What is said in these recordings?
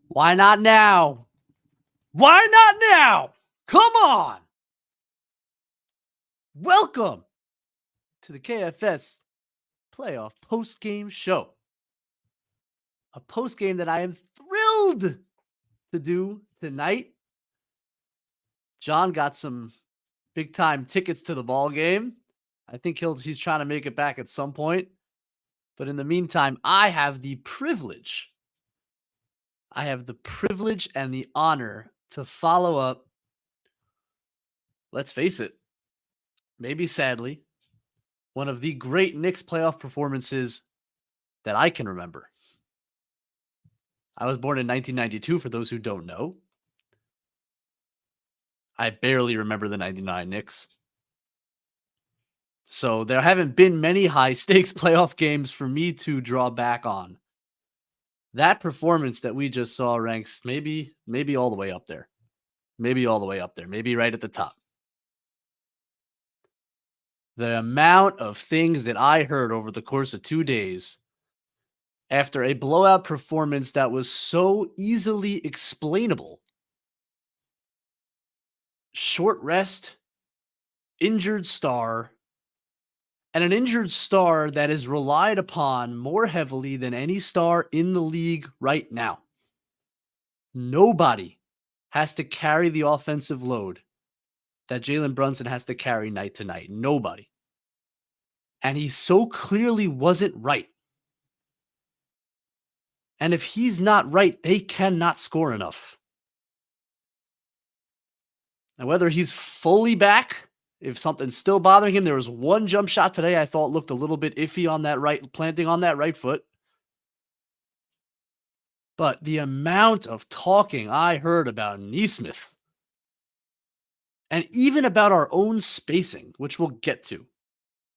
Why not now? Why not now? Come on. Welcome to the KFS Playoff Postgame Show. A postgame that I am thrilled to do tonight. John got some big-time tickets to the ball game. I think he's trying to make it back at some point. But in the meantime, I have the privilege and the honor to follow up, let's face it, maybe sadly, one of the great Knicks playoff performances that I can remember. I was born in 1992, for those who don't know. I barely remember the 99 Knicks. So there haven't been many high-stakes playoff games for me to draw back on. That performance that we just saw ranks maybe all the way up there. Maybe all the way up there. Maybe right at the top. The amount of things that I heard over the course of 2 days after a blowout performance that was so easily explainable. Short rest, injured star, and an injured star that is relied upon more heavily than any star in the league right now. Nobody has to carry the offensive load that Jalen Brunson has to carry night to night. Nobody. And he so clearly wasn't right. And if he's not right, they cannot score enough. And whether he's fully back, if something's still bothering him, there was one jump shot today I thought looked a little bit iffy on that right, planting on that right foot. But the amount of talking I heard about Nesmith, and even about our own spacing, which we'll get to,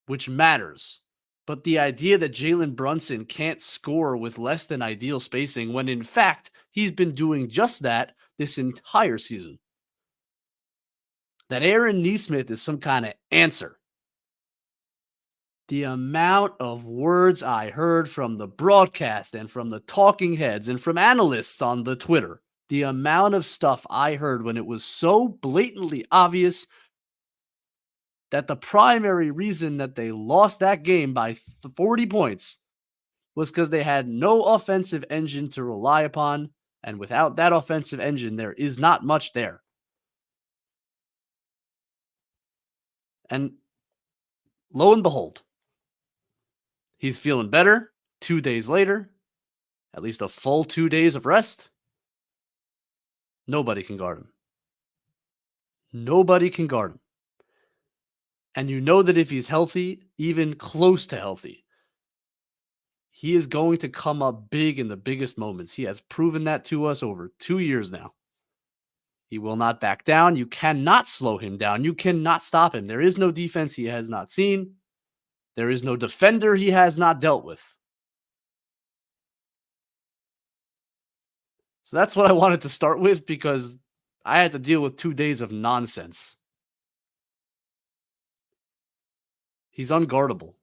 which matters. But the idea that Jalen Brunson can't score with less than ideal spacing, when in fact, he's been doing just that this entire season. That Aaron Nesmith is some kind of answer. The amount of words I heard from the broadcast and from the talking heads and from analysts on the Twitter, the amount of stuff I heard when it was so blatantly obvious that the primary reason that they lost that game by 40 points was because they had no offensive engine to rely upon. And without that offensive engine, there is not much there. And lo and behold, he's feeling better 2 days later, at least a full 2 days of rest. Nobody can guard him. Nobody can guard him. And you know that if he's healthy, even close to healthy, he is going to come up big in the biggest moments. He has proven that to us over 2 years now. He will not back down. You cannot slow him down. You cannot stop him. There is no defense he has not seen. There is no defender he has not dealt with. So that's what I wanted to start with, because I had to deal with 2 days of nonsense. He's unguardable.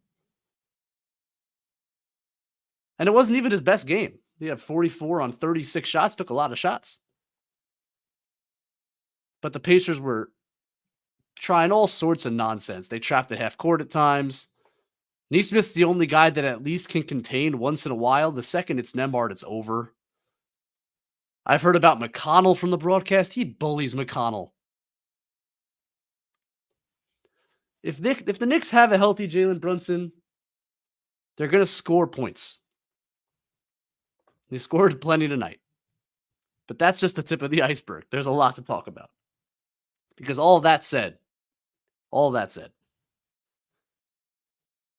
And it wasn't even his best game. He had 44 on 36 shots, took a lot of shots. But the Pacers were trying all sorts of nonsense. They trapped at half court at times. Nesmith's the only guy that at least can contain once in a while. The second it's Nembhard, it's over. I've heard about McConnell from the broadcast. He bullies McConnell. If the Knicks have a healthy Jalen Brunson, they're going to score points. They scored plenty tonight. But that's just the tip of the iceberg. There's a lot to talk about. Because all that said, it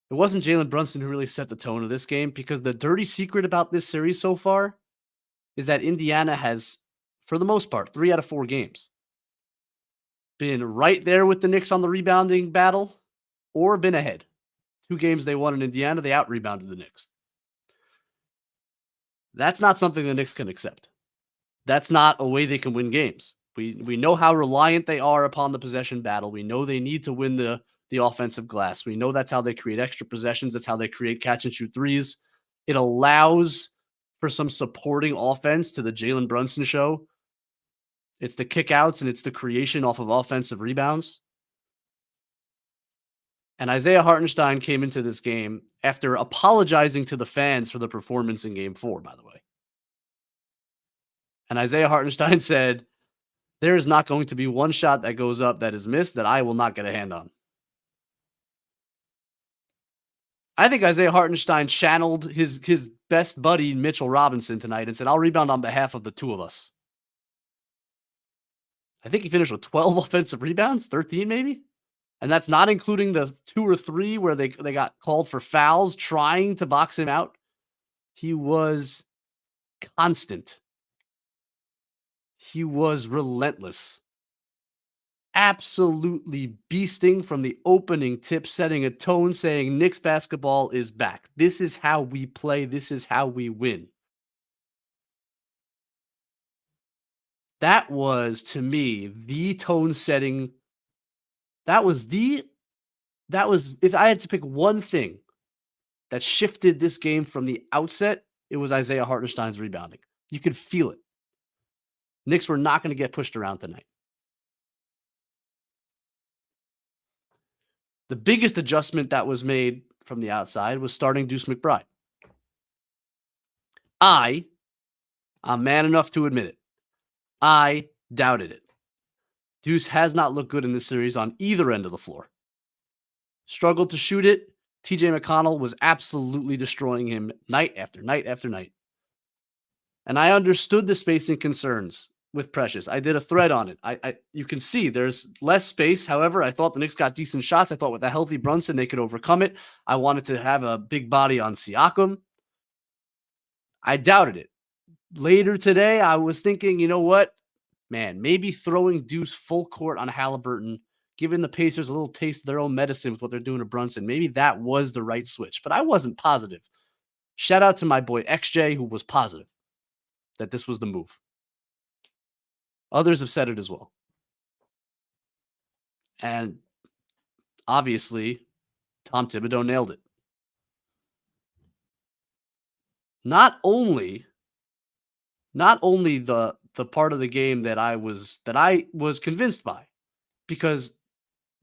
wasn't Jalen Brunson who really set the tone of this game, because the dirty secret about this series so far is that Indiana has, for the most part, 3 out of 4 games been right there with the Knicks on the rebounding battle, or been ahead. 2 games they won in Indiana, they out-rebounded the Knicks. That's not something the Knicks can accept. That's not a way they can win games. We know how reliant they are upon the possession battle. We know they need to win the offensive glass. We know that's how they create extra possessions. That's how they create catch-and-shoot threes. It allows for some supporting offense to the Jalen Brunson show. It's the kickouts and it's the creation off of offensive rebounds. And Isaiah Hartenstein came into this game after apologizing to the fans for the performance in Game 4, by the way. And Isaiah Hartenstein said, there is not going to be one shot that goes up that is missed that I will not get a hand on. I think Isaiah Hartenstein channeled his best buddy, Mitchell Robinson, tonight and said, I'll rebound on behalf of the two of us. I think he finished with 12 offensive rebounds, 13 maybe. And that's not including the 2 or 3 where they got called for fouls trying to box him out. He was constant. He was relentless. Absolutely beasting from the opening tip, setting a tone saying Knicks basketball is back. This is how we play. This is how we win. That was, to me, the tone setting. That was, if I had to pick one thing that shifted this game from the outset, it was Isaiah Hartenstein's rebounding. You could feel it. Knicks were not going to get pushed around tonight. The biggest adjustment that was made from the outside was starting Deuce McBride. I'm man enough to admit it. I doubted it. Deuce has not looked good in this series on either end of the floor. Struggled to shoot it. TJ McConnell was absolutely destroying him night after night after night. And I understood the spacing concerns with Precious. I did a thread on it. You can see there's less space. However, I thought the Knicks got decent shots. I thought with a healthy Brunson, they could overcome it. I wanted to have a big body on Siakam. I doubted it. Later today, I was thinking, you know what? Man, maybe throwing Deuce full court on Halliburton, giving the Pacers a little taste of their own medicine with what they're doing to Brunson, maybe that was the right switch. But I wasn't positive. Shout out to my boy XJ, who was positive that this was the move. Others have said it as well. And obviously, Tom Thibodeau nailed it. Not only the part of the game that I was convinced by, because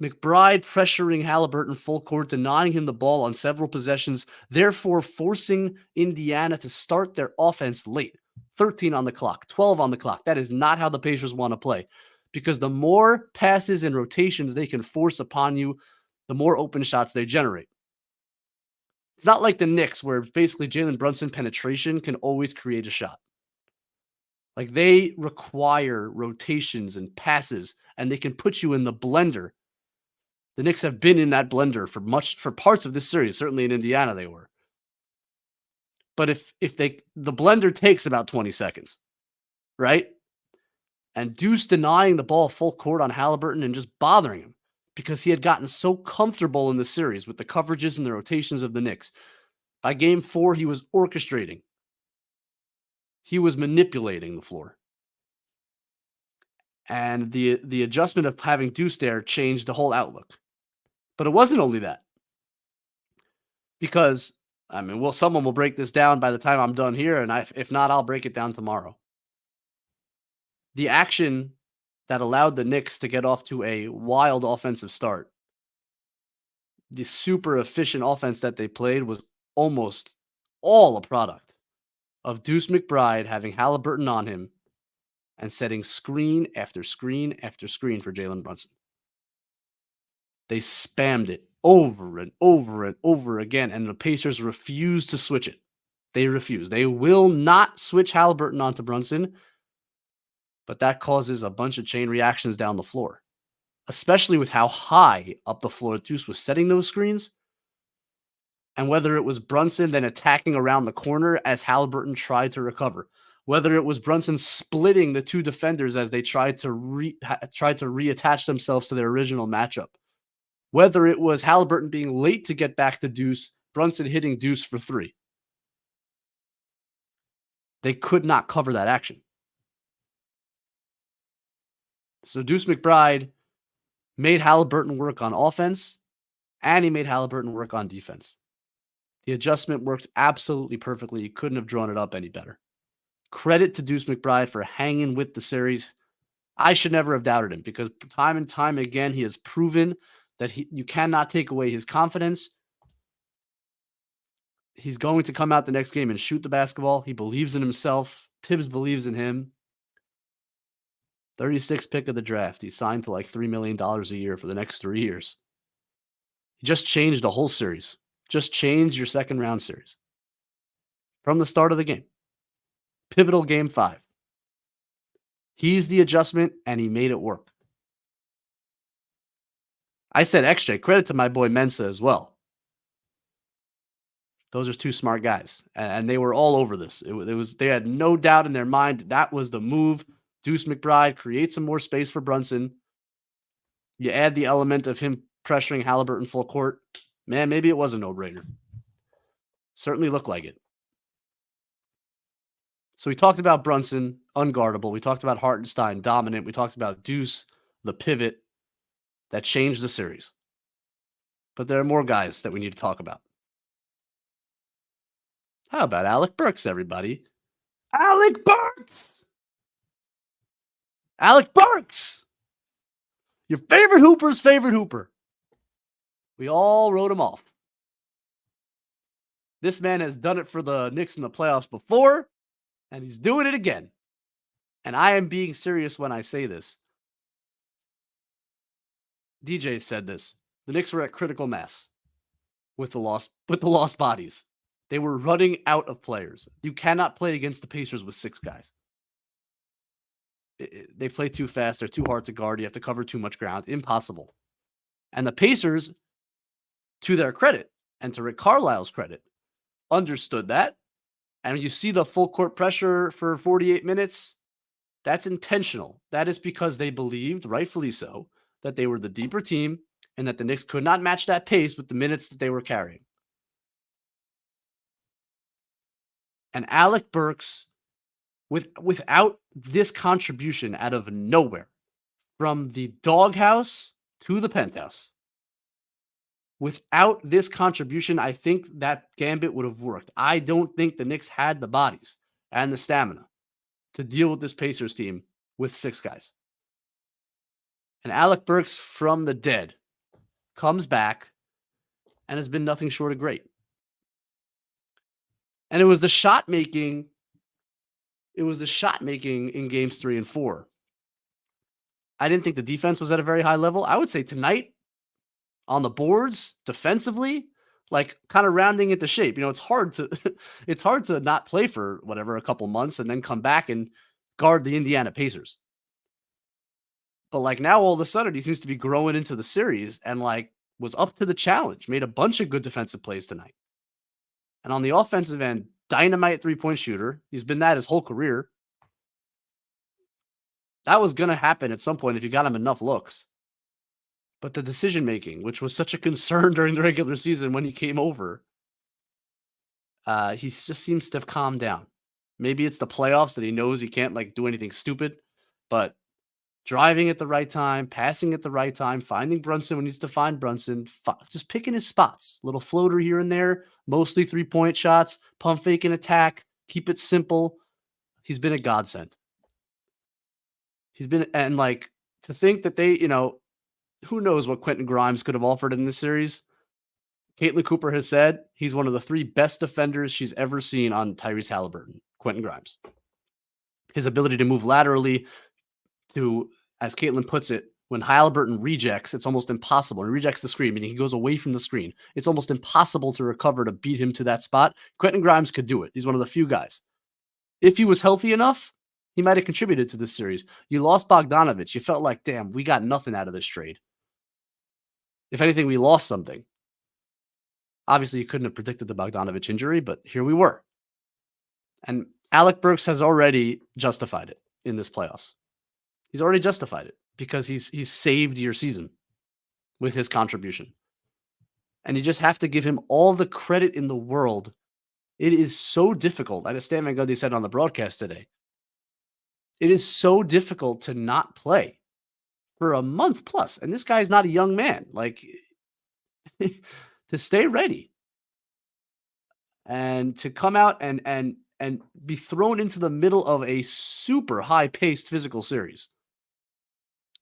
McBride pressuring Halliburton full court, denying him the ball on several possessions, therefore forcing Indiana to start their offense late. 13 on the clock, 12 on the clock. That is not how the Pacers want to play, because the more passes and rotations they can force upon you, the more open shots they generate. It's not like the Knicks where basically Jalen Brunson penetration can always create a shot. Like, they require rotations and passes, and they can put you in the blender. The Knicks have been in that blender for parts of this series. Certainly in Indiana they were. But if the blender takes about 20 seconds, right? And Deuce denying the ball full court on Halliburton and just bothering him because he had gotten so comfortable in the series with the coverages and the rotations of the Knicks. By Game 4, he was orchestrating. He was manipulating the floor. And the adjustment of having Deuce there changed the whole outlook. But it wasn't only that. Because, someone will break this down by the time I'm done here, and if not, I'll break it down tomorrow. The action that allowed the Knicks to get off to a wild offensive start, the super efficient offense that they played, was almost all a product of Deuce McBride having Halliburton on him and setting screen after screen after screen for Jalen Brunson. They spammed it over and over and over again, and the Pacers refused to switch it. They refuse. They will not switch Halliburton onto Brunson, but that causes a bunch of chain reactions down the floor, especially with how high up the floor Deuce was setting those screens. And whether it was Brunson then attacking around the corner as Halliburton tried to recover, whether it was Brunson splitting the two defenders as they tried to reattach themselves to their original matchup, whether it was Halliburton being late to get back to Deuce, Brunson hitting Deuce for 3. They could not cover that action. So Deuce McBride made Halliburton work on offense, and he made Halliburton work on defense. The adjustment worked absolutely perfectly. You couldn't have drawn it up any better. Credit to Deuce McBride for hanging with the series. I should never have doubted him because time and time again, he has proven that you cannot take away his confidence. He's going to come out the next game and shoot the basketball. He believes in himself. Tibbs believes in him. 36th pick of the draft. He signed to like $3 million a year for the next 3 years. He just changed the whole series. Just changed your second round series from the start of the game. Pivotal game 5. He's the adjustment, and he made it work. I said XJ. Credit to my boy Mensa as well. Those are 2 smart guys, and they were all over this. They had no doubt in their mind that was the move. Deuce McBride creates some more space for Brunson. You add the element of him pressuring Halliburton full court. Man, maybe it was a no-brainer. Certainly looked like it. So we talked about Brunson, unguardable. We talked about Hartenstein, dominant. We talked about Deuce, the pivot that changed the series. But there are more guys that we need to talk about. How about Alec Burks, everybody? Alec Burks! Alec Burks! Your favorite Hooper's favorite Hooper. We all wrote him off. This man has done it for the Knicks in the playoffs before, and he's doing it again. And I am being serious when I say this. DJ said this. The Knicks were at critical mass with the lost bodies. They were running out of players. You cannot play against the Pacers with 6 guys. They play too fast. They're too hard to guard. You have to cover too much ground. Impossible. And the Pacers, to their credit, and to Rick Carlisle's credit, understood that. And you see the full court pressure for 48 minutes. That's intentional. That is because they believed, rightfully so, that they were the deeper team and that the Knicks could not match that pace with the minutes that they were carrying. And Alec Burks, without this contribution out of nowhere, from the doghouse to the penthouse, without this contribution, I think that gambit would have worked. I don't think the Knicks had the bodies and the stamina to deal with this Pacers team with 6 guys. And Alec Burks from the dead comes back and has been nothing short of great. And it was the shot making. It was the shot making in games 3 and 4. I didn't think the defense was at a very high level. I would say tonight on the boards, defensively, like kind of rounding it to shape. You know, it's hard to not play for whatever, a couple months and then come back and guard the Indiana Pacers. But like now all of a sudden he seems to be growing into the series and like was up to the challenge, made a bunch of good defensive plays tonight. And on the offensive end, dynamite 3-point shooter. He's been that his whole career. That was going to happen at some point if you got him enough looks. But the decision-making, which was such a concern during the regular season when he came over, he just seems to have calmed down. Maybe it's the playoffs that he knows he can't like do anything stupid, but driving at the right time, passing at the right time, finding Brunson when he needs to find Brunson, just picking his spots. Little floater here and there, mostly 3-point shots, pump fake and attack, keep it simple. He's been a godsend. And like to think that they, who knows what Quentin Grimes could have offered in this series. Caitlin Cooper has said he's one of the 3 best defenders she's ever seen on Tyrese Halliburton, Quentin Grimes. His ability to move laterally to, as Caitlin puts it, when Halliburton rejects, it's almost impossible. He rejects the screen, meaning he goes away from the screen. It's almost impossible to recover to beat him to that spot. Quentin Grimes could do it. He's one of the few guys. If he was healthy enough, he might have contributed to this series. You lost Bogdanovich. You felt like, damn, we got nothing out of this trade. If anything, we lost something. Obviously, you couldn't have predicted the Bogdanovich injury, but here we were. And Alec Burks has already justified it in this playoffs. He's already justified it because he's saved your season with his contribution. And you just have to give him all the credit in the world. It is so difficult. I understand Van Gundy said on the broadcast today. It is so difficult to not play for a month plus. And this guy's not a young man. Like, to stay ready. And to come out and be thrown into the middle of a super high-paced physical series.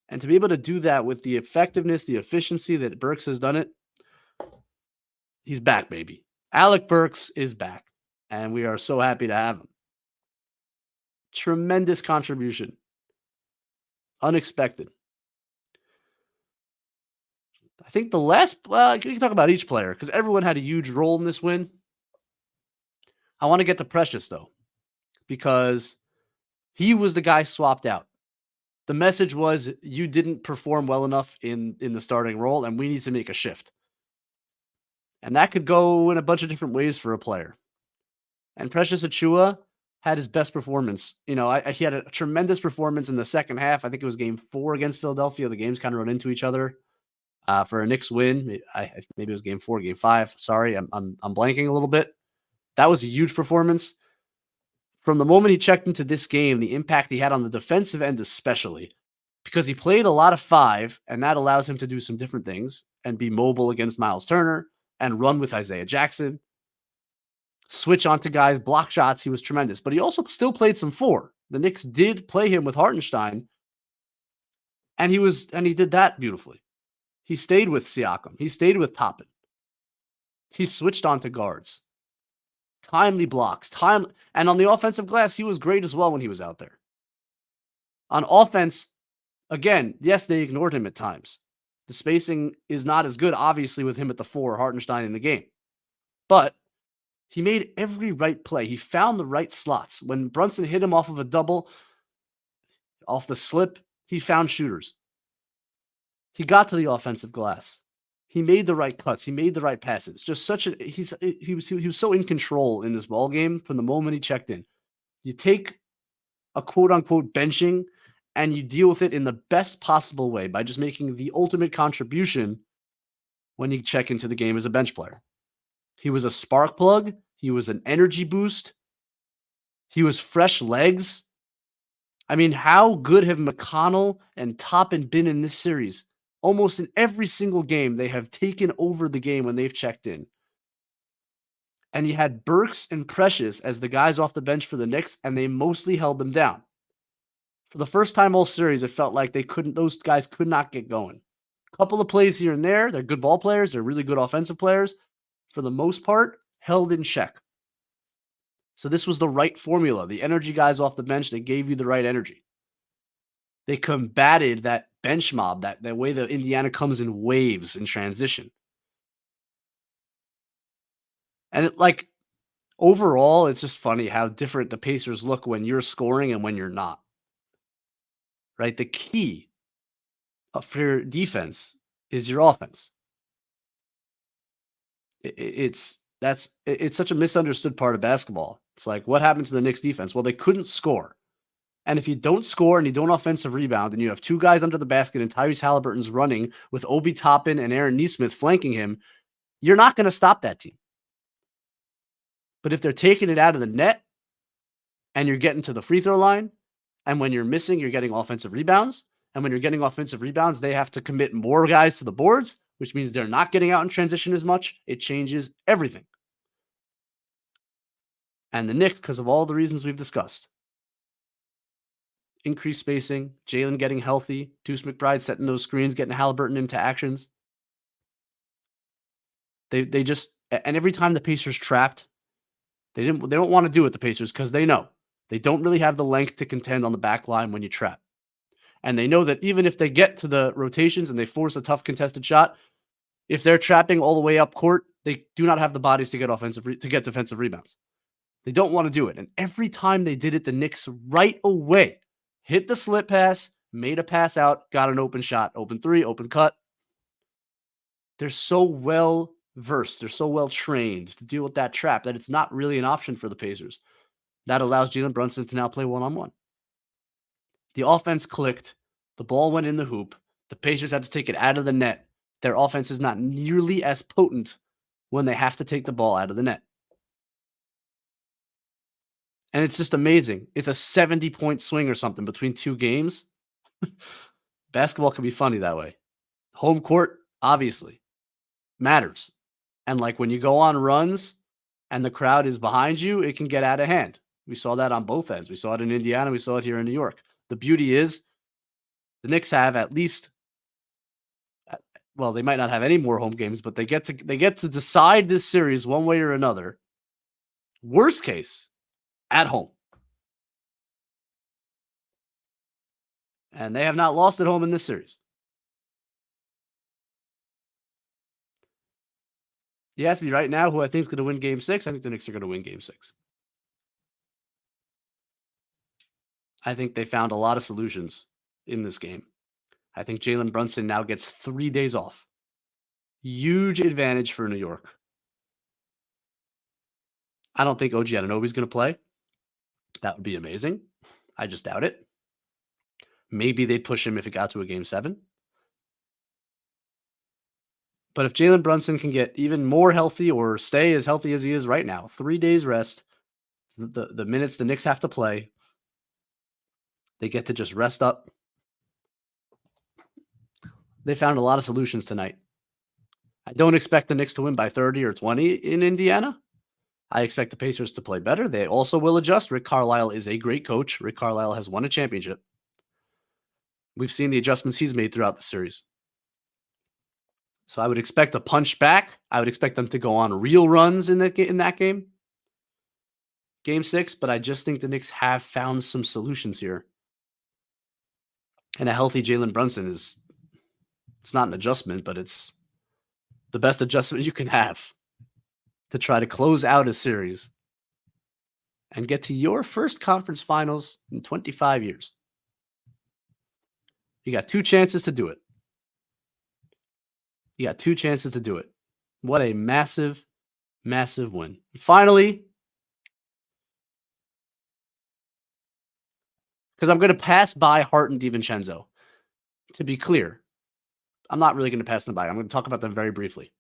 And to be able to do that with the effectiveness, the efficiency that Burks has done it, he's back, baby. Alec Burks is back, and we are so happy to have him. Tremendous contribution. Unexpected. I think the last, well, you can talk about each player because everyone had a huge role in this win. I want to get to Precious, though, because he was the guy swapped out. The message was you didn't perform well enough in the starting role, and we need to make a shift. And that could go in a bunch of different ways for a player. And Precious Achiuwa had his best performance. You know, he had a tremendous performance in the second half. I think it was game 4 against Philadelphia. The games kind of run into each other for a Knicks win. Maybe it was game 4, game 5. Sorry, I'm blanking a little bit. That was a huge performance. From the moment he checked into this game, the impact he had on the defensive end especially, because he played a lot of 5, and that allows him to do some different things and be mobile against Miles Turner and run with Isaiah Jackson, switch onto guys, block shots. He was tremendous, but he also still played some 4. The Knicks did play him with Hartenstein, and he did that beautifully. He stayed with Siakam. He stayed with Toppin. He switched onto guards. Timely blocks, and on the offensive glass, he was great as well when he was out there. On offense, again, yes, they ignored him at times. The spacing is not as good, obviously, with him at the 4, Hartenstein in the game. But he made every right play. He found the right slots. When Brunson hit him off of a double, off the slip, he found shooters. He got to the offensive glass. He made the right cuts. He made the right passes. Just he was so in control in this ball game from the moment he checked in. You take a quote unquote benching and you deal with it in the best possible way by just making the ultimate contribution when you check into the game as a bench player. He was a spark plug. He was an energy boost. He was fresh legs. I mean, how good have McConnell and Toppin been in this series? Almost in every single game, they have taken over the game when they've checked in. And you had Burks and Precious as the guys off the bench for the Knicks, and they mostly held them down. For the first time all series, it felt like those guys could not get going. A couple of plays here and there. They're good ball players. They're really good offensive players. For the most part, held in check. So this was the right formula. The energy guys off the bench, they gave you the right energy. They combated that bench mob, that way that Indiana comes in waves in transition. And overall, it's just funny how different the Pacers look when you're scoring and when you're not. Right? The key for your defense is your offense. It's such a misunderstood part of basketball. It's like, what happened to the Knicks defense? Well, they couldn't score. And if you don't score and you don't offensive rebound and you have 2 guys under the basket and Tyrese Halliburton's running with Obi Toppin and Aaron Nesmith flanking him, you're not going to stop that team. But if they're taking it out of the net and you're getting to the free throw line, and when you're missing, you're getting offensive rebounds. And when you're getting offensive rebounds, they have to commit more guys to the boards, which means they're not getting out in transition as much. It changes everything. And the Knicks, because of all the reasons we've discussed, increased spacing, Jalen getting healthy, Deuce McBride setting those screens, getting Halliburton into actions. They just, and every time the Pacers trapped, they don't want to do it, the Pacers, because they know they don't really have the length to contend on the back line when you trap. And they know that even if they get to the rotations and they force a tough contested shot, if they're trapping all the way up court, they do not have the bodies to get defensive rebounds. They don't want to do it. And every time they did it, the Knicks right away hit the slip pass, made a pass out, got an open shot, open 3, open cut. They're so well versed. They're so well trained to deal with that trap that it's not really an option for the Pacers. That allows Jalen Brunson to now play one-on-one. The offense clicked. The ball went in the hoop. The Pacers had to take it out of the net. Their offense is not nearly as potent when they have to take the ball out of the net. And it's just amazing. It's a 70-point swing or something between 2 games. Basketball can be funny that way. Home court, obviously, matters. And when you go on runs, and the crowd is behind you, it can get out of hand. We saw that on both ends. We saw it in Indiana. We saw it here in New York. The beauty is the Knicks have at least, well, they might not have any more home games, but they get to decide this series one way or another. Worst case, at home. And they have not lost at home in this series. You ask me right now who I think is going to win Game 6. I think the Knicks are going to win Game 6. I think they found a lot of solutions in this game. I think Jalen Brunson now gets 3 days off. Huge advantage for New York. I don't think OG Anunoby's going to play. That would be amazing. I just doubt it. Maybe they'd push him if it got to a Game 7. But if Jalen Brunson can get even more healthy or stay as healthy as he is right now, 3 days rest, the minutes the Knicks have to play, they get to just rest up. They found a lot of solutions tonight. I don't expect the Knicks to win by 30 or 20 in Indiana. I expect the Pacers to play better. They also will adjust. Rick Carlisle is a great coach. Rick Carlisle has won a championship. We've seen the adjustments he's made throughout the series. So I would expect a punch back. I would expect them to go on real runs in that game. Game 6, but I just think the Knicks have found some solutions here. And a healthy Jalen Brunson it's not an adjustment, but it's the best adjustment you can have to try to close out a series and get to your first conference finals in 25 years. You got 2 chances to do it. You got 2 chances to do it. What a massive, massive win. Finally, because I'm going to pass by Hart and DiVincenzo. To be clear, I'm not really going to pass them by. I'm going to talk about them very briefly.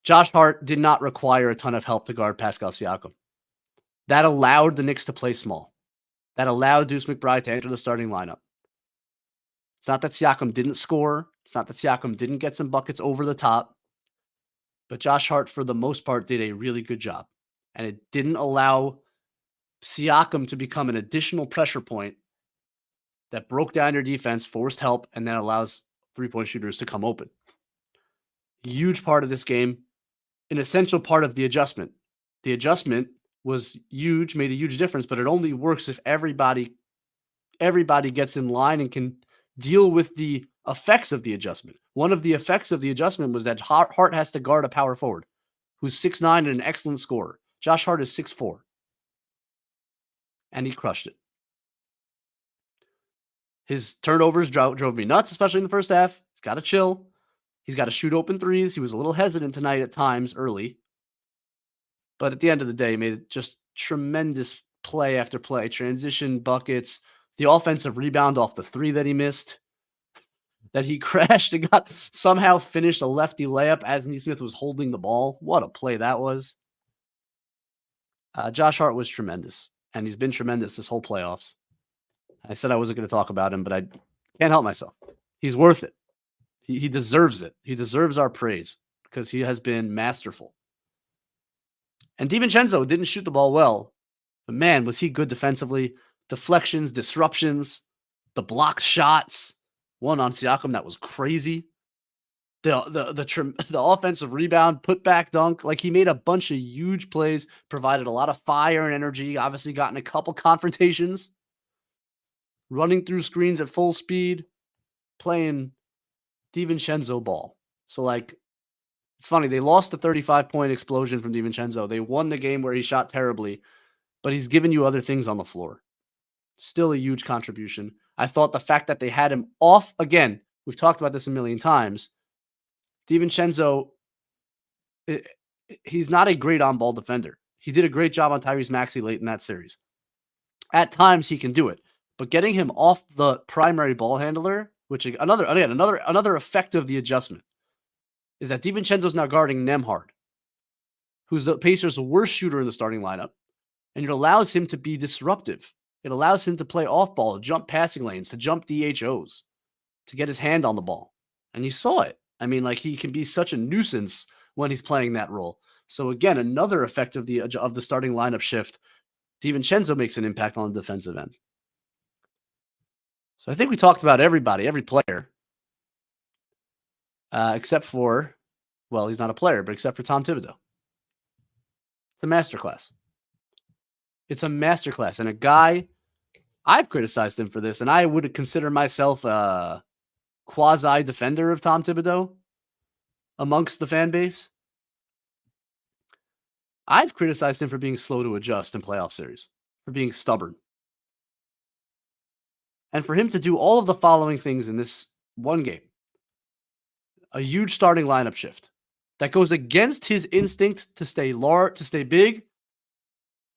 Josh Hart did not require a ton of help to guard Pascal Siakam. That allowed the Knicks to play small. That allowed Deuce McBride to enter the starting lineup. It's not that Siakam didn't score. It's not that Siakam didn't get some buckets over the top. But Josh Hart, for the most part, did a really good job. And it didn't allow Siakam to become an additional pressure point that broke down your defense, forced help, and then allows three-point shooters to come open. Huge part of this game, an essential part of the adjustment. The adjustment was huge, made a huge difference, but it only works if everybody gets in line and can deal with the effects of the adjustment. One of the effects of the adjustment was that Hart has to guard a power forward who's 6'9" and an excellent scorer. Josh Hart is 6'4". And he crushed it. His turnovers drove me nuts, especially in the first half. He's got to chill. He's got to shoot open threes. He was a little hesitant tonight at times early. But at the end of the day, he made just tremendous play after play. Transition buckets. The offensive rebound off the 3 that he missed. That he crashed and got somehow finished a lefty layup as Nesmith was holding the ball. What a play that was. Josh Hart was tremendous. And he's been tremendous this whole playoffs. I said I wasn't going to talk about him, but I can't help myself. He's worth it. He deserves it. He deserves our praise because he has been masterful. And DiVincenzo didn't shoot the ball well, but man, was he good defensively. Deflections, disruptions, the block shots. One on Siakam that was crazy. The offensive rebound, put back dunk. Like, he made a bunch of huge plays, provided a lot of fire and energy, obviously got in a couple confrontations, running through screens at full speed, playing DiVincenzo ball. So, like, it's funny. They lost the 35-point explosion from DiVincenzo. They won the game where he shot terribly, but he's given you other things on the floor. Still a huge contribution. I thought the fact that they had him off, again, we've talked about this a million times. DiVincenzo, he's not a great on-ball defender. He did a great job on Tyrese Maxey late in that series. At times, he can do it. But getting him off the primary ball handler, which another effect of the adjustment, is that DiVincenzo's now guarding Nembhard, who's the Pacers' worst shooter in the starting lineup, and it allows him to be disruptive. It allows him to play off ball, to jump passing lanes, to jump DHOs, to get his hand on the ball. And you saw it. I mean, like, he can be such a nuisance when he's playing that role. So again, another effect of the starting lineup shift. DiVincenzo makes an impact on the defensive end. So I think we talked about everybody, every player, except for, well, he's not a player, but except for Tom Thibodeau. It's a masterclass. It's a masterclass. And a guy, I've criticized him for this, and I would consider myself a quasi-defender of Tom Thibodeau amongst the fan base. I've criticized him for being slow to adjust in playoff series, for being stubborn. And for him to do all of the following things in this one game. A huge starting lineup shift that goes against his instinct to stay large, to stay big,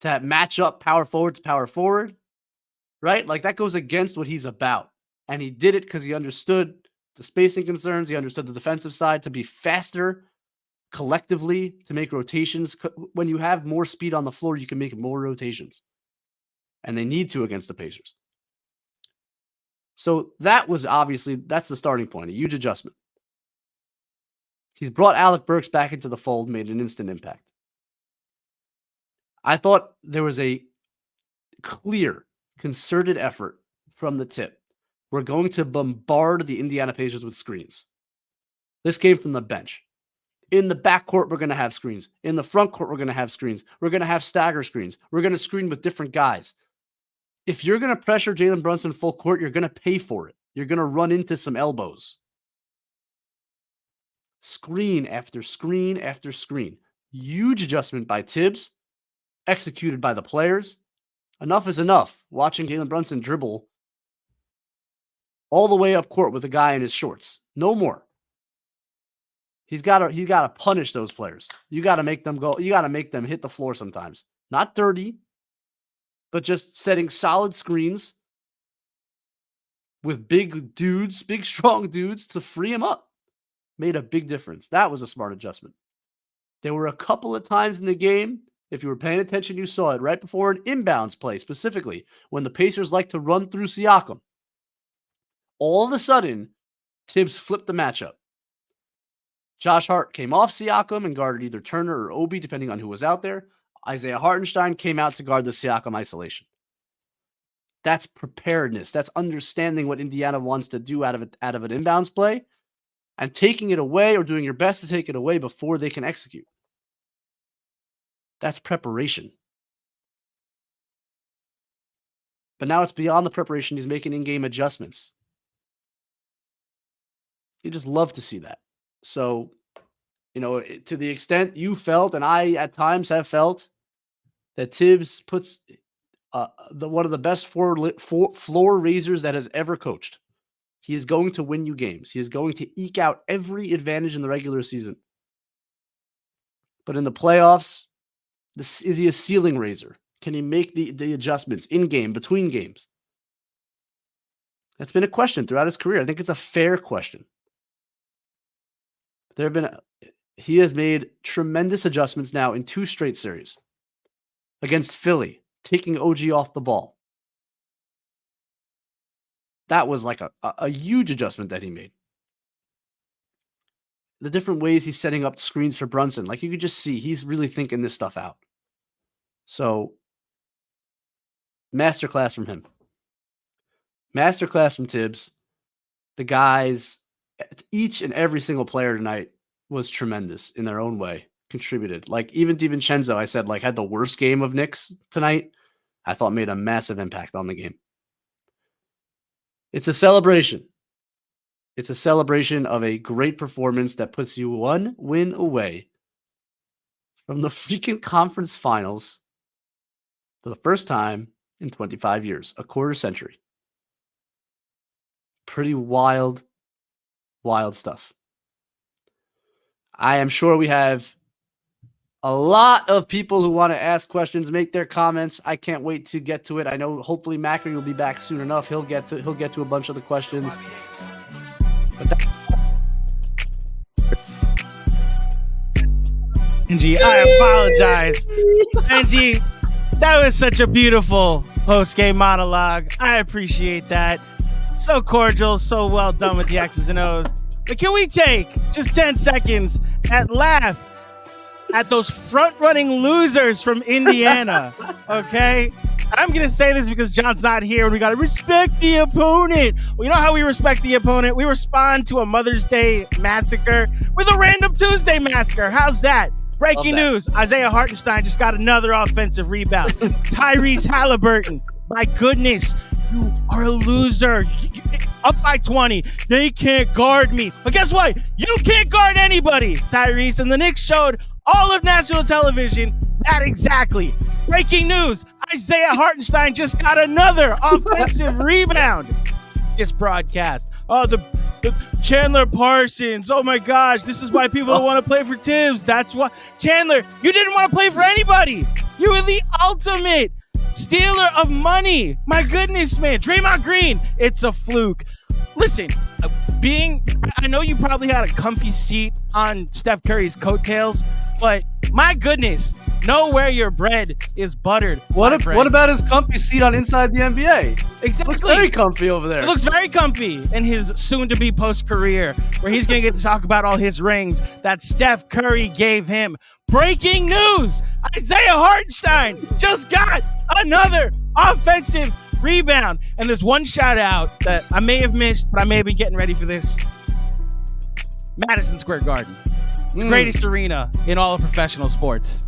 to match up power forward to power forward, right? Like that goes against what he's about. And he did it because he understood the spacing concerns. He understood the defensive side to be faster collectively, to make rotations. When you have more speed on the floor, you can make more rotations. And they need to against the Pacers. So that was obviously, that's the starting point, a huge adjustment. He's brought Alec Burks back into the fold, made an instant impact. I thought there was a clear, concerted effort from the tip. We're going to bombard the Indiana Pacers with screens. This came from the bench. In the backcourt, we're going to have screens. In the front court, we're going to have screens. We're going to have stagger screens. We're going to screen with different guys. If you're going to pressure Jalen Brunson full court, you're going to pay for it. You're going to run into some elbows. Screen after screen after screen. Huge adjustment by Tibbs, executed by the players. Enough is enough. Watching Jalen Brunson dribble all the way up court with a guy in his shorts. No more. He's got to punish those players. You got to make them go. You got to make them hit the floor sometimes. Not dirty, but just setting solid screens with big dudes, big strong dudes to free him up. Made a big difference. That was a smart adjustment. There were a couple of times in the game, if you were paying attention, you saw it right before an inbounds play, specifically when the Pacers like to run through Siakam. All of a sudden, Tibbs flipped the matchup. Josh Hart came off Siakam and guarded either Turner or Obi, depending on who was out there. Isaiah Hartenstein came out to guard the Siakam isolation. That's preparedness. That's understanding what Indiana wants to do out of an inbounds play and taking it away or doing your best to take it away before they can execute. That's preparation. But now it's beyond the preparation. He's making in-game adjustments. You just love to see that. So, to the extent you felt, and I at times have felt, that Tibbs puts one of the best floor raisers that has ever coached. He is going to win you games. He is going to eke out every advantage in the regular season. But in the playoffs, is he a ceiling raiser? Can he make the adjustments in-game, between games? That's been a question throughout his career. I think it's a fair question. He has made tremendous adjustments now in 2 straight series. Against Philly, taking OG off the ball. That was like a huge adjustment that he made. The different ways he's setting up screens for Brunson. Like you could just see, he's really thinking this stuff out. So, masterclass from him. Masterclass from Tibbs. The guys, each and every single player tonight was tremendous in their own way. Contributed. Like even DiVincenzo, I said, had the worst game of Knicks tonight. I thought made a massive impact on the game. It's a celebration. It's a celebration of a great performance that puts you 1 win away from the freaking conference finals for the first time in 25 years, a quarter century. Pretty wild, wild stuff. I am sure we have a lot of people who want to ask questions, make their comments. I can't wait to get to it. I know hopefully Macri will be back soon enough. He'll get to a bunch of the questions. Angie, I apologize. Angie, that was such a beautiful post-game monologue. I appreciate that. So cordial, so well done with the X's and O's. But can we take just 10 seconds and laugh at those front-running losers from Indiana, okay? I'm going to say this because John's not here and we got to respect the opponent. Well, you know how we respect the opponent? We respond to a Mother's Day massacre with a random Tuesday massacre. How's that? Breaking news. Isaiah Hartenstein just got another offensive rebound. Tyrese Halliburton. My goodness, you are a loser. Up by 20. They can't guard me. But guess what? You can't guard anybody, Tyrese. And the Knicks showed all of national television that exactly. Breaking news. Isaiah Hartenstein just got another offensive rebound. This broadcast. Oh, the Chandler Parsons. Oh my gosh, this is why people don't want to play for Tibbs. That's why. Chandler, you didn't want to play for anybody. You were the ultimate stealer of money. My goodness, man. Draymond Green, it's a fluke. Listen, I know you probably had a comfy seat on Steph Curry's coattails, but my goodness, know where your bread is buttered. What about his comfy seat on Inside the NBA? Exactly. Looks very comfy over there. It looks very comfy in his soon-to-be post-career, where he's going to get to talk about all his rings that Steph Curry gave him. Breaking news! Isaiah Hartenstein just got another offensive rebound. And there's one shout-out that I may have missed, but I may have been getting ready for this. Madison Square Garden. The greatest arena in all of professional sports.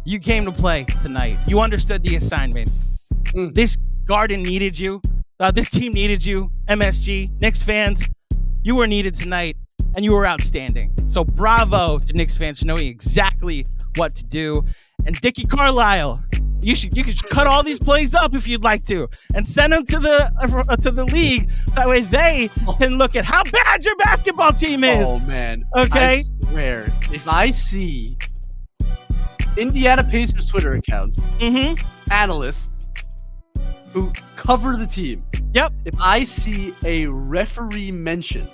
You came to play tonight. You understood the assignment. This garden needed you. This team needed you. MSG, Knicks fans, you were needed tonight, and you were outstanding. So bravo to Knicks fans for knowing exactly what to do. And Dickie Carlisle, you could cut all these plays up if you'd like to, and send them to the league. So that way they can look at how bad your basketball team is. Oh man, okay. I swear, if I see Indiana Pacers Twitter accounts, analysts who cover the team, if I see a referee mention,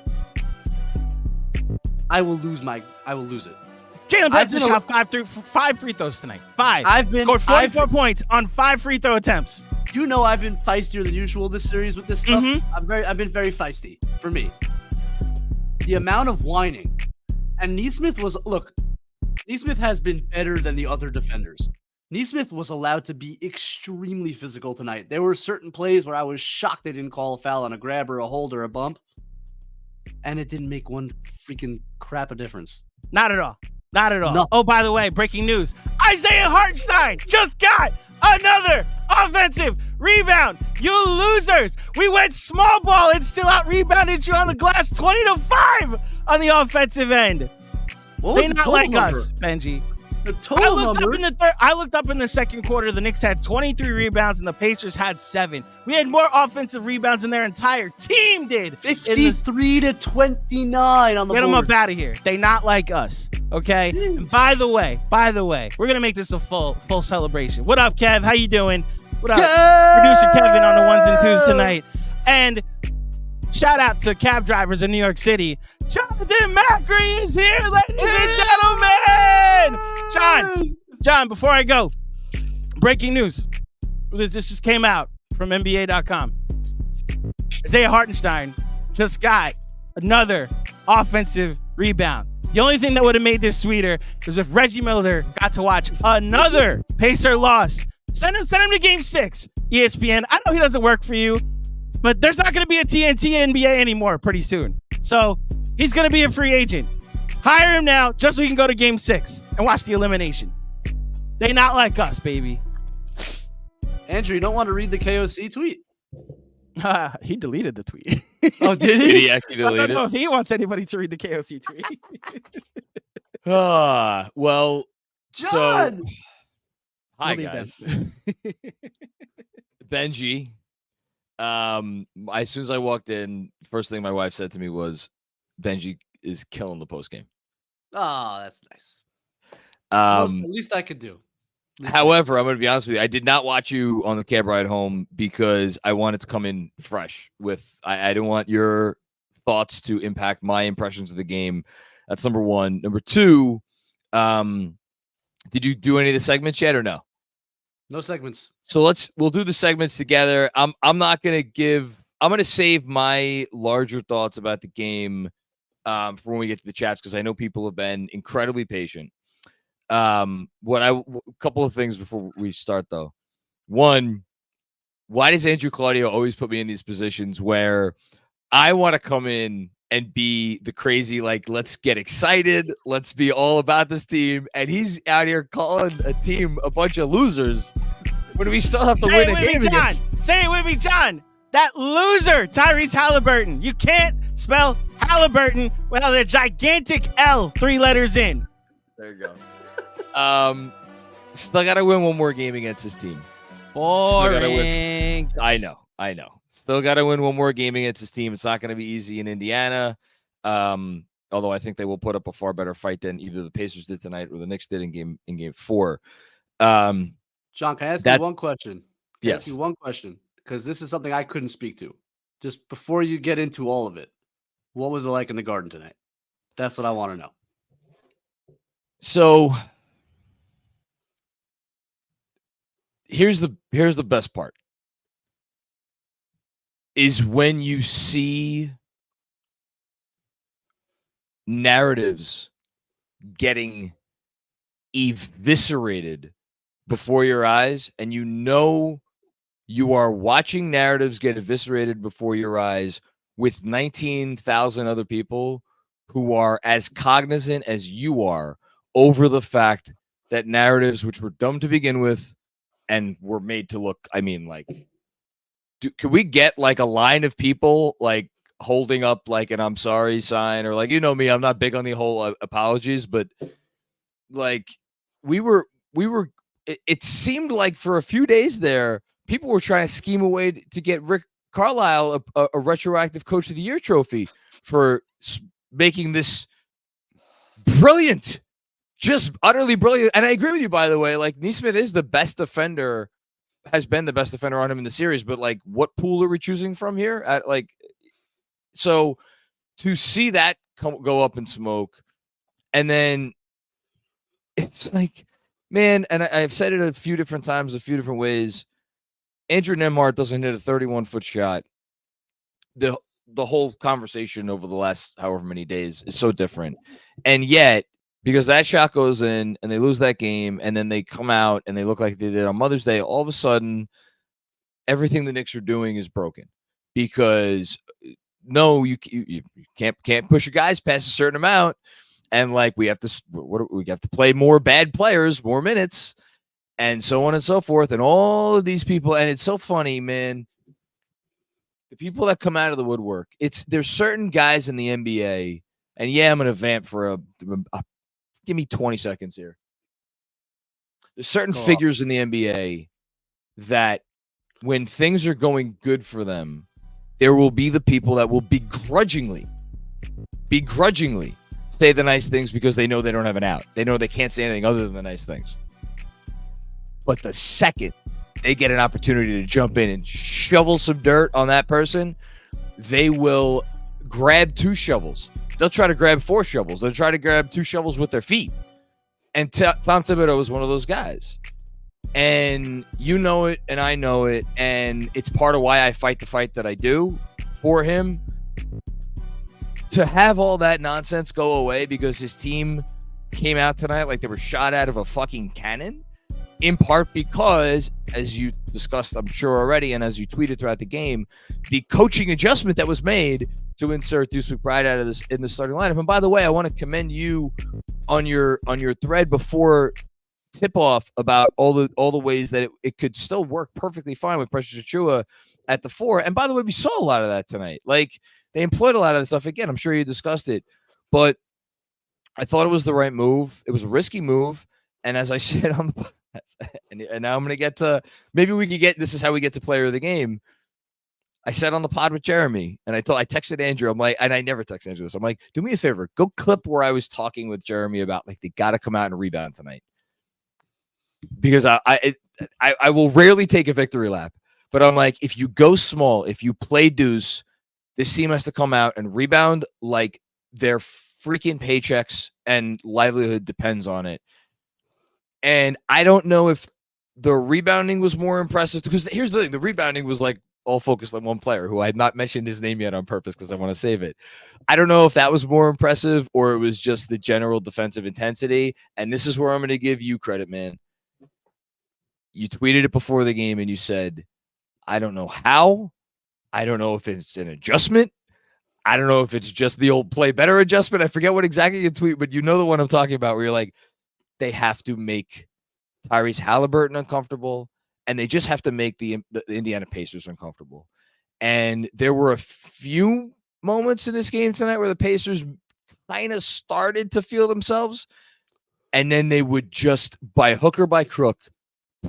I will lose it. Jalen Brunson shot five free throws tonight. 5. Scored 44 points on 5 free throw attempts. You know I've been feistier than usual this series with this stuff. I've been very feisty for me. The amount of whining, and Nesmith has been better than the other defenders. Nesmith was allowed to be extremely physical tonight. There were certain plays where I was shocked they didn't call a foul on a grab or a hold or a bump, and it didn't make one freaking crap of difference. Not at all. Not at all. No. Oh, by the way, breaking news. Isaiah Hartenstein just got another offensive rebound. You losers. We went small ball and still out-rebounded you on the glass 20-5 on the offensive end. They not like us, Benji. The total I looked up in the second quarter. The Knicks had 23 rebounds and the Pacers had 7. We had more offensive rebounds than their entire team did. 53-29 on the board. Get them up out of here. They not like us. Okay. And by the way, we're gonna make this a full celebration. What up, Kev? How you doing? What up, producer Kevin on the ones and twos tonight? And shout out to cab drivers in New York City. Jonathan Macri is here, ladies and gentlemen. John, before I go, breaking news. This just came out from NBA.com. Isaiah Hartenstein just got another offensive rebound. The only thing that would have made this sweeter is if Reggie Miller got to watch another Pacer loss. Send him to Game 6, ESPN. I know he doesn't work for you, but there's not going to be a TNT NBA anymore pretty soon. So he's going to be a free agent. Hire him now just so he can go to Game 6 and watch the elimination. They not like us, baby. Andrew, you don't want to read the KOC tweet? He deleted the tweet. Oh, did he? Did he actually delete it? I don't know if he wants anybody to read the KOC tweet. Well, John! Hi, guys. Benji. As soon as I walked in, first thing my wife said to me was, Benji is killing the postgame. Oh, that's nice. The least I could do. However, I'm going to be honest with you. I did not watch you on the cab ride home because I wanted to come in fresh with, I didn't want your thoughts to impact my impressions of the game. That's number one. Number two, did you do any of the segments yet or no? No segments. So we'll do the segments together. I'm going to save my larger thoughts about the game for when we get to the chats, because I know people have been incredibly patient. A couple of things before we start though. One, why does Andrew Claudio always put me in these positions where I want to come in and be the crazy, like, let's get excited, let's be all about this team, and he's out here calling a team a bunch of losers when we still have to Say win a game John. against. Say it with me, John. That loser, Tyrese Halliburton. You can't spell Halliburton without a gigantic L, 3 letters in. There you go. Still got to win one more game against this team. Boring. I know. Still got to win one more game against this team. It's not going to be easy in Indiana. Although I think they will put up a far better fight than either the Pacers did tonight or the Knicks did in game 4. John, can I ask you one question? Yes. Ask you one question, because this is something I couldn't speak to. Just before you get into all of it, what was it like in the Garden tonight? That's what I want to know. So here's the best part. Is when you see narratives getting eviscerated before your eyes, and you know you are watching narratives get eviscerated before your eyes with 19,000 other people who are as cognizant as you are over the fact that narratives which were dumb to begin with and were made to look, I mean, like, could we get like a line of people like holding up like an I'm sorry sign, or like, you know me, I'm not big on the whole apologies, but like it seemed like for a few days there, people were trying to scheme a way to get Rick Carlisle a retroactive Coach of the Year trophy for making this brilliant, just utterly brilliant. And I agree with you, by the way, like Nesmith is the best defender, has been the best defender on him in the series, but like what pool are we choosing from here? So to see that go up in smoke, and then it's like, man, and I've said it a few different times, a few different ways. Andrew Nembhard doesn't hit a 31-foot shot. The whole conversation over the last however many days is so different. And yet, because that shot goes in and they lose that game, and then they come out and they look like they did on Mother's Day, all of a sudden, everything the Knicks are doing is broken. Because no, you can't push your guys past a certain amount, and like we have to play more bad players, more minutes, and so on and so forth, and all of these people. And it's so funny, man. The people that come out of the woodwork, there's certain guys in the NBA, and yeah, I'm gonna vamp for give me 20 seconds here. There's certain figures in the NBA that when things are going good for them, there will be the people that will begrudgingly say the nice things because they know they don't have an out. They know they can't say anything other than the nice things. But the second they get an opportunity to jump in and shovel some dirt on that person, they will grab 2 shovels. They'll try to grab 4 shovels. They'll try to grab 2 shovels with their feet. And Tom Thibodeau is one of those guys. And you know it, and I know it, and it's part of why I fight the fight that I do for him. To have all that nonsense go away because his team came out tonight like they were shot out of a fucking cannon, in part because, as you discussed, I'm sure already, and as you tweeted throughout the game, the coaching adjustment that was made to insert Deuce McBride out of this in the starting lineup. And by the way, I want to commend you on your thread before tip-off about all the ways that it could still work perfectly fine with Precious Achiuwa at the 4. And by the way, we saw a lot of that tonight. Like, they employed a lot of the stuff. Again, I'm sure you discussed it, but I thought it was the right move. It was a risky move. And as I said on the podcast, and now I'm going to get to, maybe we can get, this is how we get to player of the game. I said on the pod with Jeremy, and I texted Andrew, I'm like, and I never text Andrew this. I'm like, do me a favor, go clip where I was talking with Jeremy about like, they got to come out and rebound tonight. Because I will rarely take a victory lap, but I'm like, if you go small, if you play deuce, this team has to come out and rebound like their freaking paychecks and livelihood depends on it. And I don't know if the rebounding was more impressive, because here's the thing, the rebounding was like all focused on one player who I had not mentioned his name yet on purpose because I want to save it. I don't know if that was more impressive or it was just the general defensive intensity. And this is where I'm going to give you credit, man. You tweeted it before the game and you said, I don't know how. I don't know if it's an adjustment. I don't know if it's just the old play better adjustment. I forget what exactly you tweet, but you know the one I'm talking about where you're like, they have to make Tyrese Halliburton uncomfortable, and they just have to make the Indiana Pacers uncomfortable. And there were a few moments in this game tonight where the Pacers kind of started to feel themselves, and then they would just, by hook or by crook,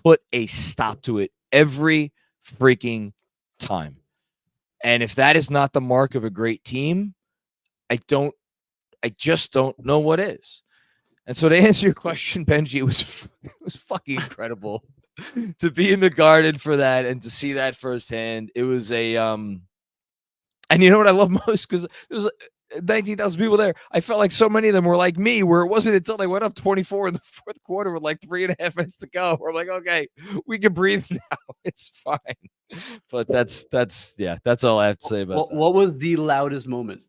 put a stop to it every freaking time. And if that is not the mark of a great team, I just don't know what is. And so to answer your question, Benji, it was fucking incredible to be in the Garden for that and to see that firsthand. It was a and you know what I love most, because there was 19,000 people there. I felt like so many of them were like me, where it wasn't until they went up 24 in the fourth quarter with like 3.5 minutes to go. We're like, okay, we can breathe now. It's fine. But that's all I have to say about that. What was the loudest moment?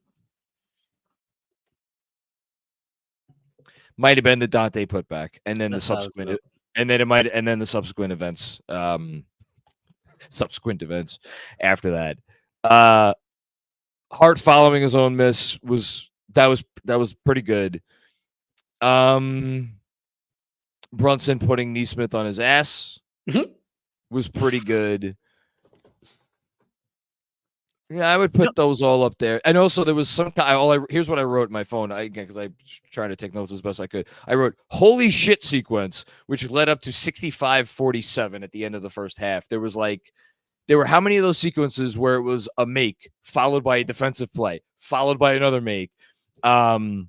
Might have been the Dante putback, and then the subsequent, and then the subsequent events, after that. Hart following his own miss was pretty good. Brunson putting Neesmith on his ass was pretty good. Yeah, I would put those all up there. And also, there was some here's what I wrote in my phone. Because I'm trying to take notes as best I could. I wrote, holy shit sequence, which led up to 65-47 at the end of the first half. There were how many of those sequences where it was a make, followed by a defensive play, followed by another make. And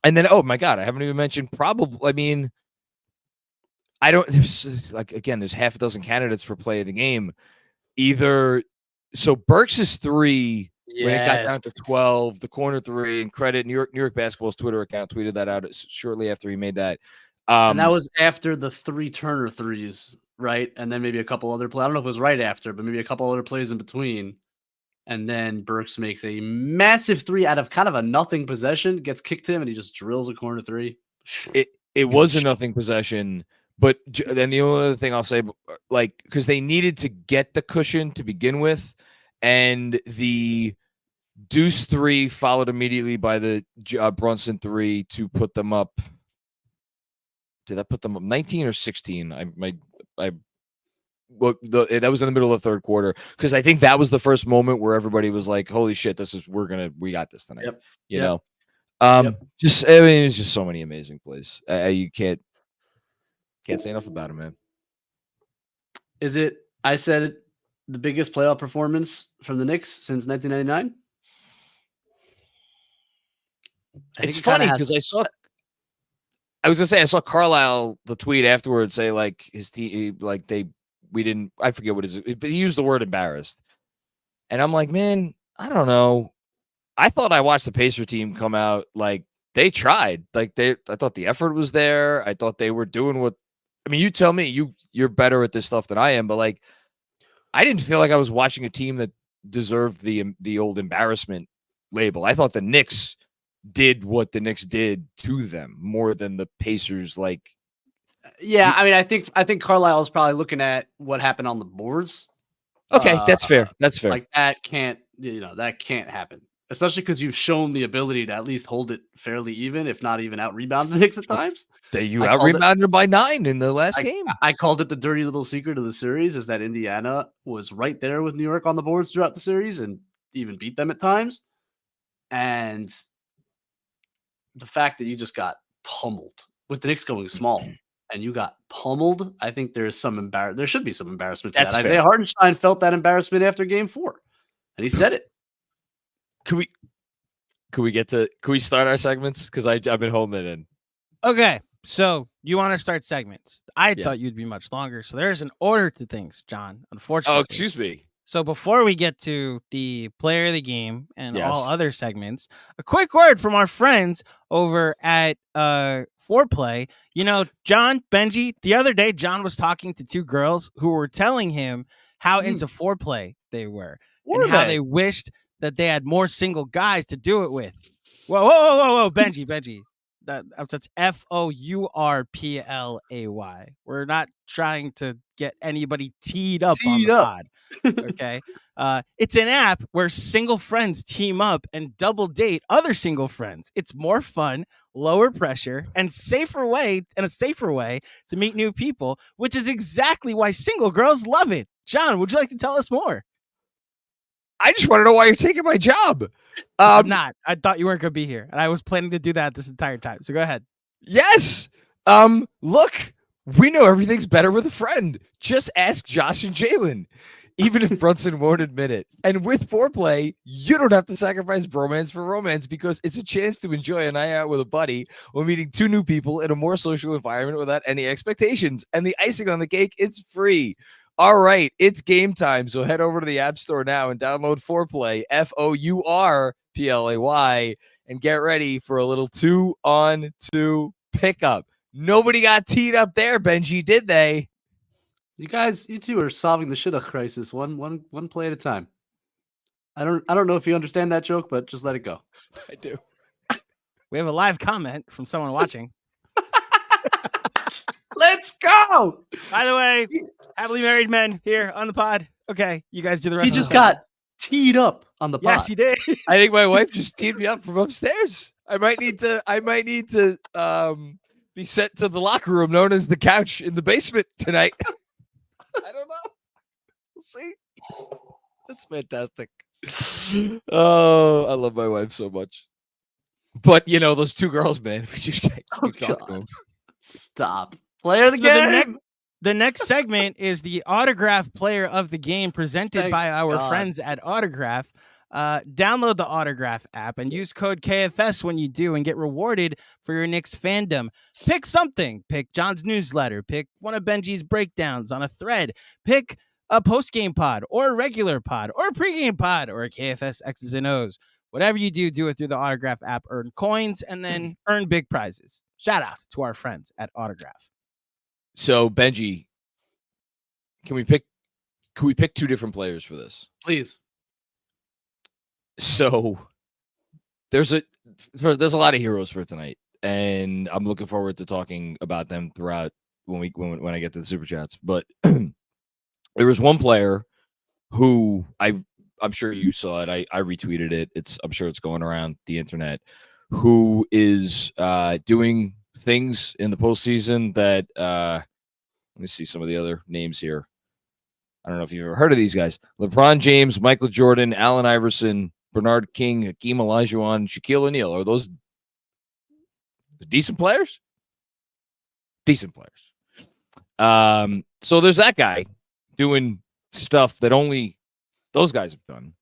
then, oh my God, I haven't even mentioned there's half a dozen candidates for play of the game. So Burks' three, when it got down to 12, the corner three, and credit New York Basketball's Twitter account tweeted that out shortly after he made that. And that was after the 3 Turner threes, right? And then maybe a couple other plays. I don't know if it was right after, but maybe a couple other plays in between. And then Burks makes a massive 3 out of kind of a nothing possession, gets kicked to him, and he just drills a corner 3. It was a nothing possession. But then the only other thing I'll say, because they needed to get the cushion to begin with, and the deuce 3 followed immediately by the Brunson 3 to put them up. Did that put them up 19 or 16? That was in the middle of the third quarter, because I think that was the first moment where everybody was like, "Holy shit, we got this tonight." Yep. You know, it's just so many amazing plays. You can't say enough about him, man. Is it? I said it, the biggest playoff performance from the Knicks since 1999. It's funny because I saw Carlisle the tweet afterwards say like his team, I forget what but he used the word embarrassed, and I'm like, man, I don't know. I thought I watched the Pacer team come out like they tried, I thought the effort was there. I thought they were doing what. I mean, you tell me, you're better at this stuff than I am, but I didn't feel like I was watching a team that deserved the old embarrassment label. I thought the Knicks did what the Knicks did to them more than the Pacers. Yeah, I mean, I think Carlisle is probably looking at what happened on the boards. Okay, that's fair. That's fair. That can't happen. Especially because you've shown the ability to at least hold it fairly even, if not even out-rebound the Knicks at times. You out-rebounded by 9 in the last game. I called it the dirty little secret of the series, is that Indiana was right there with New York on the boards throughout the series and even beat them at times. And the fact that you just got pummeled with the Knicks going small and you got pummeled, I think there should be some embarrassment to That's that. fair. Isaiah Hartenstein felt that embarrassment after game 4, and he said it. Can we start our segments? Because I've been holding it in. Okay, so you want to start segments. I thought you'd be much longer. So there's an order to things, John, unfortunately. Oh, excuse me. So before we get to the player of the game and all other segments, a quick word from our friends over at Foreplay. You know, John, Benji, the other day, John was talking to 2 girls who were telling him how into foreplay they were Were and how they? they wished that they had more single guys to do it with. Whoa, Benji. That's FOURPLAY. We're not trying to get anybody teed up on the pod. Okay. It's an app where single friends team up and double date other single friends. It's more fun, lower pressure, and a safer way to meet new people, which is exactly why single girls love it. John, would you like to tell us more? I just want to know why you're taking my job. I'm not. I thought you weren't going to be here, and I was planning to do that this entire time. So go ahead. Yes. Look, we know everything's better with a friend. Just ask Josh and Jalen, even if Brunson won't admit it. And with foreplay, you don't have to sacrifice bromance for romance because it's a chance to enjoy a night out with a buddy while meeting two new people in a more social environment without any expectations. And the icing on the cake, it's free. All right, it's game time. So head over to the App Store now and download Foreplay, FOURPLAY, and get ready for a little 2-on-2 pickup. Nobody got teed up there, Benji, did they? You two are solving the shidduch crisis one play at a time. I don't know if you understand that joke, but just let it go. I do. We have a live comment from someone watching. Let's go. By the way, happily married men here on the pod. Okay, you guys do the rest. He just got teed up on the pod. Yes, he did. I think my wife just teed me up from upstairs. I might need to be sent to the locker room known as the couch in the basement tonight. I don't know. We'll see. That's fantastic. Oh, I love my wife so much. But those two girls, man, we just can't keep talking to them. Stop. Player of the game. The next segment is the autograph player of the game presented by our friends at Autograph. Download the Autograph app and use code KFS when you do and get rewarded for your Knicks fandom. Pick something. Pick John's newsletter. Pick one of Benji's breakdowns on a thread. Pick a postgame pod or a regular pod or a pregame pod or a KFS X's and O's. Whatever you do, do it through the Autograph app. Earn coins and then earn big prizes. Shout out to our friends at Autograph. So, Benji, can we pick two different players for this? Please. So, there's a lot of heroes for tonight, and I'm looking forward to talking about them throughout when I get to the super chats. But there was one player who I'm sure you saw it. I retweeted it. I'm sure it's going around the internet. Who is doing things in the postseason that let me see some of the other names here. I don't know if you've ever heard of these guys. LeBron James, Michael Jordan, Allen Iverson, Bernard King, Hakeem Olajuwon, Shaquille O'Neal. Are those decent players? Decent players. So there's that guy doing stuff that only those guys have done.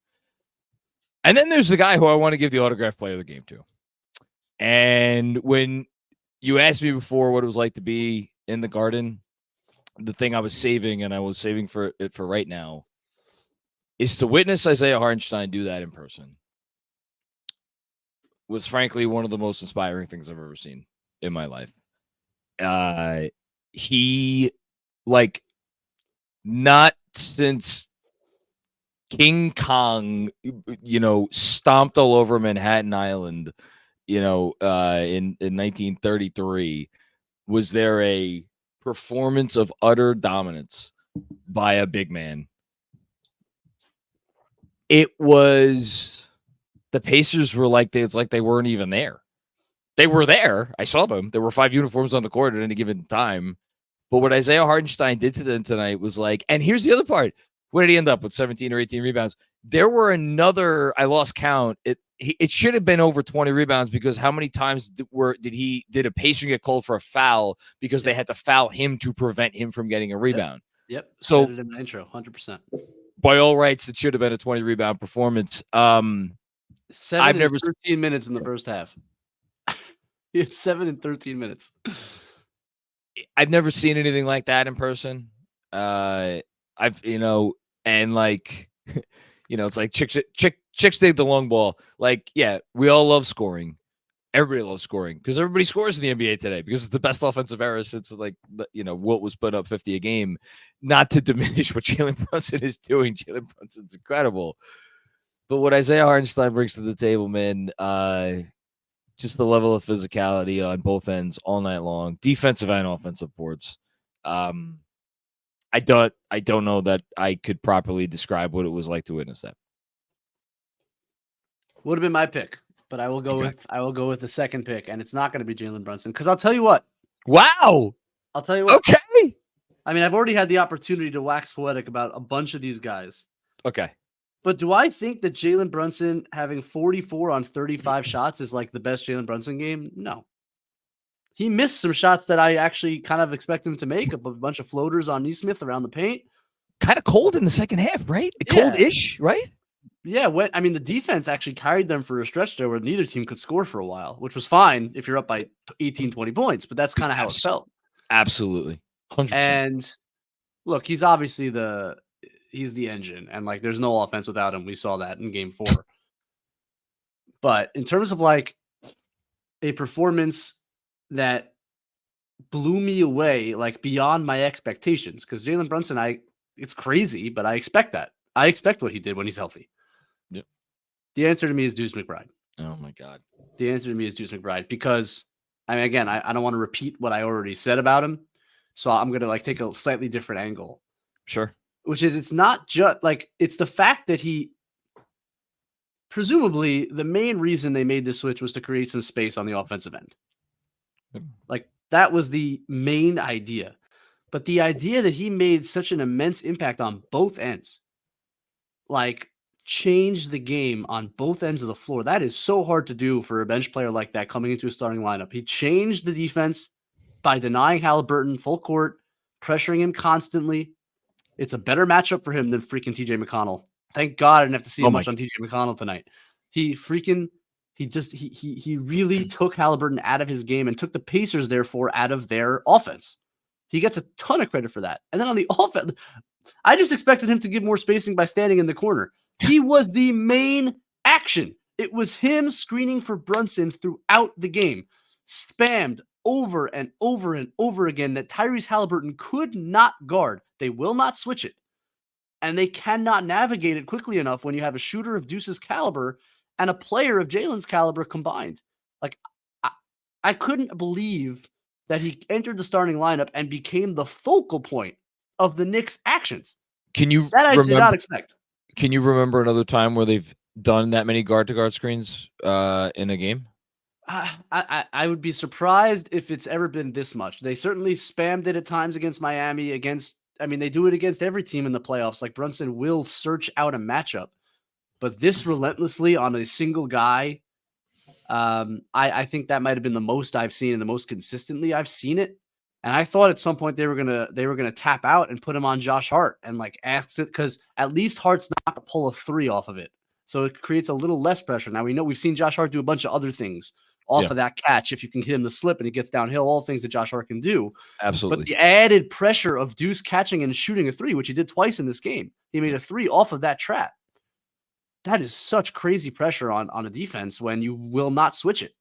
And then there's the guy who I want to give the autograph player of the game to. And when you asked me before what it was like to be in the Garden, the thing I was saving, and I was saving for it for right now, is to witness Isaiah Hartenstein do that in person. Was frankly one of the most inspiring things I've ever seen in my life. He, not since King Kong, stomped all over Manhattan Island, in 1933, was there a performance of utter dominance by a big man. It was the Pacers were it's like they weren't even there. They were there. I saw them. There were 5 uniforms on the court at any given time. But what Isaiah Hartenstein did to them tonight was and here's the other part. What did he end up with? 17 or 18 rebounds. There were another, I lost count. It should have been over 20 rebounds because how many times did a Pacer get called for a foul because they had to foul him to prevent him from getting a rebound? Yep. So said it in the intro, 100%. By all rights, it should have been a 20 rebound performance. 13 minutes in the first half. He had 7 and 13 minutes. I've never seen anything like that in person. It's like chicks dig the long ball. We all love scoring, everybody loves scoring because everybody scores in the NBA today because it's the best offensive era since Wilt was putting up 50 a game. Not to diminish what Jalen Brunson is doing. Jalen Brunson's incredible. But what Isaiah Hartenstein brings to the table, man, just the level of physicality on both ends all night long, defensive and offensive boards. I don't know that I could properly describe what it was like to witness that. Would have been my pick, but I will go with the second pick, and it's not going to be Jalen Brunson because I'll tell you what. Wow. I'll tell you what. Okay. I mean, I've already had the opportunity to wax poetic about a bunch of these guys. Okay. But do I think that Jalen Brunson having 44 on 35 shots is like the best Jalen Brunson game? No. He missed some shots that I actually kind of expect him to make, a bunch of floaters on Nesmith around the paint. Kind of cold in the second half, right? Cold-ish, right? Yeah, the defense actually carried them for a stretch there where neither team could score for a while, which was fine if you're up by 18, 20 points, but that's kind of how it felt. Absolutely. 100%. And look, he's obviously he's the engine, and like there's no offense without him. We saw that in game 4. But in terms of like a performance that blew me away, like beyond my expectations, because Jalen Brunson, it's crazy, but I expect that. I expect what he did when he's healthy. Yep. The answer to me is Deuce McBride. Oh my God. The answer to me is Deuce McBride because, I mean, again, I don't want to repeat what I already said about him. So I'm going to like take a slightly different angle. Sure. Which is it's not just like it's the fact that he presumably the main reason they made this switch was to create some space on the offensive end. Like that was the main idea. But the idea that he made such an immense impact on both ends, like changed the game on both ends of the floor. That is so hard to do for a bench player like that coming into a starting lineup. He changed the defense by denying Halliburton full court, pressuring him constantly. It's a better matchup for him than freaking TJ McConnell. Thank God I didn't have to see him much on TJ McConnell tonight. He really took Halliburton out of his game and took the Pacers, therefore, out of their offense. He gets a ton of credit for that. And then on the offense, I just expected him to give more spacing by standing in the corner. He was the main action. It was him screening for Brunson throughout the game, spammed over and over and over again that Tyrese Halliburton could not guard. They will not switch it. And they cannot navigate it quickly enough when you have a shooter of Deuce's caliber and a player of Jalen's caliber combined. Like, I couldn't believe that he entered the starting lineup and became the focal point of the Knicks' actions. I did not expect. Can you remember another time where they've done that many guard-to-guard screens in a game? I would be surprised if it's ever been this much. They certainly spammed it at times against Miami. They do it against every team in the playoffs. Like Brunson will search out a matchup, but this relentlessly on a single guy, I think that might have been the most I've seen and the most consistently I've seen it. And I thought at some point they were gonna tap out and put him on Josh Hart and like ask it because at least Hart's not gonna pull a 3 off of it, so it creates a little less pressure. Now we've seen Josh Hart do a bunch of other things off of that catch. If you can hit him the slip and he gets downhill, all things that Josh Hart can do. Absolutely. But the added pressure of Deuce catching and shooting a 3, which he did twice in this game, he made a 3 off of that trap. That is such crazy pressure on a defense when you will not switch it.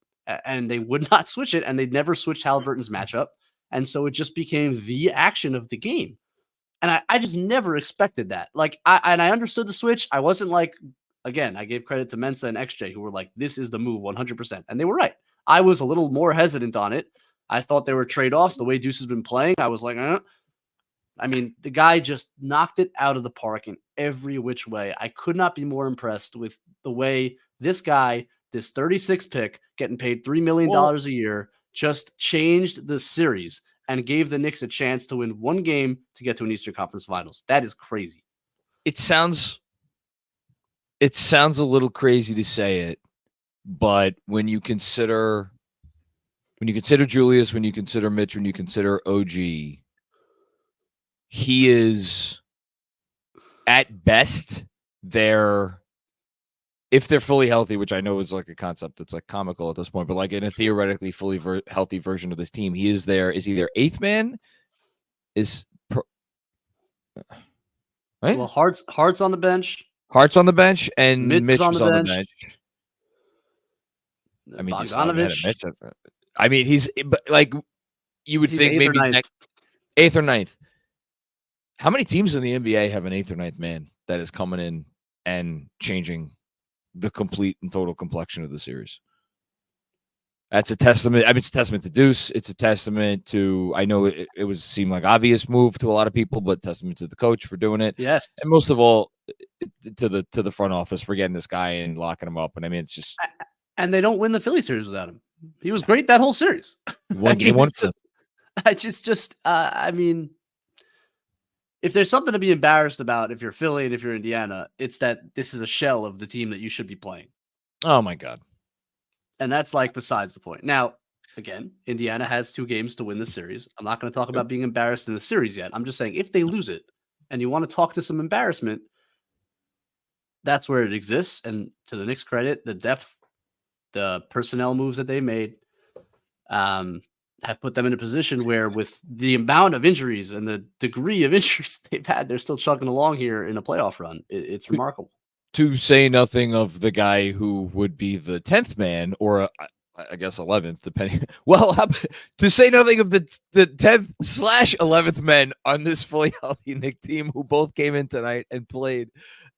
And they would not switch it, and they never switched Halliburton's matchup. And so it just became the action of the game. And I just never expected that. Like, I understood the switch. I wasn't like, again, I gave credit to Mensa and XJ who were like, this is the move 100%. And they were right. I was a little more hesitant on it. I thought there were trade-offs. The way Deuce has been playing, I was like, the guy just knocked it out of the park in every which way. I could not be more impressed with the way this guy, this 36 pick, getting paid $3 million a year, just changed the series and gave the Knicks a chance to win one game to get to an Eastern Conference Finals. That is crazy. It sounds a little crazy to say it, but when you consider Julius, when you consider Mitch, when you consider OG, he is at best if they're fully healthy, which I know is like a concept that's like comical at this point, but like in a theoretically fully healthy version of this team, he is there. Is he their 8th man? Right? Well, Hart's on the bench. Hart's on the bench, and Mitch Mitch is on the bench. I mean, Bogdanovich. I mean, he's but like you would think maybe eighth or ninth. How many teams in the NBA have an eighth or ninth man that is coming in and changing the complete and total complexion of the series? That's a testament. I mean, it's a testament to Deuce. It's a testament to, I know it seemed like obvious move to a lot of people, but testament to the coach for doing it. Yes. And most of all, to the front office for getting this guy and locking him up. And I mean, it's just. And they don't win the Philly series without him. He was great that whole series. One game, one assist. I mean, if there's something to be embarrassed about, if you're Philly and if you're Indiana, it's that this is a shell of the team that you should be playing. Oh my God. And that's like besides the point. Now, again, Indiana has 2 games to win the series. I'm not going to talk about being embarrassed in the series yet. I'm just saying if they lose it and you want to talk to some embarrassment, that's where it exists. And to the Knicks' credit, the depth, the personnel moves that they made have put them in a position where with the amount of injuries and the degree of injuries they've had, they're still chugging along here in a playoff run. It's remarkable. To say nothing of the guy who would be the 10th man, or I guess 11th, depending. Well, to say nothing of the 10th/11th men on this fully healthy Knicks team who both came in tonight and played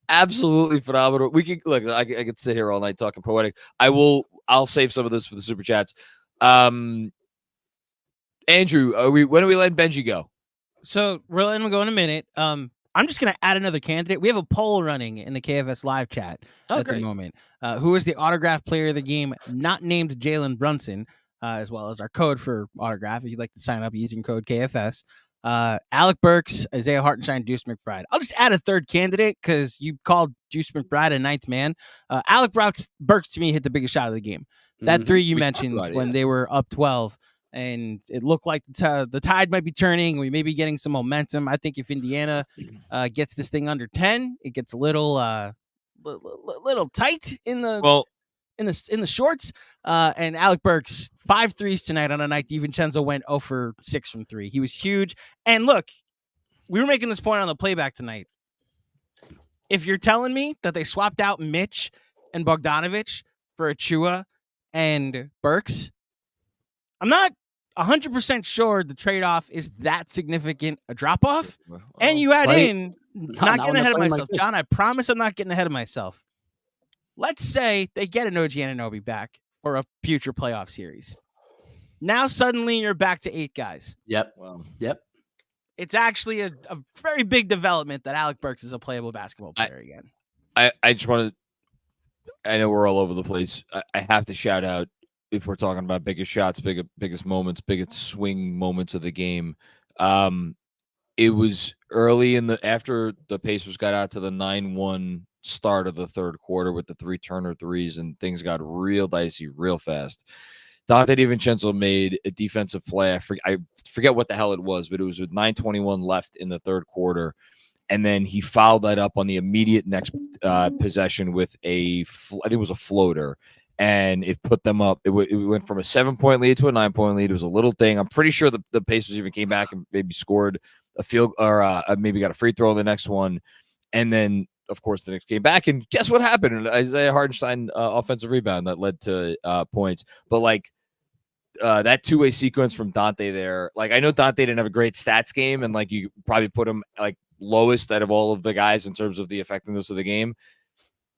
absolutely phenomenal. We can look. I could sit here all night talking poetic. I'll save some of this for the super chats. Andrew, when are we letting Benji go? So we're letting him go in a minute. I'm just going to add another candidate. We have a poll running in the KFS live chat at the moment. Who is the autograph player of the game not named Jalen Brunson, as well as our code for autograph. If you'd like to sign up using code KFS. Alec Burks, Isaiah Hartenstein, Deuce McBride. I'll just add a third candidate because you called Deuce McBride a 9th man. Alec Burks, to me, hit the biggest shot of the game. That 3 you mentioned when they were up 12. And it looked like the tide might be turning. We may be getting some momentum. I think if Indiana gets this thing under 10, it gets a little tight in the shorts. And Alec Burks 5 threes tonight on a night DiVincenzo went 0 for 6 from 3. He was huge. And look, we were making this point on the playback tonight. If you're telling me that they swapped out Mitch and Bogdanovich for Achiuwa and Burks, I'm not 100% sure the trade-off is that significant a drop-off. And you add not getting ahead of myself. Like John, I promise I'm not getting ahead of myself. Let's say they get an OG Anunoby back for a future playoff series. Now suddenly you're back to 8 guys. Yep. Well, yep. It's actually a very big development that Alec Burks is a playable basketball player again. I just want to, I know we're all over the place. I have to shout out, if we're talking about biggest shots, biggest moments, biggest swing moments of the game. It was early after the Pacers got out to the 9-1 start of the third quarter with the 3 Turner threes, and things got real dicey real fast. Hart and DiVincenzo made a defensive play. I forget what the hell it was, but it was with 9:21 left in the third quarter. And then he fouled that up on the immediate next possession with I think it was a floater. And it put them up. It went from a 7-point lead to a 9-point lead. It was a little thing. I'm pretty sure the Pacers even came back and maybe scored a field or maybe got a free throw in the next one. And then, of course, the Knicks came back. And guess what happened? Isaiah Hartenstein offensive rebound that led to points. But, like, that two-way sequence from Dante there, like, I know Dante didn't have a great stats game. And, like, you probably put him, like, lowest out of all of the guys in terms of the effectiveness of the game.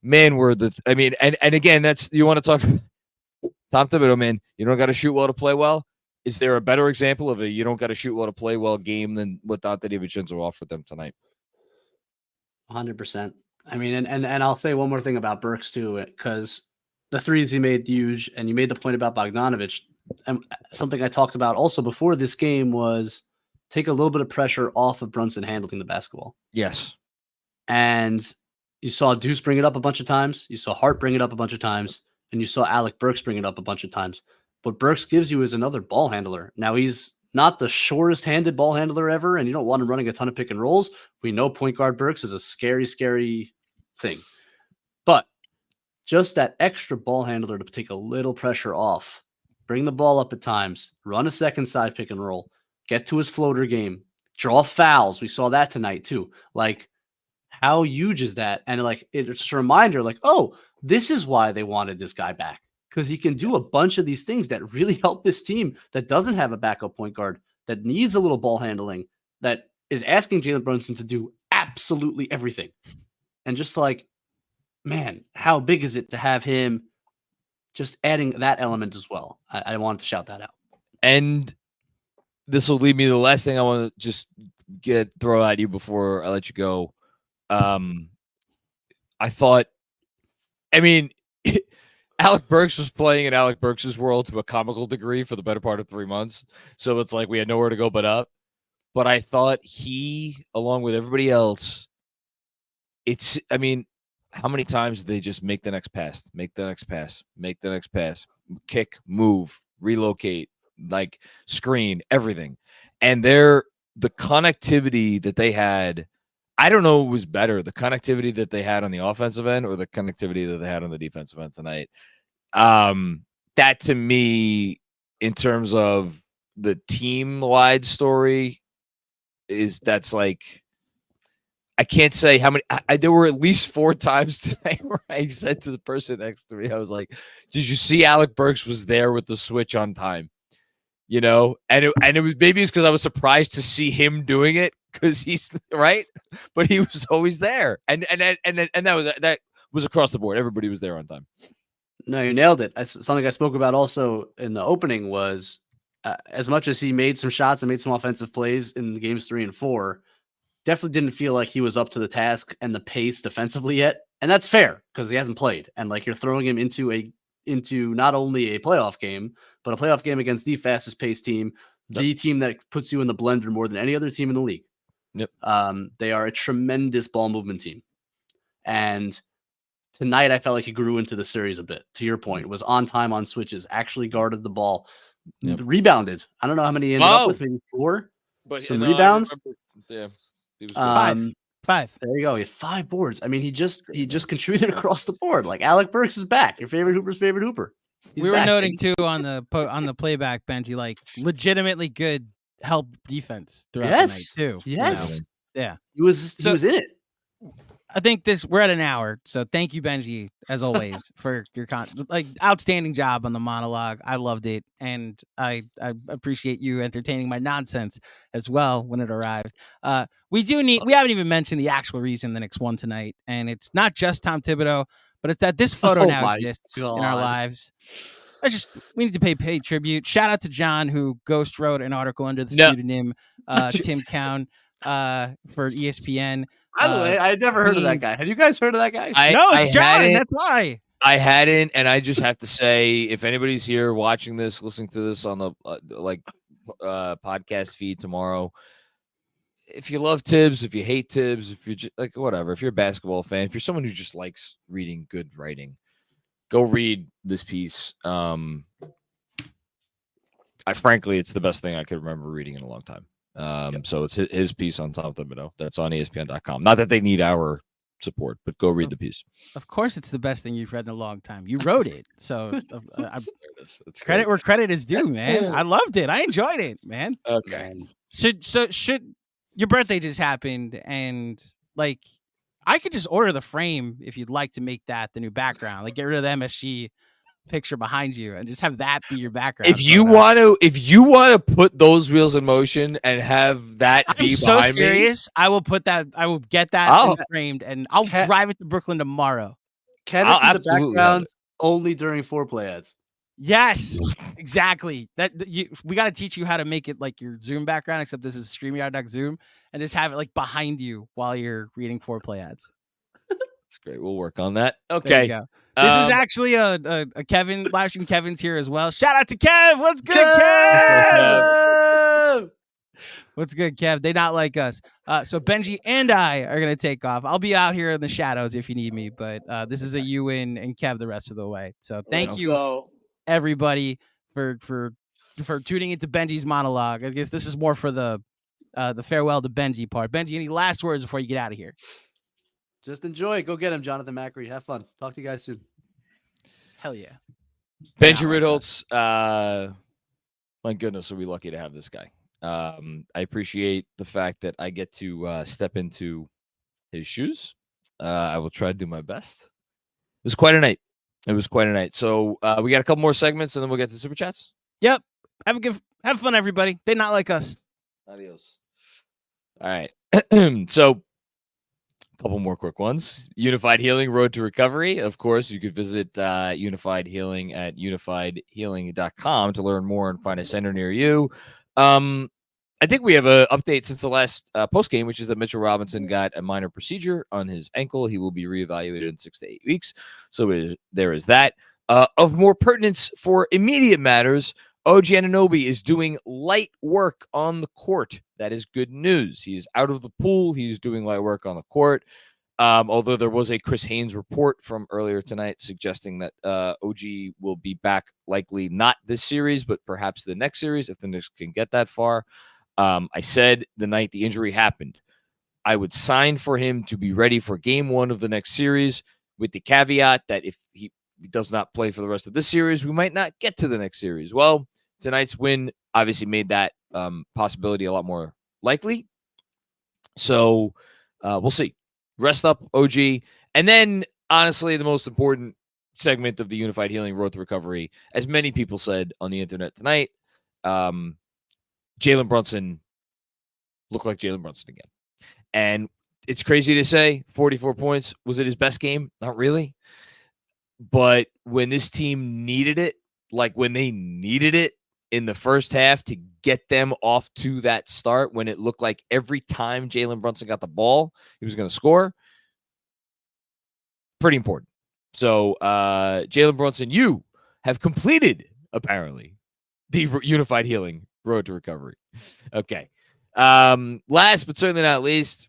Man, and again, that's, you want to talk Tom Thibodeau, man, you don't got to shoot well to play well. Is there a better example of you don't got to shoot well to play well game than what Dante DiVincenzo offered them tonight? 100%. I mean, and I'll say one more thing about Burks too, because the threes he made huge, and you made the point about Bogdanovich. And something I talked about also before this game was take a little bit of pressure off of Brunson handling the basketball. Yes. And you saw Deuce bring it up a bunch of times. You saw Hart bring it up a bunch of times. And you saw Alec Burks bring it up a bunch of times. What Burks gives you is another ball handler. Now, he's not the shortest-handed ball handler ever, and you don't want him running a ton of pick and rolls. We know point guard Burks is a scary, scary thing. But just that extra ball handler to take a little pressure off, bring the ball up at times, run a second side pick and roll, get to his floater game, draw fouls. We saw that tonight too. Like, how huge is that? And like, it's a reminder, like, oh, this is why they wanted this guy back, because he can do a bunch of these things that really help this team that doesn't have a backup point guard, that needs a little ball handling, that is asking Jalen Brunson to do absolutely everything. And just like, man, how big is it to have him just adding that element as well? I wanted to shout that out. And this will lead me to the last thing I want to just throw at you before I let you go. I thought, Alec Burks was playing in Alec Burks' world to a comical degree for the better part of 3 months. So it's like we had nowhere to go but up. But I thought he, along with everybody else, how many times did they just make the next pass, kick, move, relocate, like screen, everything. And the connectivity that they had, I don't know who was better, the connectivity that they had on the offensive end or the connectivity that they had on the defensive end tonight. That to me, in terms of the team-wide story, that's like, I can't say how many. There were at least 4 times today where I said to the person next to me, I was like, "Did you see Alec Burks was there with the switch on time?" You know, and it was maybe it's because I was surprised to see him doing it because he's right, but he was always there, and that was across the board. Everybody was there on time. No, you nailed it. Something I spoke about also in the opening was as much as he made some shots and made some offensive plays in games 3 and 4, definitely didn't feel like he was up to the task and the pace defensively yet. And that's fair because he hasn't played. And like you're throwing him into not only a playoff game, but a playoff game against the fastest paced team, the team that puts you in the blender more than any other team in the league. Yep. They are a tremendous ball movement team. And tonight, I felt like he grew into the series a bit. To your point, was on time on switches, actually guarded the ball, rebounded. I don't know how many he ended up with, maybe 4. But some rebounds. Yeah, he was 5. There you go. He had 5 boards. I mean, he just contributed across the board. Like Alec Burks is back. Your favorite Hooper's favorite Hooper. We were noting too on the playback, Benji, like legitimately good help defense throughout the night too. Yes. Yeah. He was in it. I think we're at an hour, so thank you, Benji, as always, for your outstanding job on the monologue. I loved it, and I appreciate you entertaining my nonsense as well when it arrived. We haven't even mentioned the actual reason the Knicks won tonight, and it's not just Tom Thibodeau, but it's that this photo now exists in our lives. We need to pay tribute. Shout out to John, who ghost wrote an article under the pseudonym Tim Cowan for ESPN. By the way, I had never heard of that guy. Have you guys heard of that guy? No, it's John. That's why. I hadn't, and I just have to say, if anybody's here watching this, listening to this on the podcast feed tomorrow, if you love Tibbs, if you hate Tibbs, if you're just like whatever, if you're a basketball fan, if you're someone who just likes reading good writing, go read this piece. Frankly, it's the best thing I could remember reading in a long time. So it's his piece on Tom Thibodeau. That's on ESPN.com. Not that they need our support, but go read the piece. Of course, it's the best thing you've read in a long time. You wrote it, so it's credit where credit is due, man. I loved it. I enjoyed it, man. Okay. Should your birthday just happened, and like I could just order the frame if you'd like to make that the new background. Like get rid of the MSG picture behind you and just have that be your background. If you want to put those wheels in motion and have that be so behind serious, I will put that. I will get that framed, and I'll drive it to Brooklyn tomorrow. Can it be the background only during foreplay ads? Yes, exactly. We got to teach you how to make it like your Zoom background, except this is StreamYard.Zoom, and just have it like behind you while you're reading foreplay ads. That's great. We'll work on that. Okay. There you go. This is actually a Kevin, live stream Kevin's here as well. Shout out to Kev. What's good, Kev? What's good, Kev? They not like us. So Benji and I are going to take off. I'll be out here in the shadows if you need me, but this is a you and Kev the rest of the way. So thank you, everybody, for tuning into Benji's monologue. I guess this is more for the farewell to Benji part. Benji, any last words before you get out of here? Just enjoy. Go get him, Jonathan Macri. Have fun. Talk to you guys soon. Hell yeah. Benji Ritholtz. My goodness, are we lucky to have this guy. I appreciate the fact that I get to step into his shoes. I will try to do my best. It was quite a night. It was quite a night. So we got a couple more segments, and then we'll get to super chats. Yep. Have fun, everybody. They not like us. Adios. All right. So a couple more quick ones. Unified Healing, Road to Recovery. Of course, you could visit Unified Healing at unifiedhealing.com to learn more and find a center near you. I think we have an update since the last post game, which is that Mitchell Robinson got a minor procedure on his ankle. He will be reevaluated in 6 to 8 weeks. So there is that. Of more pertinence for immediate matters, OG Anunoby is doing light work on the court. That is good news. He's out of the pool. He's doing light work on the court. Although there was a Chris Haynes report from earlier tonight suggesting that OG will be back likely not this series, but perhaps the next series if the Knicks can get that far. I said the night the injury happened, I would sign for him to be ready for game 1 of the next series with the caveat that if he does not play for the rest of this series, we might not get to the next series. Well, tonight's win obviously made that possibility a lot more likely. So we'll see. Rest up, OG. And then, honestly, the most important segment of the Unified Healing Road to Recovery, as many people said on the internet tonight, Jalen Brunson looked like Jalen Brunson again. And it's crazy to say 44 points. Was it his best game? Not really. But when this team needed it, like when they needed it in the first half to get them off to that start, when it looked like every time Jalen Brunson got the ball, he was going to score. Pretty important. So, Jalen Brunson, you have completed, apparently, the Unified Healing Road to Recovery. Okay. Last but certainly not least,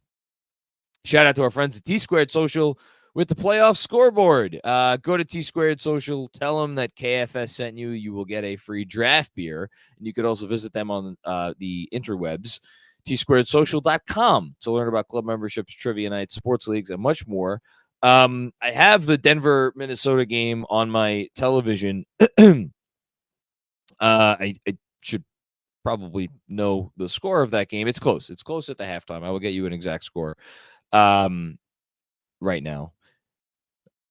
shout out to our friends at T-Squared Social with the playoff scoreboard. Go to T-Squared Social, tell them that KFS sent you. You will get a free draft beer. And you could also visit them on the interwebs, tsquaredsocial.com, to learn about club memberships, trivia nights, sports leagues, and much more. I have the Denver-Minnesota game on my television. I should probably know the score of that game. It's close. It's close at the halftime. I will get you an exact score right now,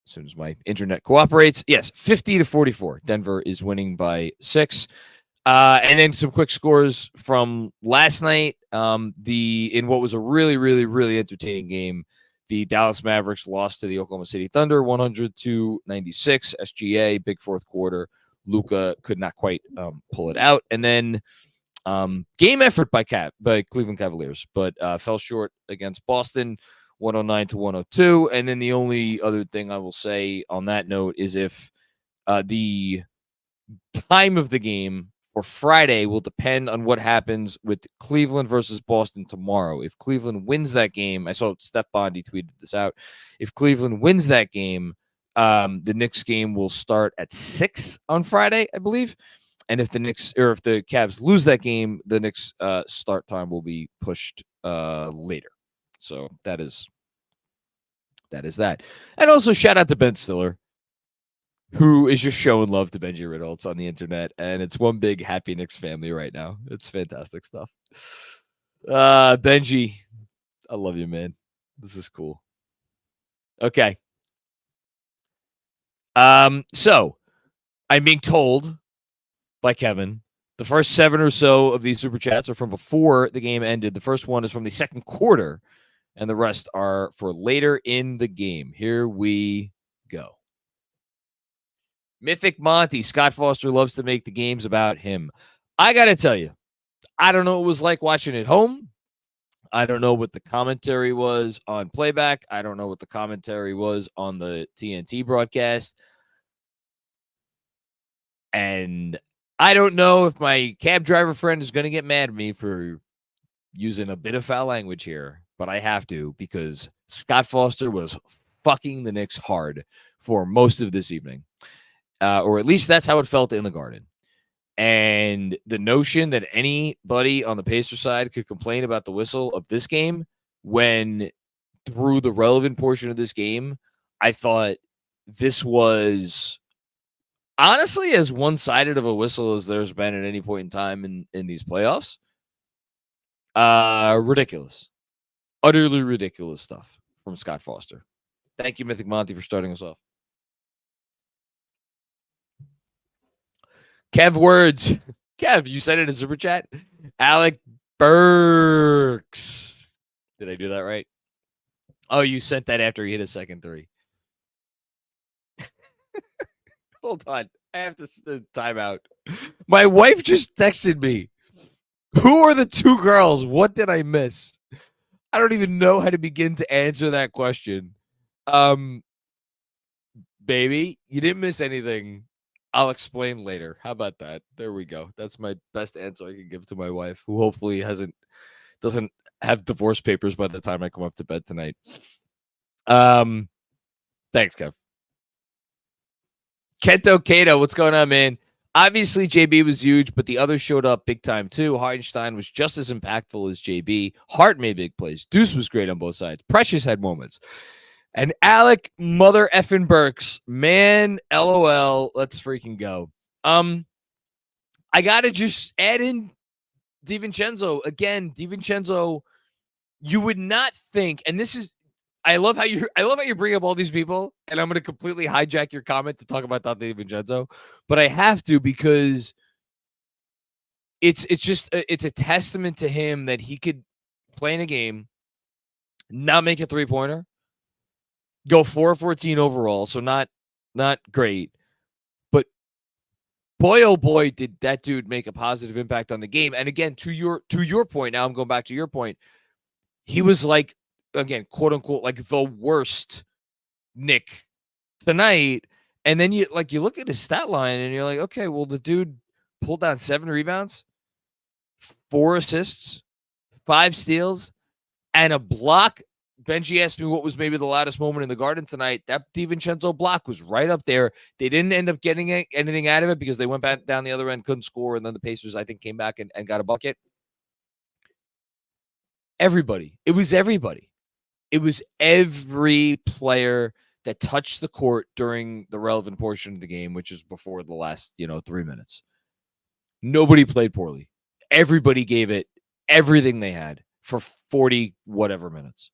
as soon as my internet cooperates. Yes, 50-44. Denver is winning by 6. And then some quick scores from last night. In what was a really, really, really entertaining game, the Dallas Mavericks lost to the Oklahoma City Thunder 100-96. SGA, big fourth quarter. Luka could not quite pull it out. And then game effort by Cleveland Cavaliers, but fell short against Boston 109-102. And then the only other thing I will say on that note is if the time of the game for Friday will depend on what happens with Cleveland versus Boston tomorrow. If Cleveland wins that game, I saw Steph Bondy tweeted this out. If Cleveland wins that game, the Knicks game will start at 6 on Friday, I believe. And if the Cavs lose that game, the Knicks start time will be pushed later. So that is that. And also shout out to Ben Stiller, who is just showing love to Benji Riddle. It's on the internet, and it's one big happy Knicks family right now. It's fantastic stuff. Benji, I love you, man. This is cool. Okay. So I'm being told by Kevin, the first 7 or so of these super chats are from before the game ended. The first one is from the second quarter, and the rest are for later in the game. Here we go. Mythic Monty, Scott Foster loves to make the games about him. I got to tell you, I don't know what it was like watching at home. I don't know what the commentary was on playback. I don't know what the commentary was on the TNT broadcast. And I don't know if my cab driver friend is going to get mad at me for using a bit of foul language here, but I have to, because Scott Foster was fucking the Knicks hard for most of this evening. Or at least that's how it felt in the Garden. And the notion that anybody on the Pacers side could complain about the whistle of this game, when through the relevant portion of this game, I thought this was honestly as one-sided of a whistle as there's been at any point in time in these playoffs. Ridiculous. Utterly ridiculous stuff from Scott Foster. Thank you, Mythic Monty, for starting us off. Kev words. Kev, you said it in a super chat. Alec Burks. Did I do that right? Oh, you sent that after he hit a second three. Hold on. I have to time out. My wife just texted me. Who are the two girls? What did I miss? I don't even know how to begin to answer that question. Baby, you didn't miss anything. I'll explain later. How about that? There we go. That's my best answer I can give to my wife, who hopefully doesn't have divorce papers by the time I come up to bed tonight. Thanks, Kev. Kento Kato, what's going on, man? Obviously, JB was huge, but the others showed up big time too. Hartenstein was just as impactful as JB. Hart made big plays. Deuce was great on both sides. Precious had moments. And Alec mother effing Burks, man, LOL, let's freaking go. I gotta just add in DiVincenzo again. DiVincenzo, you would not think, and this is, I love how you bring up all these people, and I'm going to completely hijack your comment to talk about DiVincenzo, but I have to because it's a testament to him that he could play in a game, not make a 3-pointer, go 4-14 overall, so not great, but boy oh boy did that dude make a positive impact on the game. And again, to your point, now I'm going back to your point, he was like, again, quote unquote, like the worst Nick tonight. And then you look at his stat line and you're like, okay, well, the dude pulled down 7 rebounds, 4 assists, 5 steals, and a block. Benji asked me what was maybe the loudest moment in the Garden tonight. That DiVincenzo block was right up there. They didn't end up getting anything out of it because they went back down the other end, couldn't score, and then the Pacers, I think, came back and got a bucket. Everybody. It was everybody. It was every player that touched the court during the relevant portion of the game, which is before the last, 3 minutes. Nobody played poorly. Everybody gave it everything they had for 40 whatever minutes.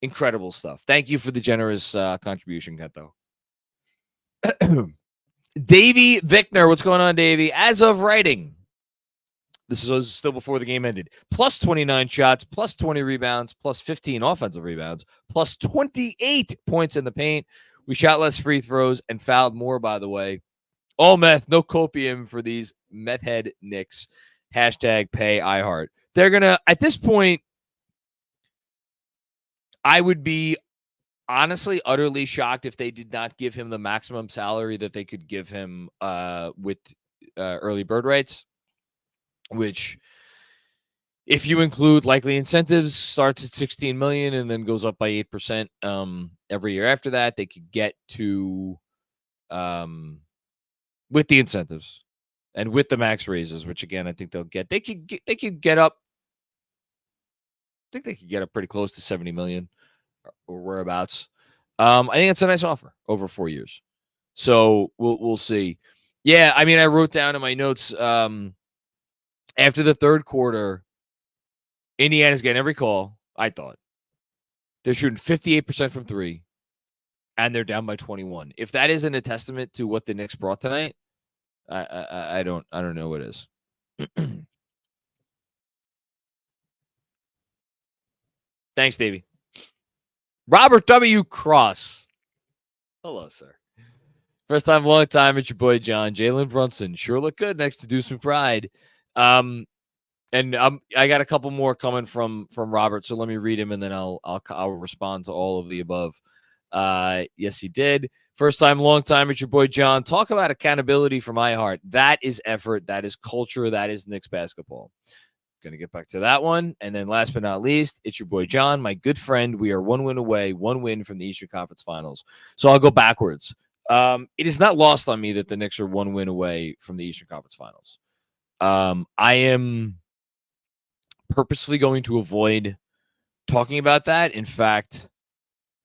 Incredible stuff. Thank you for the generous contribution, Kento. Davey Vickner, what's going on, Davey? As of writing, this is still before the game ended. Plus 29 shots, plus 20 rebounds, plus 15 offensive rebounds, plus 28 points in the paint. We shot less free throws and fouled more, by the way. All meth, no copium for these meth head Knicks. Hashtag pay iHeart. They're going to, at this point, I would be honestly utterly shocked if they did not give him the maximum salary that they could give him with early bird rights, which, if you include likely incentives, starts at $16 million and then goes up by 8% every year after that. They could get to, with the incentives and with the max raises, which again I think they'll get. They could get up. I think they could get up pretty close to 70 million or whereabouts. I think it's a nice offer over 4 years. So we'll see. Yeah, I mean, I wrote down in my notes after the third quarter, Indiana's getting every call. I thought they're shooting 58% from 3, and they're down by 21. If that isn't a testament to what the Knicks brought tonight, I don't know what is. Thanks, Davey. Robert W. Cross. Hello, sir. First time, long time. It's your boy, John. Jalen Brunson. Sure look good next to Deuce McBride. And I got a couple more coming from Robert, so let me read him, and then I'll respond to all of the above. Yes, he did. First time, long time. It's your boy, John. Talk about accountability from iHeart. That is effort. That is culture. That is Knicks basketball. Going to get back to that one. And then last but not least, it's your boy, John, my good friend. We are 1 win away, 1 win from the Eastern Conference Finals. So I'll go backwards. It is not lost on me that the Knicks are 1 win away from the Eastern Conference Finals. I am purposefully going to avoid talking about that. In fact,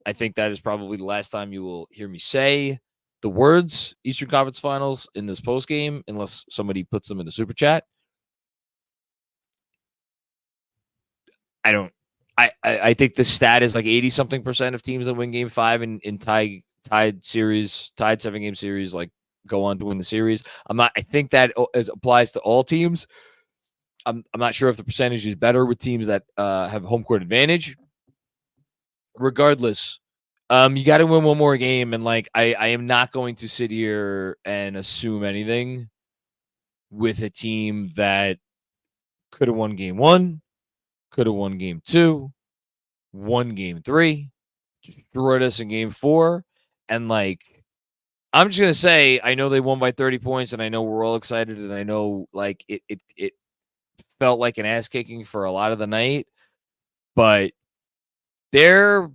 I think that is probably the last time you will hear me say the words Eastern Conference Finals in this postgame, unless somebody puts them in the super chat. I think the stat is like 80-something% of teams that win game 5 in tied 7-game series like go on to win the series. I think that applies to all teams. I'm not sure if the percentage is better with teams that have home court advantage. Regardless, you got to win one more game, and like I am not going to sit here and assume anything with a team that could have won game 1, could have won game 2, won game 3, destroyed us in game 4, and like I'm just gonna say I know they won by 30 points, and I know we're all excited, and I know like it felt like an ass kicking for a lot of the night, but there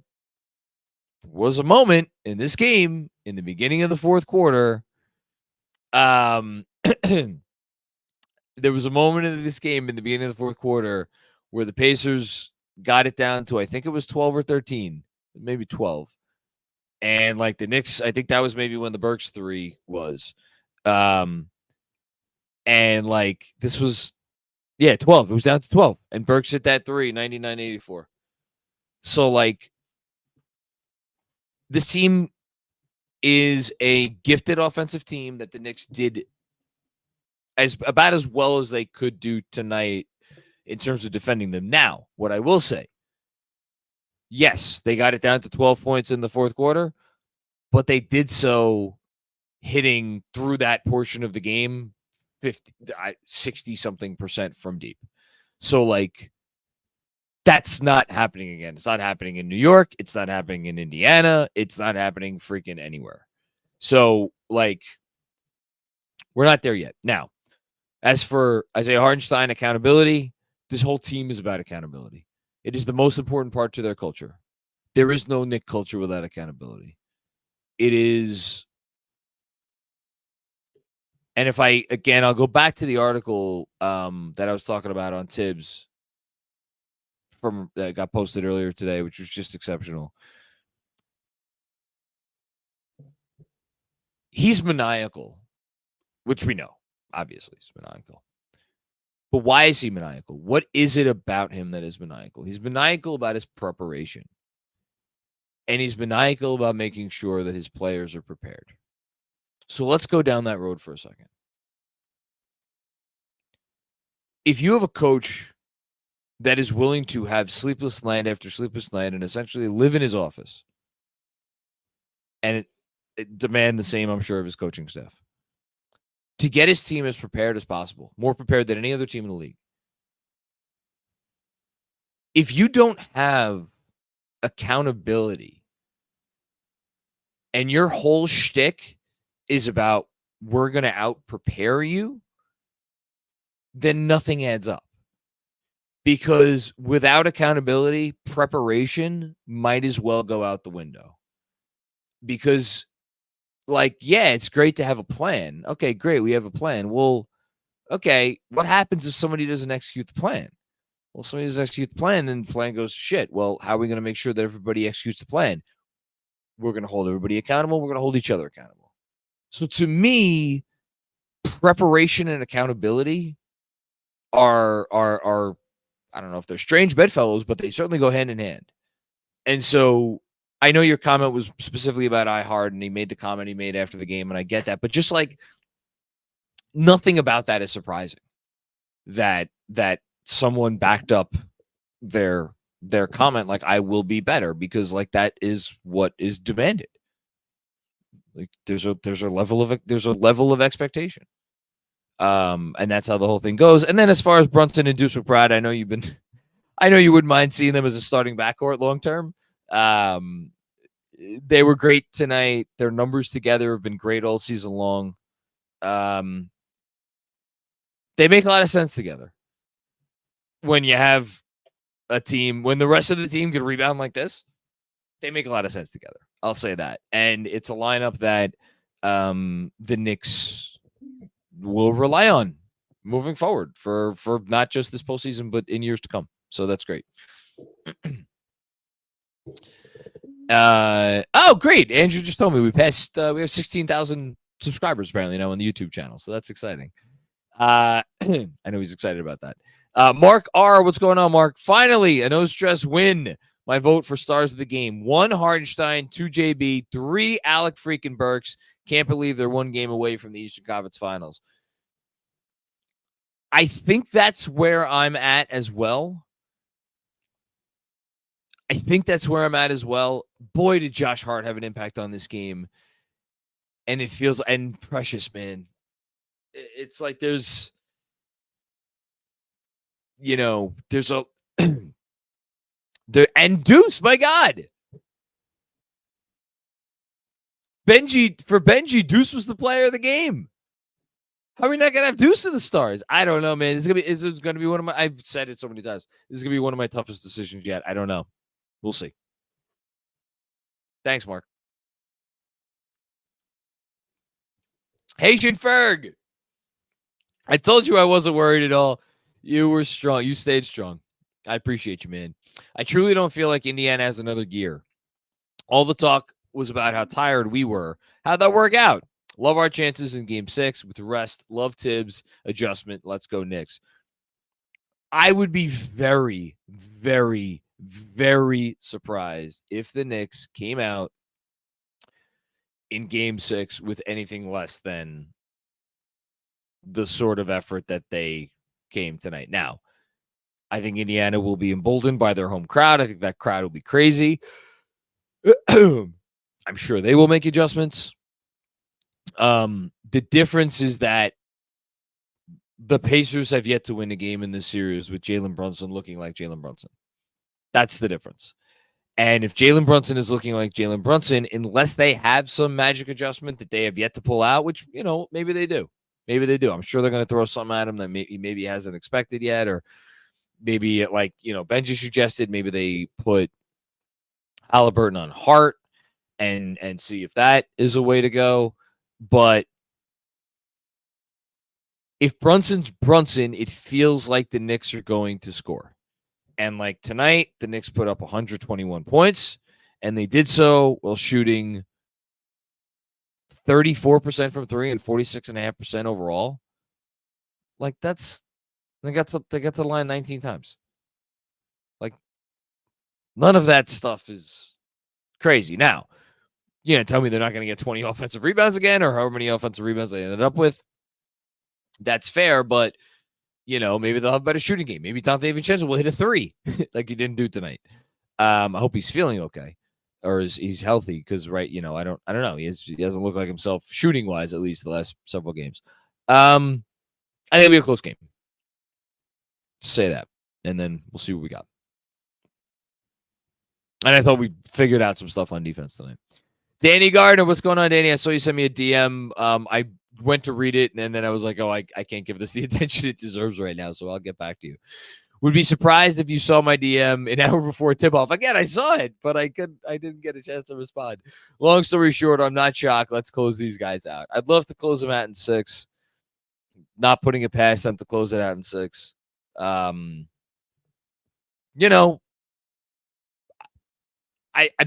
was a moment in this game in the beginning of the fourth quarter. There was a moment in this game in the beginning of the fourth quarter where the Pacers got it down to, I think it was 12 or 13, maybe 12. And like the Knicks, I think that was maybe when the Burks 3 was. And like this was, 12. It was down to 12. And Burks hit that 3, 99-84. So like this team is a gifted offensive team that the Knicks did about as well as they could do tonight in terms of defending them. Now, what I will say, yes, they got it down to 12 points in the fourth quarter, but they did so hitting through that portion of the game 60-something% from deep. So, like, that's not happening again. It's not happening in New York. It's not happening in Indiana. It's not happening freaking anywhere. So, like, we're not there yet. Now, as for Isaiah Hartenstein accountability, this whole team is about accountability. It is the most important part to their culture. There is no Knick culture without accountability. It is, and if I'll go back to the article that I was talking about on Tibbs that got posted earlier today, which was just exceptional. He's maniacal, which we know. Obviously, he's maniacal. But why is he maniacal? What is it about him that is maniacal? He's maniacal about his preparation. And he's maniacal about making sure that his players are prepared. So let's go down that road for a second. If you have a coach that is willing to have sleepless night after sleepless night and essentially live in his office and demand the same, I'm sure, of his coaching staff, to get his team as prepared as possible, more prepared than any other team in the league. If you don't have accountability and your whole shtick is about we're going to out-prepare you, then nothing adds up. Because without accountability, preparation might as well go out the window. Because like, yeah, it's great to have a plan. Okay, great. We have a plan. Well, okay, what happens if somebody doesn't execute the plan? Well, if somebody doesn't execute the plan, then the plan goes to shit. Well, how are we going to make sure that everybody executes the plan? We're going to hold everybody accountable. We're going to hold each other accountable. So to me, preparation and accountability are I don't know if they're strange bedfellows, but they certainly go hand in hand. And so I know your comment was specifically about iHeart, and he made the comment he made after the game, and I get that. But just like nothing about that is surprising. That someone backed up their comment like I will be better, because like that is what is demanded. Like there's a level of expectation. And that's how the whole thing goes. And then as far as Brunson and Deuce McBride, I know you wouldn't mind seeing them as a starting backcourt long term. They were great tonight. Their numbers together have been great all season long. They make a lot of sense together. When you have a team, when the rest of the team can rebound like this, they make a lot of sense together. I'll say that. And it's a lineup that the Knicks will rely on moving forward for not just this postseason, but in years to come. So that's great. Oh, great. Andrew just told me we passed, we have 16,000 subscribers apparently now on the YouTube channel. So that's exciting. I know he's excited about that. Mark R, what's going on, Mark? Finally, a no stress win. My vote for stars of the game: 1 Hartenstein, 2 JB, 3 Alec freaking Burks. Can't believe they're one game away from the Eastern Conference Finals. I think that's where I'm at as well. Boy, did Josh Hart have an impact on this game. And it feels, and Precious, man. It's like there's a and Deuce, my God. Benji, Deuce was the player of the game. How are we not gonna have Deuce in the Stars? I don't know, man. It's gonna be one of my. I've said it so many times. This is gonna be one of my toughest decisions yet. I don't know. We'll see. Thanks, Mark. Haitian Ferg. I told you I wasn't worried at all. You were strong. You stayed strong. I appreciate you, man. I truly don't feel like Indiana has another gear. All the talk was about how tired we were. How'd that work out? Love our chances in game 6 with the rest. Love Tibbs. Adjustment. Let's go Knicks. I would be very, very, very surprised if the Knicks came out in game 6 with anything less than the sort of effort that they came tonight. Now, I think Indiana will be emboldened by their home crowd. I think that crowd will be crazy. I'm sure they will make adjustments. The difference is that the Pacers have yet to win a game in this series with Jalen Brunson looking like Jalen Brunson. That's the difference. And if Jalen Brunson is looking like Jalen Brunson, unless they have some magic adjustment that they have yet to pull out, which, maybe they do. Maybe they do. I'm sure they're going to throw something at him that maybe hasn't expected yet, or maybe Benji suggested, maybe they put Halliburton on Hart and see if that is a way to go. But if Brunson's Brunson, it feels like the Knicks are going to score. And like tonight, the Knicks put up 121 points, and they did so while shooting 34% from 3 and 46.5% overall. Like they got to the line 19 times. Like none of that stuff is crazy. Now, tell me they're not going to get 20 offensive rebounds again, or however many offensive rebounds they ended up with. That's fair, but maybe they'll have a better shooting game. Maybe Hart and DiVincenzo will hit a 3 like he didn't do tonight. I hope he's feeling okay, or he's healthy, because I don't know. He doesn't look like himself shooting wise, at least the last several games. I think it'll be a close game. Say that, and then we'll see what we got. And I thought we figured out some stuff on defense tonight. Danny Gardner, what's going on, Danny? I saw you send me a DM. I went to read it, and then I was like, I can't give this the attention it deserves right now, so I'll get back to you. Would be surprised if you saw my DM an hour before tip-off. Again, I saw it, but I didn't get a chance to respond. Long story short, I'm not shocked. Let's close these guys out. I'd love to close them out in 6. Not putting it past them to close it out in 6. I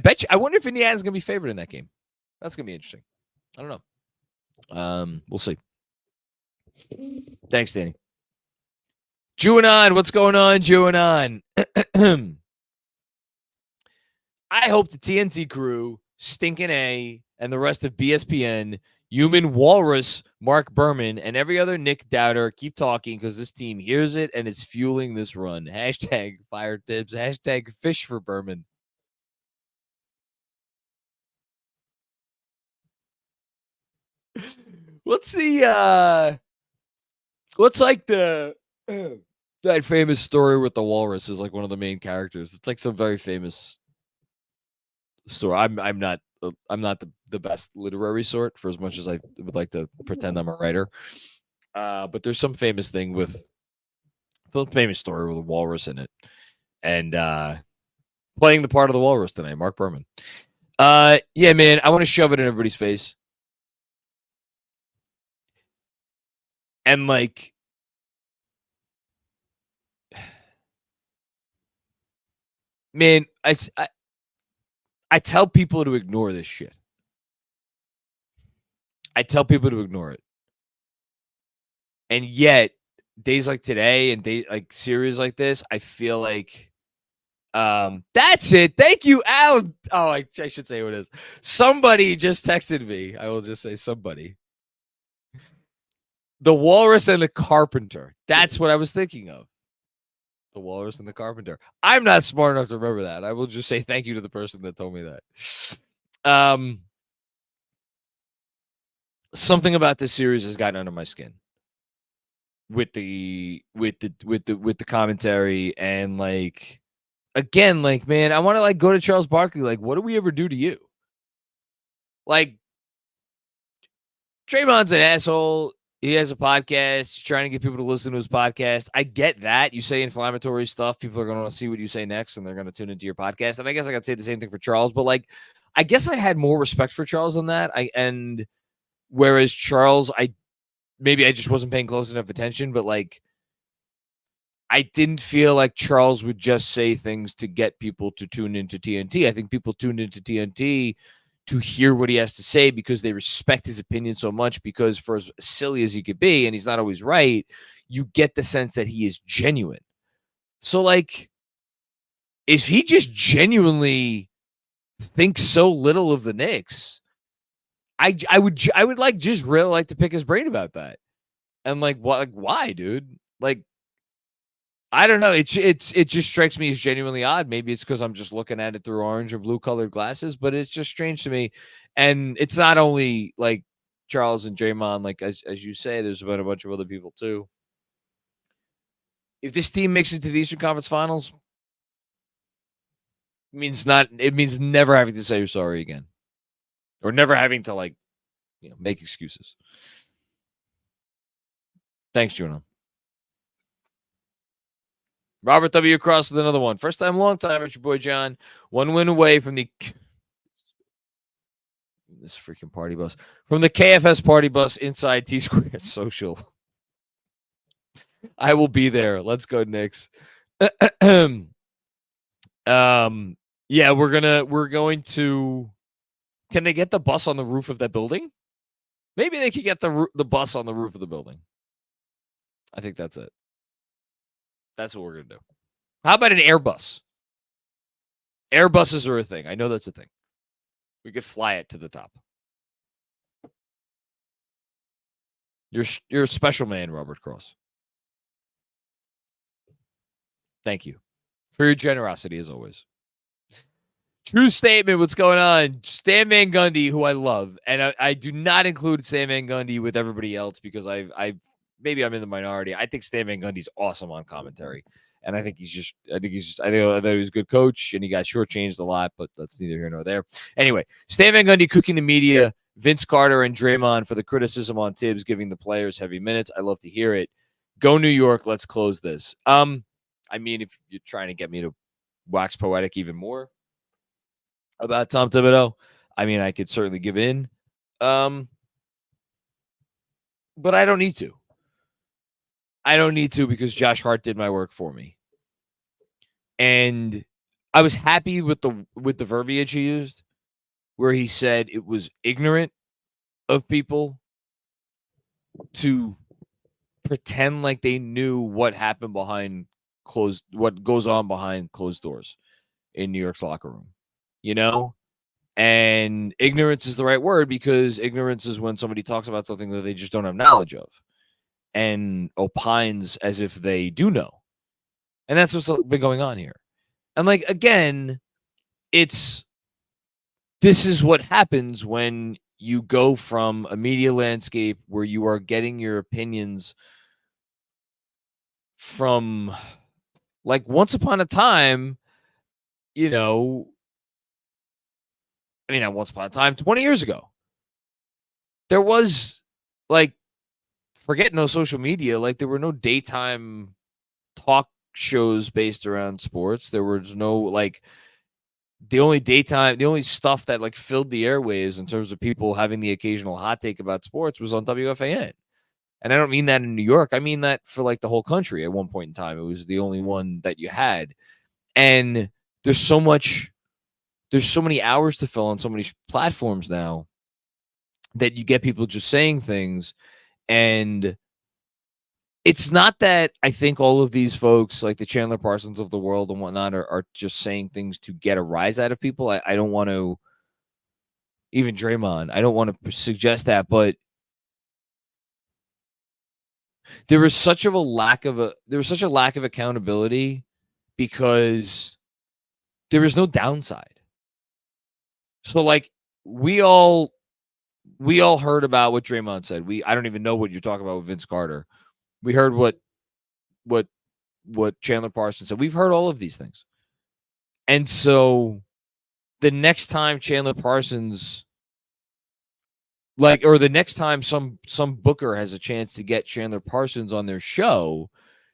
bet you. I wonder if Indiana's going to be favored in that game. That's going to be interesting. I don't know. We'll see. Thanks, Danny. Juanon, what's going on, Juanon? I hope the TNT crew, Stinkin' A, and the rest of BSPN, Human Walrus, Mark Berman, and every other Nick doubter keep talking, because this team hears it and is fueling this run. Hashtag fire tips. Hashtag fish for Berman. What's like the that famous story with the walrus is like one of the main characters. It's like some very famous story. I'm not the best literary sort, for as much as I would like to pretend I'm a writer. But there's some famous thing with the famous story with a walrus in it, and playing the part of the walrus tonight, Mark Berman. Yeah, man, I want to shove it in everybody's face. And like, man, I tell people to ignore this shit. I tell people to ignore it. And yet, days like today and series like this, I feel like That's it. Thank you, Al. Oh, I should say who it is. Somebody just texted me. I will just say somebody. The Walrus and the Carpenter. That's what I was thinking of. The Walrus and the Carpenter. I'm not smart enough to remember that. I will just say thank you to the person that told me that. Something about this series has gotten under my skin with the commentary and like again, like man, I want to like go to Charles Barkley. Like, what do we ever do to you? Like, Draymond's an asshole. He has a podcast. He's trying to get people to listen to his podcast. I get that. You say inflammatory stuff. People are going to want to see what you say next, and they're going to tune into your podcast. And I guess I could say the same thing for Charles. But, like, I guess I had more respect for Charles than that. Whereas Charles, maybe I just wasn't paying close enough attention. But, like, I didn't feel like Charles would just say things to get people to tune into TNT. I think people tuned into TNT to hear what he has to say because they respect his opinion so much, because for as silly as he could be, and he's not always right, you get the sense that he is genuine. So, like, if he just genuinely thinks so little of the Knicks, I would like just really like to pick his brain about that. And like, what, like, why, dude? Like, I don't know. It just strikes me as genuinely odd. Maybe it's because I'm just looking at it through orange or blue colored glasses, but it's just strange to me. And it's not only like Charles and Draymond, like as you say, there's been a bunch of other people too. If this team makes it to the Eastern Conference Finals, it means never having to say you're sorry again, or never having to like, make excuses. Thanks, Juno. Robert W. Cross with another one. First time, long time. It's your boy John. One win away from this freaking party bus. From the KFS party bus inside T-Squared Social. I will be there. Let's go, Knicks. Yeah, we're going to. Can they get the bus on the roof of that building? Maybe they could get the bus on the roof of the building. I think that's it. That's what we're going to do. How about an Airbus? Airbuses are a thing. I know that's a thing. We could fly it to the top. You're a special man, Robert Cross. Thank you for your generosity, as always. True statement. What's going on? Stan Van Gundy, who I love. And I do not include Stan Van Gundy with everybody else because maybe I'm in the minority. I think Stan Van Gundy's awesome on commentary. And I think I think he was a good coach and he got shortchanged a lot, but that's neither here nor there. Anyway, Stan Van Gundy cooking the media, Vince Carter and Draymond for the criticism on Tibbs giving the players heavy minutes. I love to hear it. Go New York. Let's close this. I mean, if you're trying to get me to wax poetic even more about Tom Thibodeau, I mean, I could certainly give in. But I don't need to. I don't need to because Josh Hart did my work for me. And I was happy with the verbiage he used, where he said it was ignorant of people to pretend like they knew what happened what goes on behind closed doors in New York's locker room, And ignorance is the right word because ignorance is when somebody talks about something that they just don't have knowledge of and opines as if they do know. And that's what's been going on here. And like, again, this is what happens when you go from a media landscape where you are getting your opinions from like once upon a time, not once upon a time, 20 years ago, there was like, forget no social media, like there were no daytime talk shows based around sports. There was no like the only stuff that like filled the airwaves in terms of people having the occasional hot take about sports was on WFAN. And I don't mean that in New York. I mean that for like the whole country at one point in time. It was the only one that you had. And there's so many hours to fill on so many platforms now that you get people just saying things. And it's not that I think all of these folks, like the Chandler Parsons of the world and whatnot, are just saying things to get a rise out of people. I don't want to, even Draymond, I don't want to suggest that, but there was such a lack of accountability because there was no downside. So like we all heard about what Draymond said. I don't even know what you're talking about with Vince Carter. We heard what Chandler Parsons said. We've heard all of these things. And so the next time Chandler Parsons, or the next time some booker has a chance to get Chandler Parsons on their show,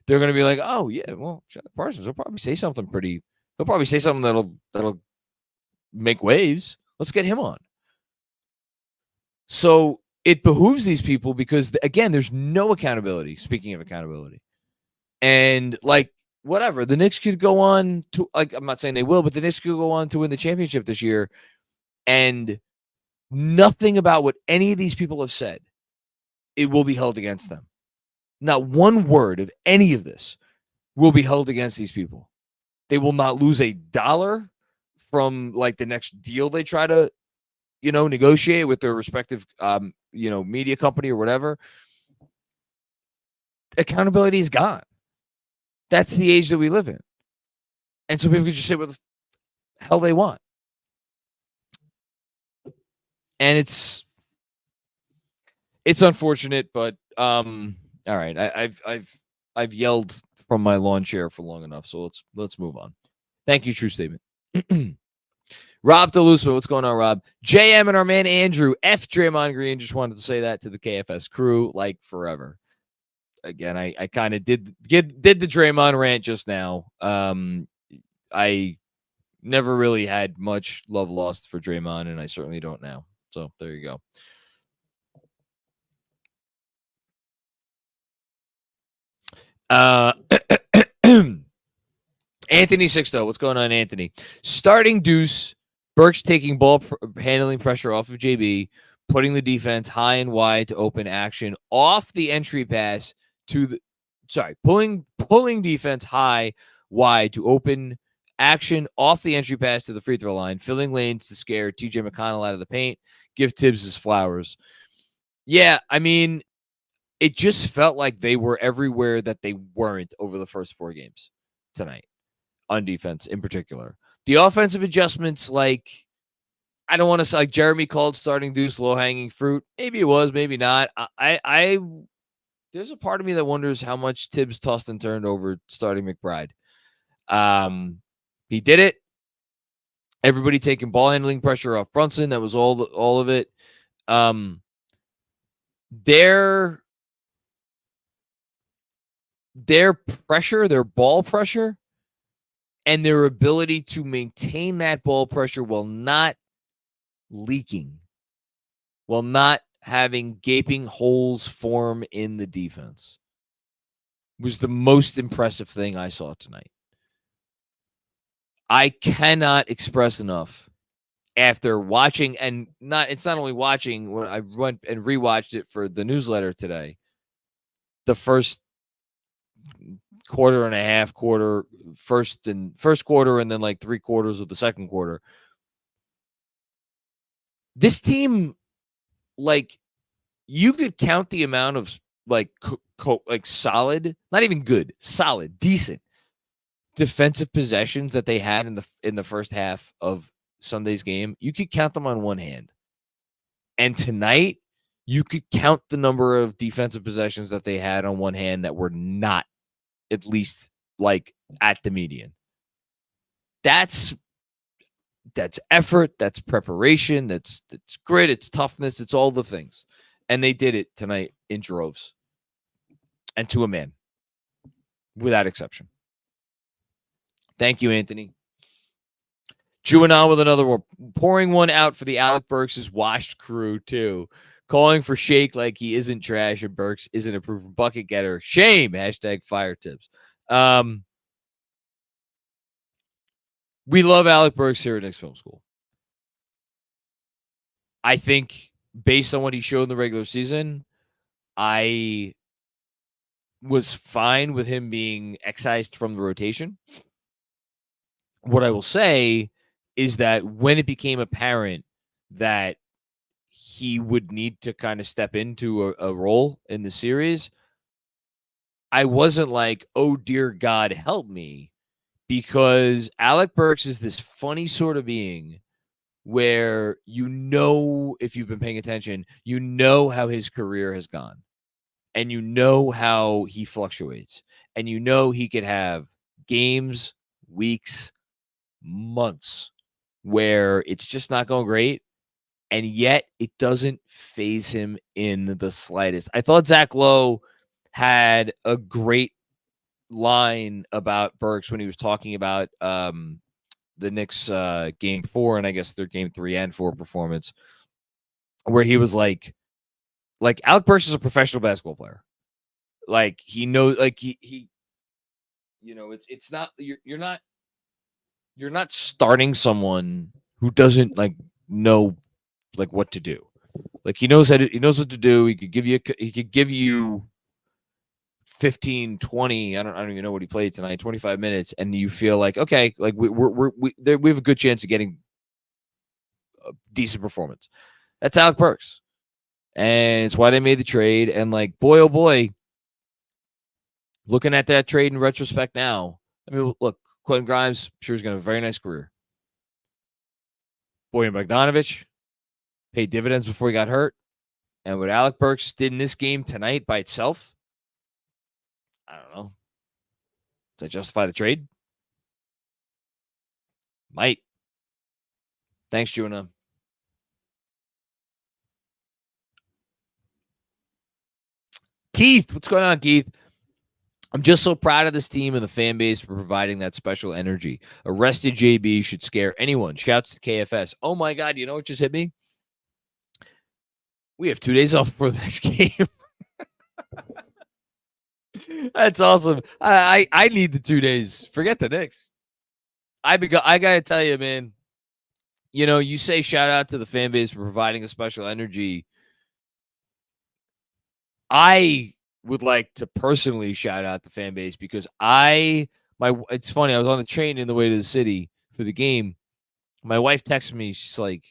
they're going to be like, oh yeah, well, Chandler Parsons will probably say something that'll make waves. Let's get him on. So it behooves these people because, again, there's no accountability. Speaking of accountability. And whatever, the Knicks could go on to, I'm not saying they will, but the Knicks could go on to win the championship this year. And nothing about what any of these people have said, it will be held against them. Not one word of any of this will be held against these people. They will not lose $1 from the next deal they try to, negotiate with their respective, media company or whatever. Accountability is gone. That's the age that we live in. And so people can just say what the hell they want. And it's unfortunate, but all right. I've yelled from my lawn chair for long enough, so let's move on. Thank you, True Statement. Rob DeLucema, what's going on, Rob? JM and our man Andrew, F Draymond Green, just wanted to say that to the KFS crew like forever. Again, I kind of did the Draymond rant just now. I never really had much love lost for Draymond, and I certainly don't now. So there you go. Anthony Sixto, what's going on, Anthony? Starting Deuce, Burks taking ball handling pressure off of JB, putting the defense high and wide to open action off the entry pass pulling defense high wide to open action off the entry pass to the free throw line, filling lanes to scare TJ McConnell out of the paint, give Tibbs his flowers. Yeah, I mean, it just felt like they were everywhere that they weren't over the first 4 games tonight on defense in particular. The offensive adjustments, I don't want to say, Jeremy called starting Deuce low-hanging fruit. Maybe it was, maybe not. I there's a part of me that wonders how much Tibbs tossed and turned over starting McBride. He did it. Everybody taking ball handling pressure off Brunson. That was all of it. Their pressure, their ball pressure, and their ability to maintain that ball pressure while not leaking, while not having gaping holes form in the defense, was the most impressive thing I saw tonight. I cannot express enough after watching, and it's not only watching, when I went and rewatched it for the newsletter today, the first quarter and a half, first quarter, and then 3/4 of the second quarter. This team, you could count the amount of solid, not even good, solid, decent defensive possessions that they had in the first half of Sunday's game. You could count them on one hand. And tonight, you could count the number of defensive possessions that they had on one hand that were not at least at the median. That's effort, that's preparation, that's grit, it's toughness, it's all the things. And they did it tonight in droves. And to a man. Without exception. Thank you, Anthony. Juvenile with another one. Pouring one out for the Alec Burks' washed crew, too. Calling for Shake like he isn't trash and Burks isn't a proven bucket getter. Shame. # fire tips. We love Alec Burks here at Knicks Film School. I think based on what he showed in the regular season, I was fine with him being excised from the rotation. What I will say is that when it became apparent that he would need to kind of step into a role in the series, I wasn't like, oh, dear God, help me. Because Alec Burks is this funny sort of being where, if you've been paying attention, how his career has gone. And how he fluctuates. And he could have games, weeks, months where it's just not going great. And yet it doesn't faze him in the slightest. I thought Zach Lowe had a great line about Burks when he was talking about the Knicks game 4 and I guess their game 3 and 4 performance, where he was like Alec Burks is a professional basketball player. Like he knows, like he it's not you're not starting someone who doesn't know what to do. Like he knows what to do. He could give you 15, 20, I don't even know what he played tonight, 25 minutes, and you feel like, okay, like we have a good chance of getting a decent performance. That's Alec Burks. And it's why they made the trade. And boy, oh boy, looking at that trade in retrospect now, I mean, look, Quentin Grimes, sure, is going to have a very nice career. Bojan Bogdanovic paid dividends before he got hurt. And what Alec Burks did in this game tonight by itself, I don't know. Does that justify the trade? Might. Thanks, Juna. Keith, what's going on, Keith? I'm just so proud of this team and the fan base for providing that special energy. Arrested JB should scare anyone. Shouts to KFS. Oh my God, you know what just hit me? We have 2 days off before the next game. That's awesome. I need the 2 days. Forget the Knicks. I gotta tell you, man. You say shout out to the fan base for providing a special energy. I would like to personally shout out the fan base because it's funny. I was on the train in the way to the city for the game. My wife texted me. She's like,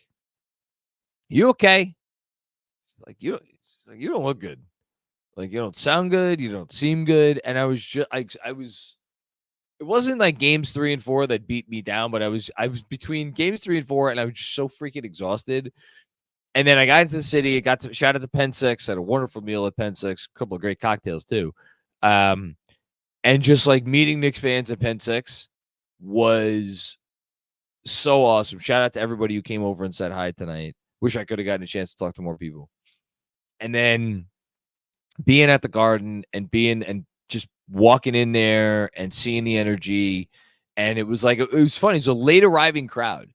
"You okay?" You don't look good. You don't sound good. You don't seem good. And I was just, it wasn't like games 3 and 4 that beat me down, but I was between games 3 and 4 and I was just so freaking exhausted. And then I got into the city. I got to shout out to Penn 6. Had a wonderful meal at Penn 6. A couple of great cocktails too. And just meeting Knicks fans at Penn 6 was so awesome. Shout out to everybody who came over and said hi tonight. Wish I could have gotten a chance to talk to more people. And then being at the Garden and just walking in there and seeing the energy. And it was funny. It's a late arriving crowd.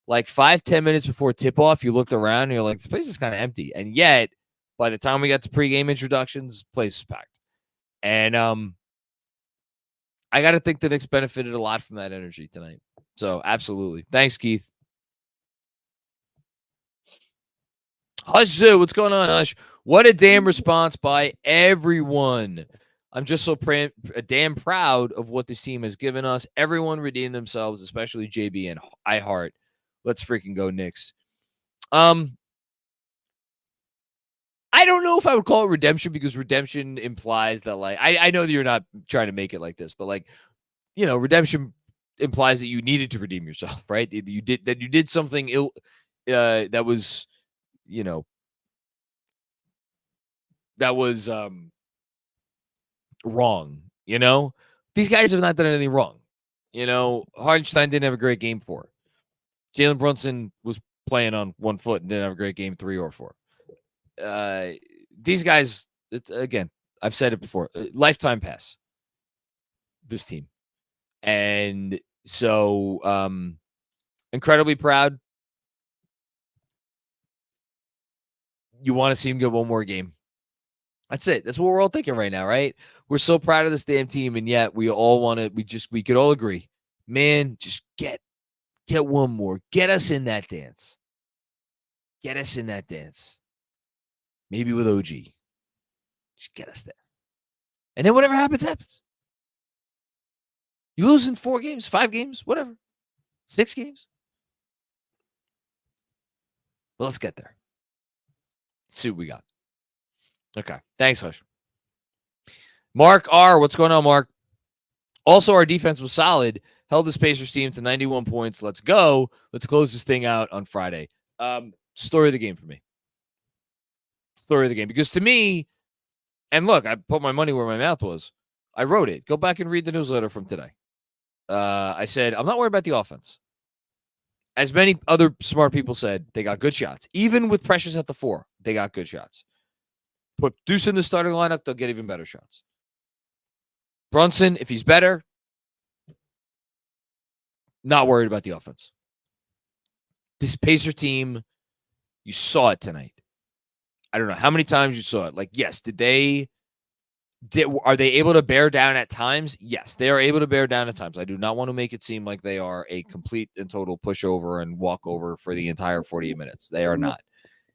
5-10 minutes before tip-off, you looked around and you're like, this place is kind of empty. And yet, by the time we got to pregame introductions, the place was packed. And I got to think the Knicks benefited a lot from that energy tonight. So, absolutely. Thanks, Keith. Hush Zoo, what's going on, Hush? What a damn response by everyone. I'm just so damn proud of what this team has given us. Everyone redeemed themselves, especially JB and iHeart. Let's freaking go, Knicks. I don't know if I would call it redemption because redemption implies that I know that you're not trying to make it like this, but redemption implies that you needed to redeem yourself, right? You did something that was, that was wrong. These guys have not done anything wrong. Hartenstein didn't have a great game 4. Jalen Brunson was playing on 1 foot and didn't have a great game 3 or 4. These guys, again, I've said it before, lifetime pass, this team. And so incredibly proud. You want to see him get one more game. That's it. That's what we're all thinking right now, right? We're so proud of this damn team, and yet we all want to, we could all agree, man, just get one more. Get us in that dance. Get us in that dance. Maybe with OG. Just get us there. And then whatever happens, happens. You lose in 4 games, 5 games, whatever. 6 games. Well, let's get there. Let's see what we got. Okay. Thanks, Hush. Mark R. What's going on, Mark? Also, our defense was solid. Held the Pacers team to 91 points. Let's go. Let's close this thing out on Friday. Story of the game for me. Story of the game. Because to me, and look, I put my money where my mouth was. I wrote it. Go back and read the newsletter from today. I said, I'm not worried about the offense. As many other smart people said, they got good shots. Even with Precious at the 4, they got good shots. Put Deuce in the starting lineup, they'll get even better shots. Brunson, if he's better, not worried about the offense. This Pacer team, you saw it tonight. I don't know how many times you saw it. Like, yes, are they able to bear down at times? Yes, they are able to bear down at times. I do not want to make it seem like they are a complete and total pushover and walkover for the entire 48 minutes. They are not.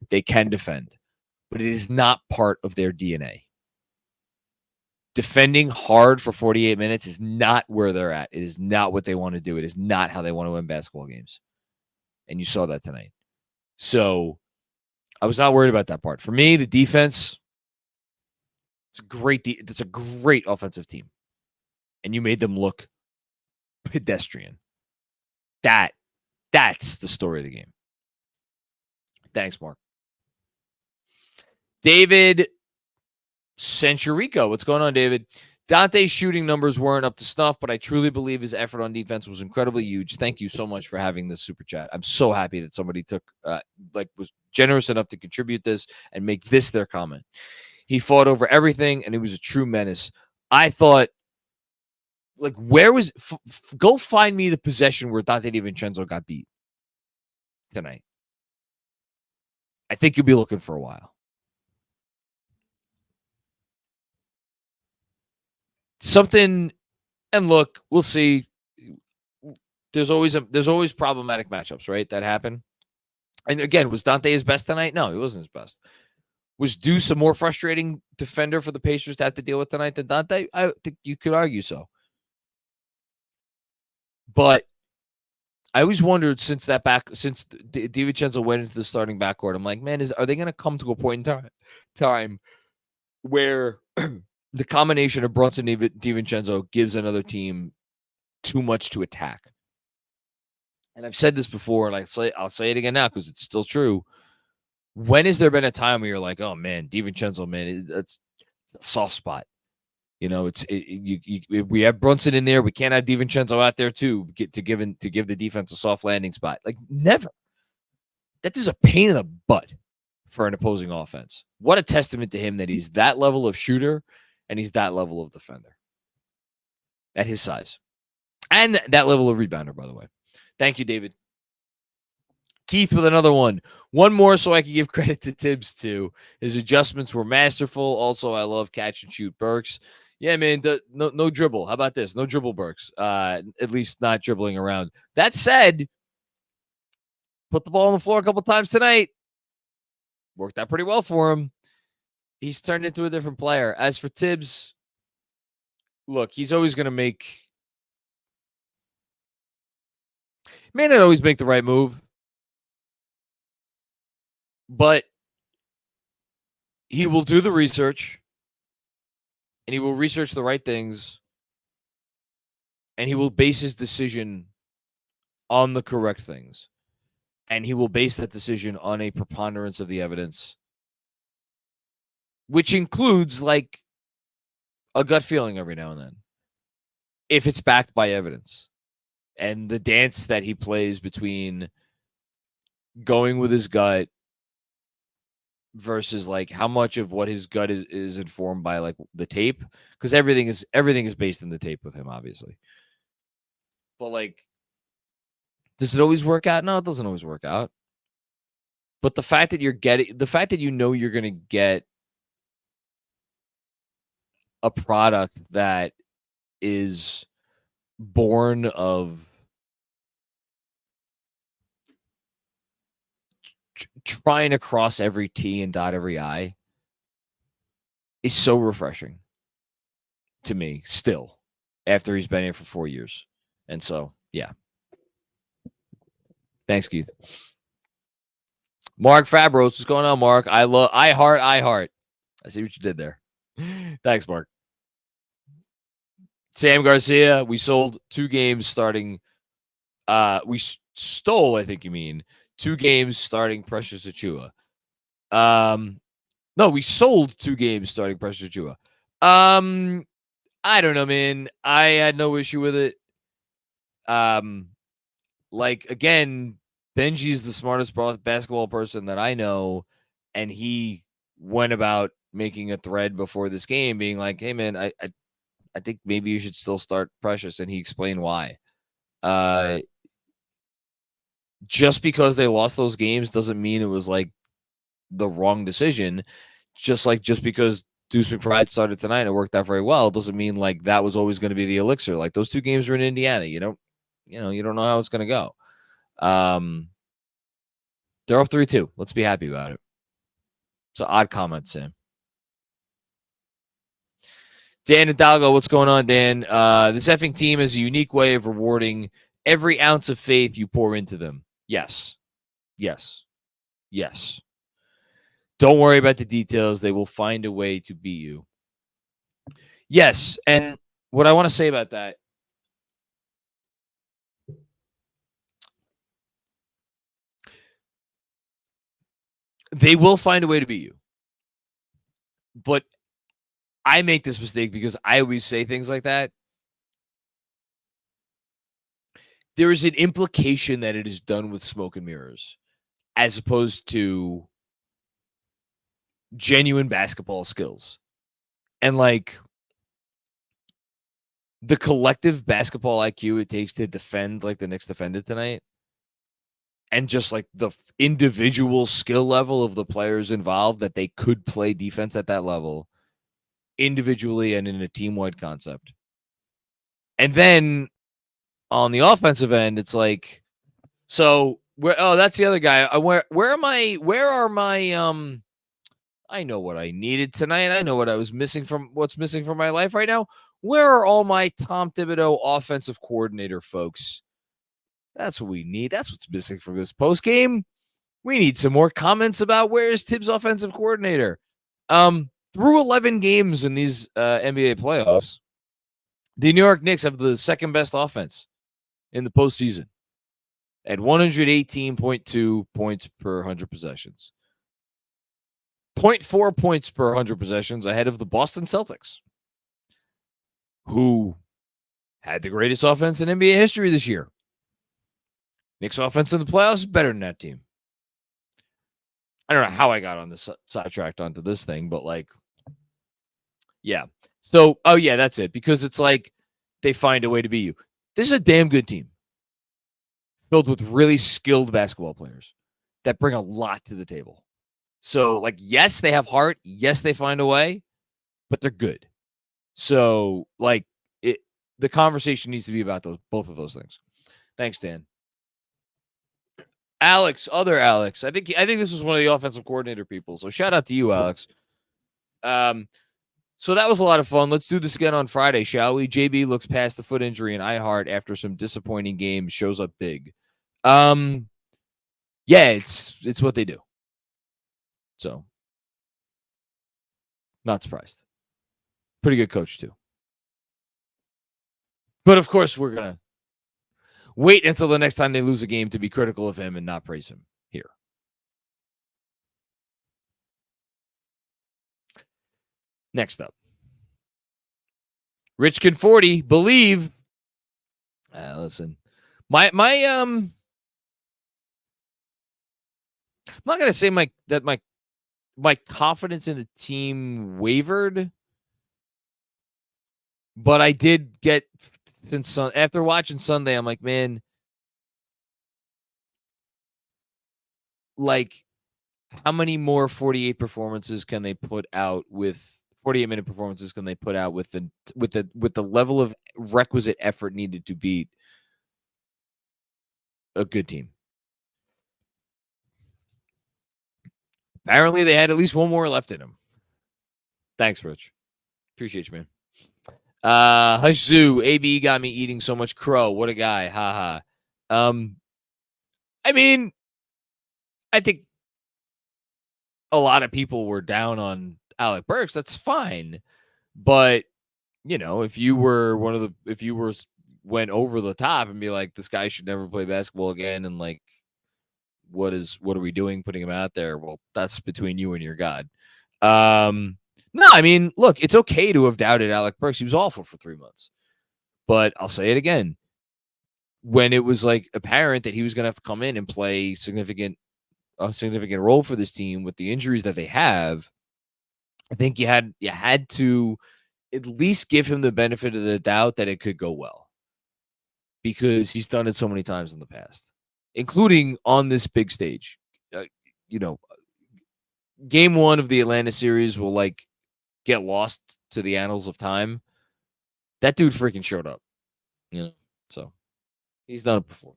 They can defend, but it is not part of their DNA. Defending hard for 48 minutes is not where they're at. It is not what they want to do. It is not how they want to win basketball games. And you saw that tonight. So I was not worried about that part. For me, the defense, it's a great offensive team. And you made them look pedestrian. That's the story of the game. Thanks, Mark. David Centurico. What's going on, David? Dante's shooting numbers weren't up to snuff, but I truly believe his effort on defense was incredibly huge. Thank you so much for having this super chat. I'm so happy that somebody was generous enough to contribute this and make this their comment. He fought over everything, and he was a true menace. I thought, like, where was go find me the possession where Dante DiVincenzo got beat tonight. I think you'll be looking for a while. Something, and look, we'll see. There's always problematic matchups, right? That happen. And again, was Dante his best tonight? No, he wasn't his best. Was Deuce a more frustrating defender for the Pacers to have to deal with tonight than Dante? I think you could argue so. But I always wondered since DiVincenzo went into the starting backcourt, I'm like, man, are they going to come to a point in time where the combination of Brunson and DiVincenzo gives another team too much to attack? And I've said this before, and I'll say it again now because it's still true. When has there been a time where you're like, oh man, DiVincenzo, man, it's a soft spot? You know, we have Brunson in there. We can't have DiVincenzo out there too to give the defense a soft landing spot. Like, never. That is a pain in the butt for an opposing offense. What a testament to him that he's that level of shooter and he's that level of defender at his size and that level of rebounder. By the way, thank you, David. Keith with another one. One more so I can give credit to Tibbs too. His adjustments were masterful. Also, I love catch and shoot Burks. Yeah, man, no dribble. How about this? No dribble Burks. At least not dribbling around. That said, put the ball on the floor a couple times tonight. Worked out pretty well for him. He's turned into a different player. As for Tibbs, look, he's always going to may not always make the right move, but he will do the research and he will research the right things and he will base his decision on the correct things. And he will base that decision on a preponderance of the evidence, which includes like a gut feeling every now and then, if it's backed by evidence. And the dance that he plays between going with his gut versus like how much of what his gut is informed by like the tape, because everything is based in the tape with him, obviously. But like, does it always work out? No, it doesn't always work out. But the fact that you're going to get a product that is born of trying to cross every T and dot every I is so refreshing. to me still after he's been here for 4 years. And so, yeah. Thanks, Keith. Mark Fabros, what's going on, Mark? I heart. I see what you did there. Thanks, Mark. Sam Garcia, we sold 2 games starting. We stole, I think you mean, 2 games starting Precious Achiuwa. No, we sold 2 games starting Precious Achiuwa. I don't know, man. I had no issue with it. Like, again, Benji's the smartest basketball person that I know, and he went about making a thread before this game being like, hey, man, I think maybe you should still start Precious, and he explained why. Just because they lost those games doesn't mean it was, like, the wrong decision. Just because Deuce McBride started tonight and it worked out very well doesn't mean, like, that was always going to be the elixir. Like, those 2 games were in Indiana. You don't know how it's going to go. They're up 3-2. Let's be happy about it. It's an odd comment, Sam. Dan Hidalgo, what's going on, Dan? This effing team has a unique way of rewarding every ounce of faith you pour into them. Yes. Don't worry about the details. They will find a way to beat you. Yes, and what I want to say about that, they will find a way to beat you. But I make this mistake because I always say things like that. There is an implication that it is done with smoke and mirrors as opposed to genuine basketball skills. And, like, the collective basketball IQ it takes to defend like the Knicks defended tonight, and just like the individual skill level of the players involved that they could play defense at that level individually and in a team-wide concept. And then on the offensive end, it's like, so that's the other guy. Where are my I know what I needed tonight. I know what I was missing from what's missing from my life right now. Where are all my Tom Thibodeau offensive coordinator folks? That's what we need. That's what's missing from this post game. We need some more comments about where is Tibbs' offensive coordinator. Through 11 games in these NBA playoffs, the New York Knicks have the second best offense in the postseason at 118.2 points per 100 possessions. 0.4 points per 100 possessions ahead of the Boston Celtics, who had the greatest offense in NBA history this year. Knicks offense in the playoffs is better than that team. I don't know how I got on this sidetracked onto this thing, but like, yeah. So, that's it. Because it's like they find a way to beat you. This is a damn good team filled with really skilled basketball players that bring a lot to the table. So, like, yes, they have heart. Yes, they find a way, but they're good. So, like, the conversation needs to be about both of those things. Thanks, Dan. Alex, other Alex. I think this was one of the offensive coordinator people. So shout out to you, Alex. So that was a lot of fun. Let's do this again on Friday, shall we? JB looks past the foot injury and iHeart after some disappointing games, shows up big. Yeah, it's what they do. So not surprised. Pretty good coach too. But of course, we're gonna wait until the next time they lose a game to be critical of him and not praise him here. Next up, Rich Conforti, believe. Listen, my I'm not gonna say my confidence in the team wavered, but I did get after watching Sunday. I'm like, man, like, how many more 48 performances can they put out with 48-minute performances can they put out with the level of requisite effort needed to beat a good team? Apparently, they had at least one more left in them. Thanks, Rich. Appreciate you, man. Hush Zoo, AB got me eating so much crow. What a guy. Ha ha. I mean, I think a lot of people were down on Alec Burks. That's fine. But, if you were went over the top and be like, this guy should never play basketball again. And like, what are we doing putting him out there? Well, that's between you and your God. No, I mean, look, it's okay to have doubted Alec Burks. He was awful for 3 months. But I'll say it again. When it was like apparent that he was going to have to come in and play a significant role for this team with the injuries that they have, I think you had to at least give him the benefit of the doubt that it could go well, because he's done it so many times in the past, including on this big stage. Game 1 of the Atlanta series will like get lost to the annals of time. That dude freaking showed up, so he's done it before.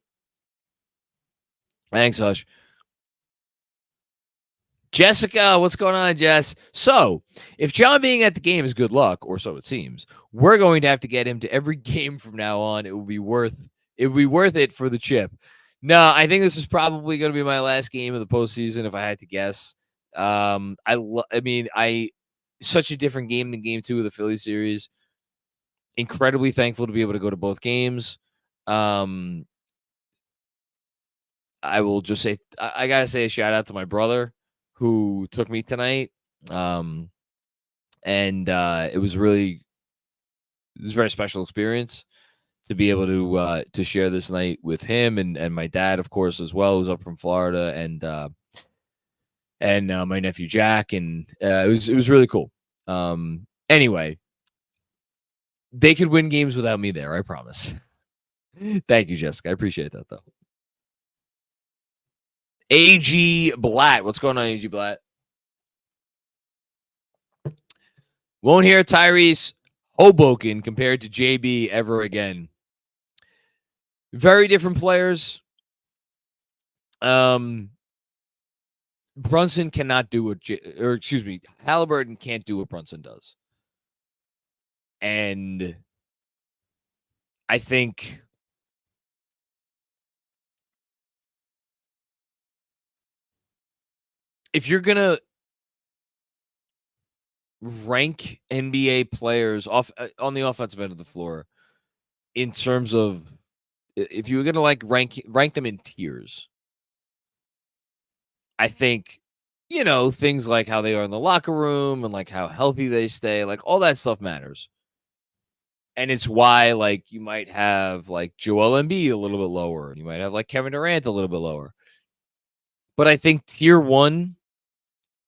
Thanks, Hush. Jessica, what's going on, Jess? So, if John being at the game is good luck, or so it seems, we're going to have to get him to every game from now on. It will be worth it for the chip. No, I think this is probably going to be my last game of the postseason, if I had to guess. Such a different game than Game 2 of the Philly series. Incredibly thankful to be able to go to both games. I will just say, I gotta say a shout out to my brother who took me tonight. And it was a very special experience to be able to share this night with him and my dad, of course, as well, who's up from Florida, and my nephew Jack, and it was really cool. Anyway, they could win games without me there, I promise. Thank you, Jessica. I appreciate that, though. AG Blatt. What's going on, AG Blatt? Won't hear Tyrese Hoboken compared to JB ever again. Very different players. Brunson cannot do what, Halliburton can't do what Brunson does. And I think if you're going to rank NBA players off on the offensive end of the floor in terms of, if you were going to like rank them in tiers, I think, things like how they are in the locker room and like how healthy they stay, like all that stuff matters. And it's why, like, you might have like Joel Embiid a little bit lower, and you might have like Kevin Durant a little bit lower. But I think tier 1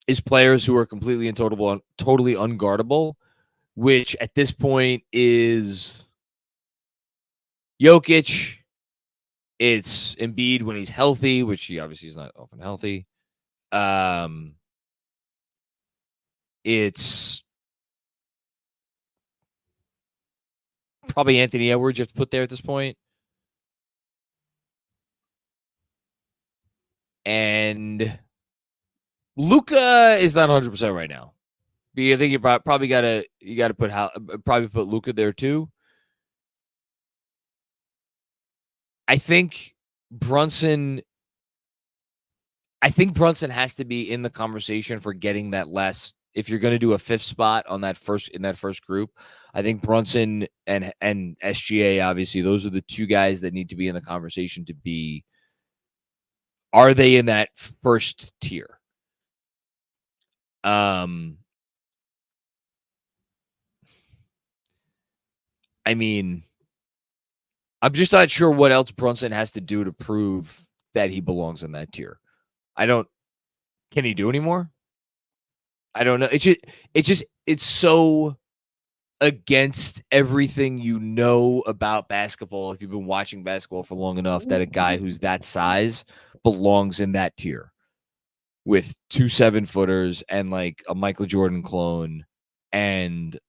is players who are completely and totally unguardable, which at this point is Jokic. It's Embiid when he's healthy, which he obviously is not often healthy. It's probably Anthony Edwards you have to put there at this point. And Luka is not 100% right now. But I think you probably got to put Luka there too. I think Brunson has to be in the conversation for getting that last. If you're going to do a 5th spot in that first group, I think Brunson and SGA, obviously, those are the 2 guys that need to be in the conversation to be. Are they in that first tier? I mean, I'm just not sure what else Brunson has to do to prove that he belongs in that tier. Can he do any more? I don't know. It's so against everything you know about basketball, if you've been watching basketball for long enough, that a guy who's that size belongs in that tier with 2 7-footers and like a Michael Jordan clone and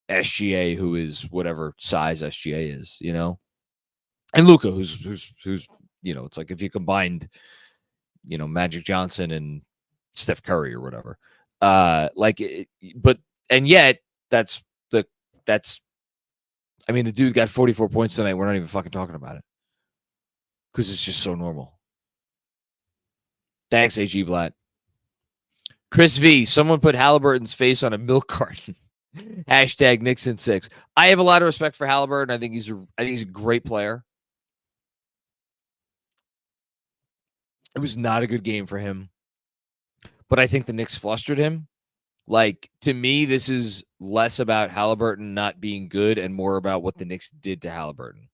SGA, who is whatever size SGA is, and Luka, who's it's like if you combined, Magic Johnson and Steph Curry or whatever, yet that's I mean, the dude got 44 points tonight. We're not even fucking talking about it because it's just so normal. Thanks, AG Blatt. Chris V, someone put Halliburton's face on a milk carton. Hashtag Nixon 6. I have a lot of respect for Halliburton. I think he's a great player. It was not a good game for him, but I think the Knicks flustered him. Like, to me, this is less about Halliburton not being good and more about what the Knicks did to Halliburton.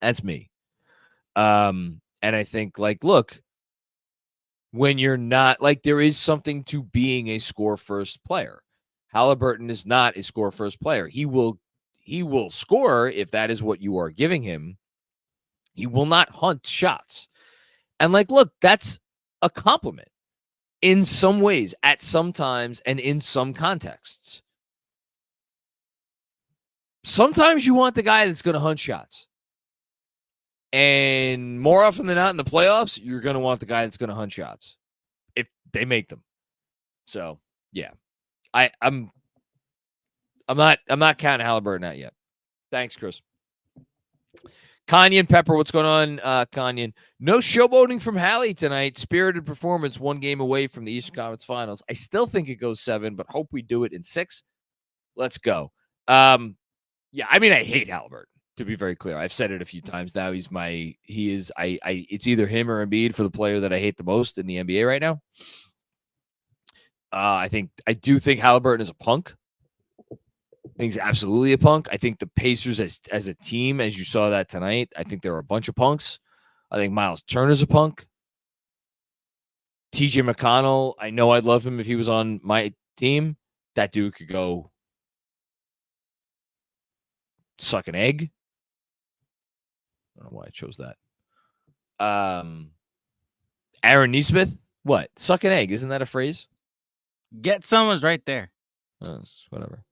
That's me. And I think, like, look, when you're not, like, there is something to being a score-first player. Halliburton is not a score-first player. He will score if that is what you are giving him. He will not hunt shots. And, like, look, that's a compliment in some ways, at some times, and in some contexts. Sometimes you want the guy that's going to hunt shots. And more often than not in the playoffs, you're going to want the guy that's going to hunt shots if they make them. So, yeah. I'm not counting Halliburton out yet. Thanks, Chris. Kanyan Pepper, what's going on, Kanyan? No showboating from Hallie tonight. Spirited performance, one game away from the Eastern Conference Finals. I still think it goes 7, but hope we do it in 6. Let's go. Yeah, I mean, I hate Halliburton, to be very clear. I've said it a few times now. It's either him or Embiid for the player that I hate the most in the NBA right now. I do think Halliburton is a punk. I think he's absolutely a punk. I think the Pacers as a team, as you saw that tonight, I think there are a bunch of punks. I think Miles Turner's a punk. TJ McConnell, I know I'd love him if he was on my team. That dude could go suck an egg. I don't know why I chose that. Aaron Nesmith, what? Suck an egg, isn't that a phrase? Get someone's right there. Whatever.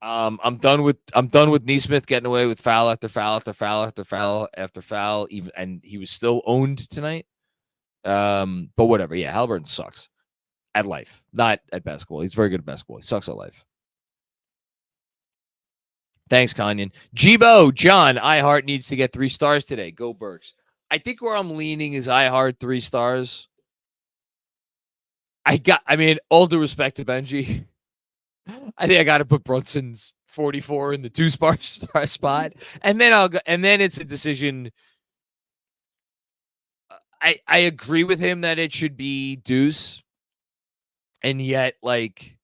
I'm done with Nesmith getting away with foul after foul after foul after foul after foul, even, and he was still owned tonight. But whatever. Yeah, Halliburton sucks at life, not at basketball. He's very good at basketball. He sucks at life. Thanks, Kanyan. Jibo, John, iHeart needs to get 3 stars today. Go Burks. I think where I'm leaning is iHeart 3 stars. I mean, all due respect to Benji, I think I got to put Brunson's 44 in the 2-star spot, and then I'll go. And then it's a decision. I agree with him that it should be Deuce, and yet, like,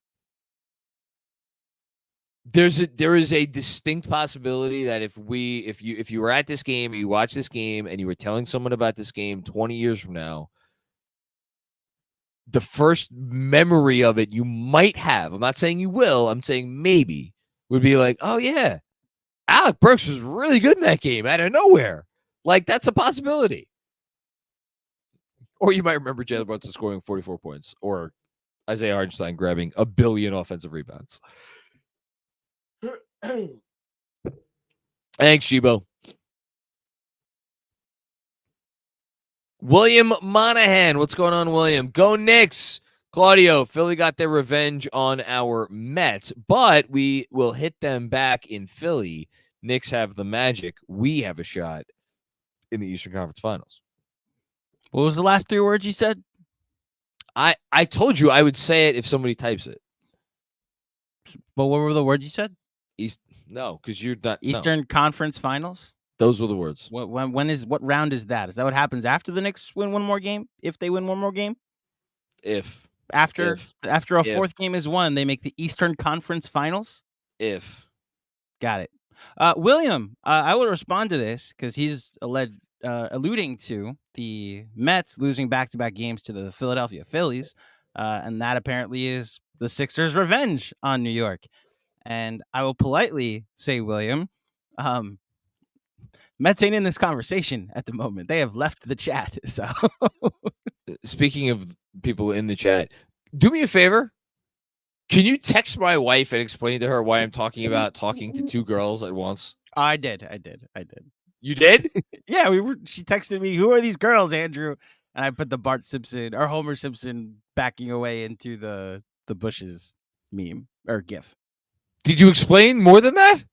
there is a distinct possibility that if you were at this game, or you watched this game, and you were telling someone about this game 20 years from now, the first memory of it you might have, I'm not saying you will, I'm saying maybe, would be like, oh yeah, Alec Burks was really good in that game out of nowhere. Like, that's a possibility. Or you might remember Jalen Brunson scoring 44 points, or Isaiah Hartenstein grabbing 1 billion offensive rebounds. Thanks, Shibo. William Monahan. What's going on, William? Go Knicks. Claudio, Philly got their revenge on our Mets, but we will hit them back in Philly. Knicks have the magic. We have a shot in the Eastern Conference Finals. What was the last 3 words you said? I told you I would say it if somebody types it. But what were the words you said? No, because you're not. Eastern Conference Finals? Those were the words. What round is that? Is that what happens after the Knicks win one more game? If they win one more game? After a fourth game is won, they make the Eastern Conference Finals? Got it. William, I will respond to this because he's alluding to the Mets losing back-to-back games to the Philadelphia Phillies, and that apparently is the Sixers' revenge on New York. And I will politely say, William, Mets ain't in this conversation at the moment. They have left the chat. So, speaking of people in the chat, do me a favor. Can you text my wife and explain to her why I'm talking about talking to 2 girls at once? I did. You did? Yeah, she texted me, "Who are these girls, Andrew?" And I put the Bart Simpson or Homer Simpson backing away into the bushes meme or GIF. Did you explain more than that?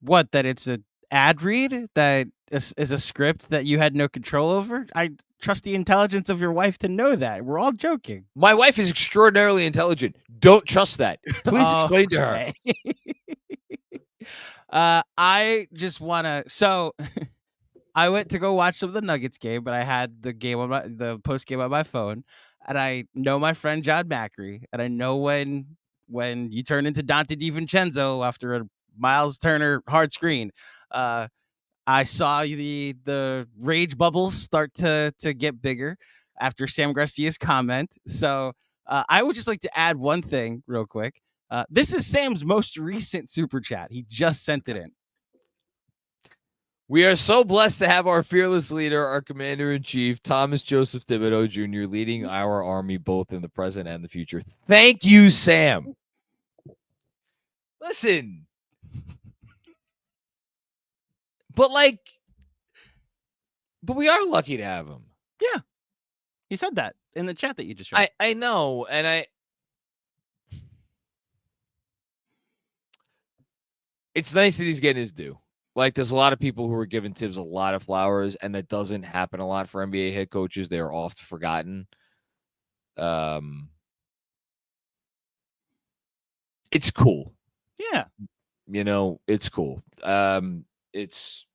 What? That it's a ad read that is a script that you had no control over? I trust the intelligence of your wife to know that. We're all joking. My wife is extraordinarily intelligent. Don't trust that. Please explain to her. I just want to. So I went to go watch some of the Nuggets game, but I had the game on the post game on my phone, and I know my friend John Macri, and I know when you turn into Dante DiVincenzo after a Miles Turner hard screen. I saw the rage bubbles start to get bigger after Sam Garcia's comment. So I would just like to add one thing real quick. This is Sam's most recent super chat. He just sent it in. We are so blessed to have our fearless leader, our commander-in-chief, Thomas Joseph Thibodeau Jr., leading our army both in the present and the future. Thank you, Sam. Listen. But we are lucky to have him. Yeah. He said that in the chat that you just read. I know, and it's nice that he's getting his due. Like, there's a lot of people who are giving Tibbs a lot of flowers, and that doesn't happen a lot for NBA head coaches. They are oft forgotten. It's cool. Yeah. It's cool. It's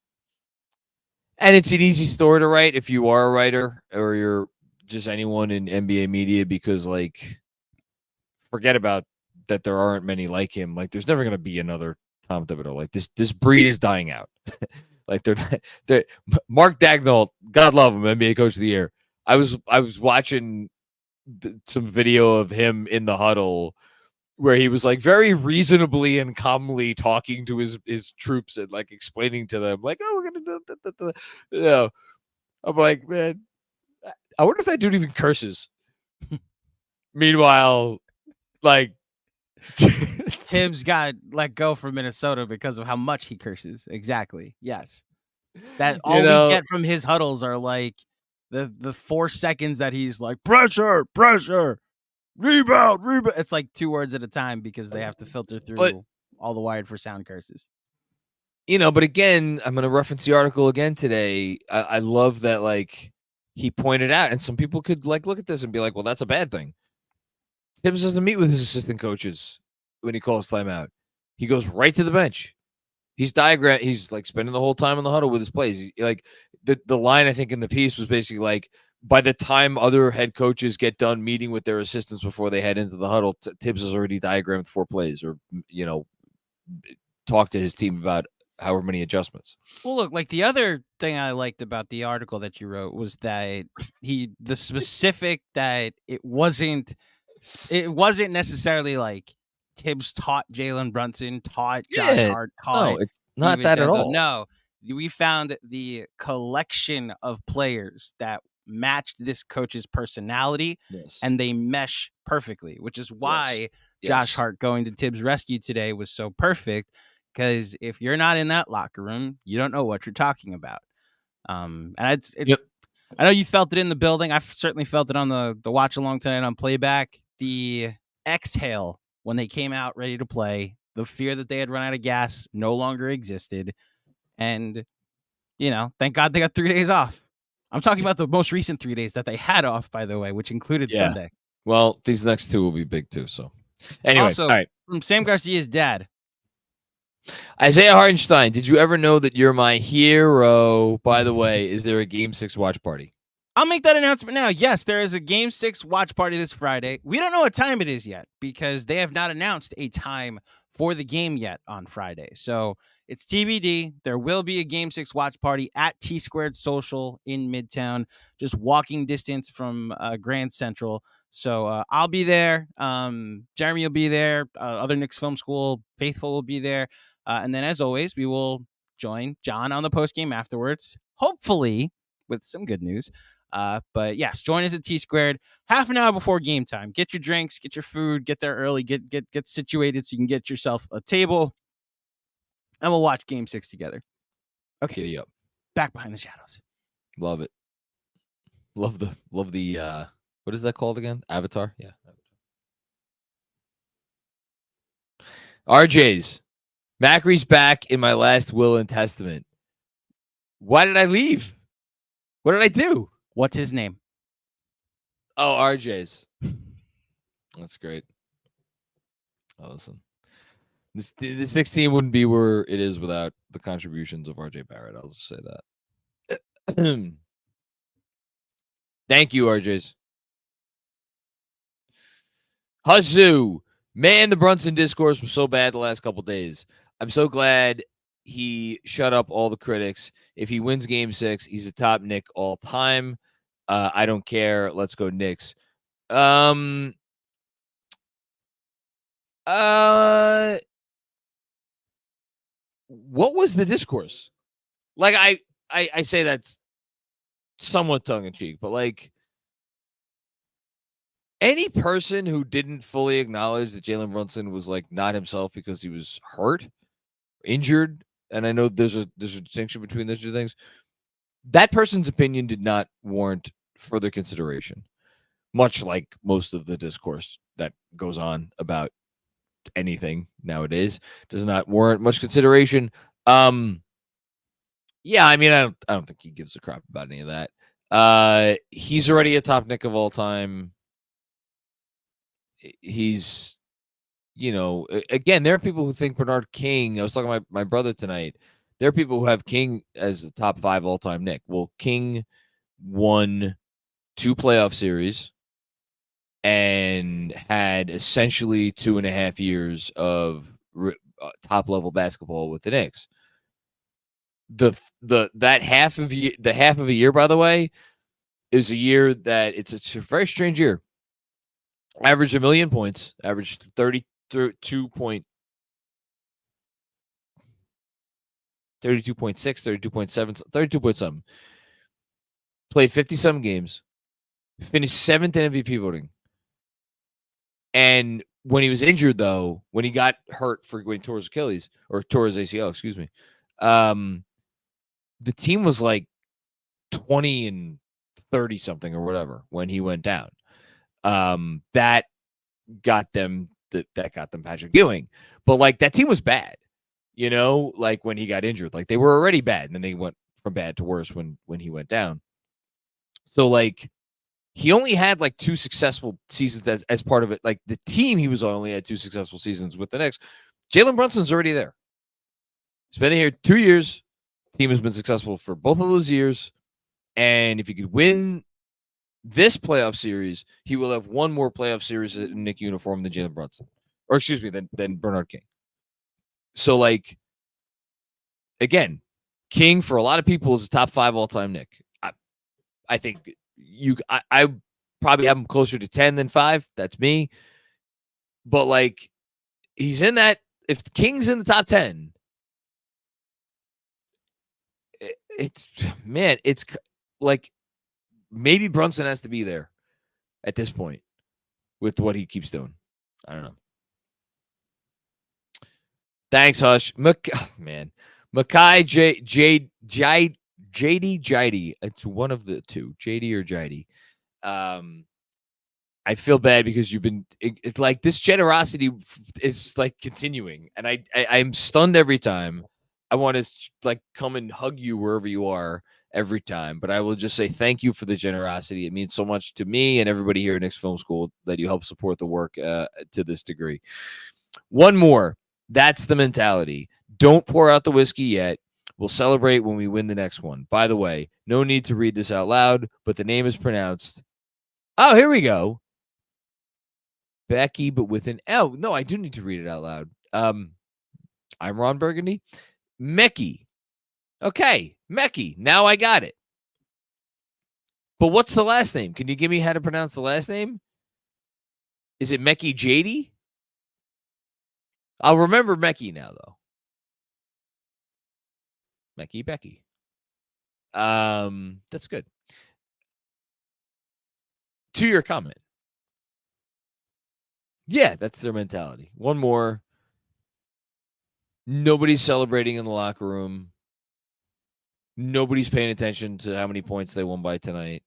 an easy story to write if you are a writer or you're just anyone in NBA media, because forget about that. There aren't many like him. Like, there's never going to be another Tom Thibodeau. Like, this breed is dying out. Like, they're Mark Dagnall, God love him, NBA Coach of the Year. I was watching some video of him in the huddle where he was very reasonably and calmly talking to his troops and explaining to them we're gonna do. I'm like, man, I wonder if that dude even curses. Meanwhile, Tibbs got let go from Minnesota because of how much he curses. Exactly. Yes. That all we get from his huddles are the 4 seconds that he's pressure, rebound. It's 2 words at a time because they have to filter through all the wired for sound curses. But again, I'm going to reference the article again today. I love that he pointed out, and some people could look at this and be like, well, that's a bad thing. Tibbs doesn't meet with his assistant coaches when he calls timeout. He goes right to the bench. He's spending the whole time in the huddle with his plays. The line I think in the piece was basically by the time other head coaches get done meeting with their assistants before they head into the huddle, Tibbs has already diagrammed 4 plays or talked to his team about however many adjustments. Well, look, the other thing I liked about the article that you wrote was that the specific that it wasn't necessarily Tibbs taught Jalen Brunson, taught Josh Hart, taught. No, it's not that at all. No, we found the collection of players that matched this coach's personality, and they mesh perfectly, which is why Josh Hart going to Tibbs' rescue today was so perfect. Because if you're not in that locker room, you don't know what you're talking about. And I know you felt it in the building. I've certainly felt it on the watch along tonight on playback. The exhale when they came out ready to play, the fear that they had run out of gas no longer existed. And, thank God they got 3 days off. I'm talking about the most recent 3 days that they had off, by the way, which included Sunday. Well, these next 2 will be big too. So anyway, also, all right. From Sam Garcia's dad. Isaiah Hartenstein, did you ever know that you're my hero? By the way, is there a Game 6 watch party? I'll make that announcement now. Yes, there is a Game 6 watch party this Friday. We don't know what time it is yet because they have not announced a time for the game yet on Friday. So it's TBD. There will be a Game 6 watch party at T Squared Social in Midtown, just walking distance from Grand Central. So I'll be there. Jeremy will be there. Other Knicks Film School faithful will be there. And then, as always, we will join John on the postgame afterwards, hopefully with some good news. But yes, join us at T Squared half an hour before game time. Get your drinks, get your food, get there early, get situated so you can get yourself a table, and we'll watch Game 6 together. Okay, Giddy up. Back behind the shadows. Love it. Love the what is that called again? Avatar? Yeah. RJ's. Macri's back in my last will and testament. Why did I leave? What did I do? What's his name? Oh, RJ's. That's great. Oh, listen. The 16 wouldn't be where it is without the contributions of RJ Barrett. I'll just say that. Thank you, RJ's. Huzzoo. Man, the Brunson discourse was so bad the last couple days. I'm so glad he shut up all the critics. If he wins game 6, he's a top Knick all time. I don't care. Let's go Knicks. What was the discourse? Like, I say that's somewhat tongue-in-cheek, but like, any person who didn't fully acknowledge that Jalen Brunson was like not himself because he was hurt, injured, and I know there's a distinction between those two things, that person's opinion did not warrant further consideration, much like most of the discourse that goes on about anything nowadays does not warrant much consideration. Yeah, I mean, I don't think he gives a crap about any of that. He's already a top Knick of all time. He's, again, there are people who think Bernard King. I was talking to my brother tonight. There are people who have King as a top 5 all-time Knick. Well, King won 2 playoff series and had essentially 2.5 years of top-level basketball with the Knicks. That half of a year, by the way, is a year that it's a very strange year. Averaged 1 million points, averaged 32 point 32.6, 32.7, 32 point something. Played 50-some games. Finished 7th in MVP voting. And when he was injured, though, when he got hurt when he tore his Achilles, or tore his ACL, excuse me, the team was like 20 and 30 something or whatever when he went down. That got them Patrick Ewing. But like, that team was bad, like when he got injured. Like, they were already bad, and then they went from bad to worse when he went down. So like, he only had like 2 successful seasons as part of it. Like, the team he was on only had 2 successful seasons with the Knicks. Jalen Brunson's already there. He's been here 2 years. Team has been successful for both of those years. And if he could win this playoff series, he will have 1 more playoff series in Knick uniform than Jalen Brunson. Or excuse me, than Bernard King. So like, again, King for a lot of people is a top 5 all-time Knick. I think I probably have him closer to 10 than 5. That's me. But like, he's in that. If King's in the top 10, it's like, maybe Brunson has to be there at this point with what he keeps doing. I don't know. Thanks, Hush. Makai JD. It's one of the two, JD or JD. I feel bad because you've been it's like, this generosity is like continuing, and I'm stunned every time. I want to like come and hug you wherever you are every time, but I will just say thank you for the generosity. It means so much to me and everybody here at Knicks Film School that you help support the work to this degree. One more. That's the mentality. Don't pour out the whiskey yet. We'll celebrate when we win the next one. By the way, no need to read this out loud, but the name is pronounced. Oh, here we go. Becky, but with an L. No, I do need to read it out loud. I'm Ron Burgundy. Mecky. Okay, Mecky. Now I got it. But what's the last name? Can you give me how to pronounce the last name? Is it Mecky JD? I'll remember Mecky now, though. Mecky Becky. That's good. To your comment. Yeah, that's their mentality. One more. Nobody's celebrating in the locker room. Nobody's paying attention to how many points they won by tonight.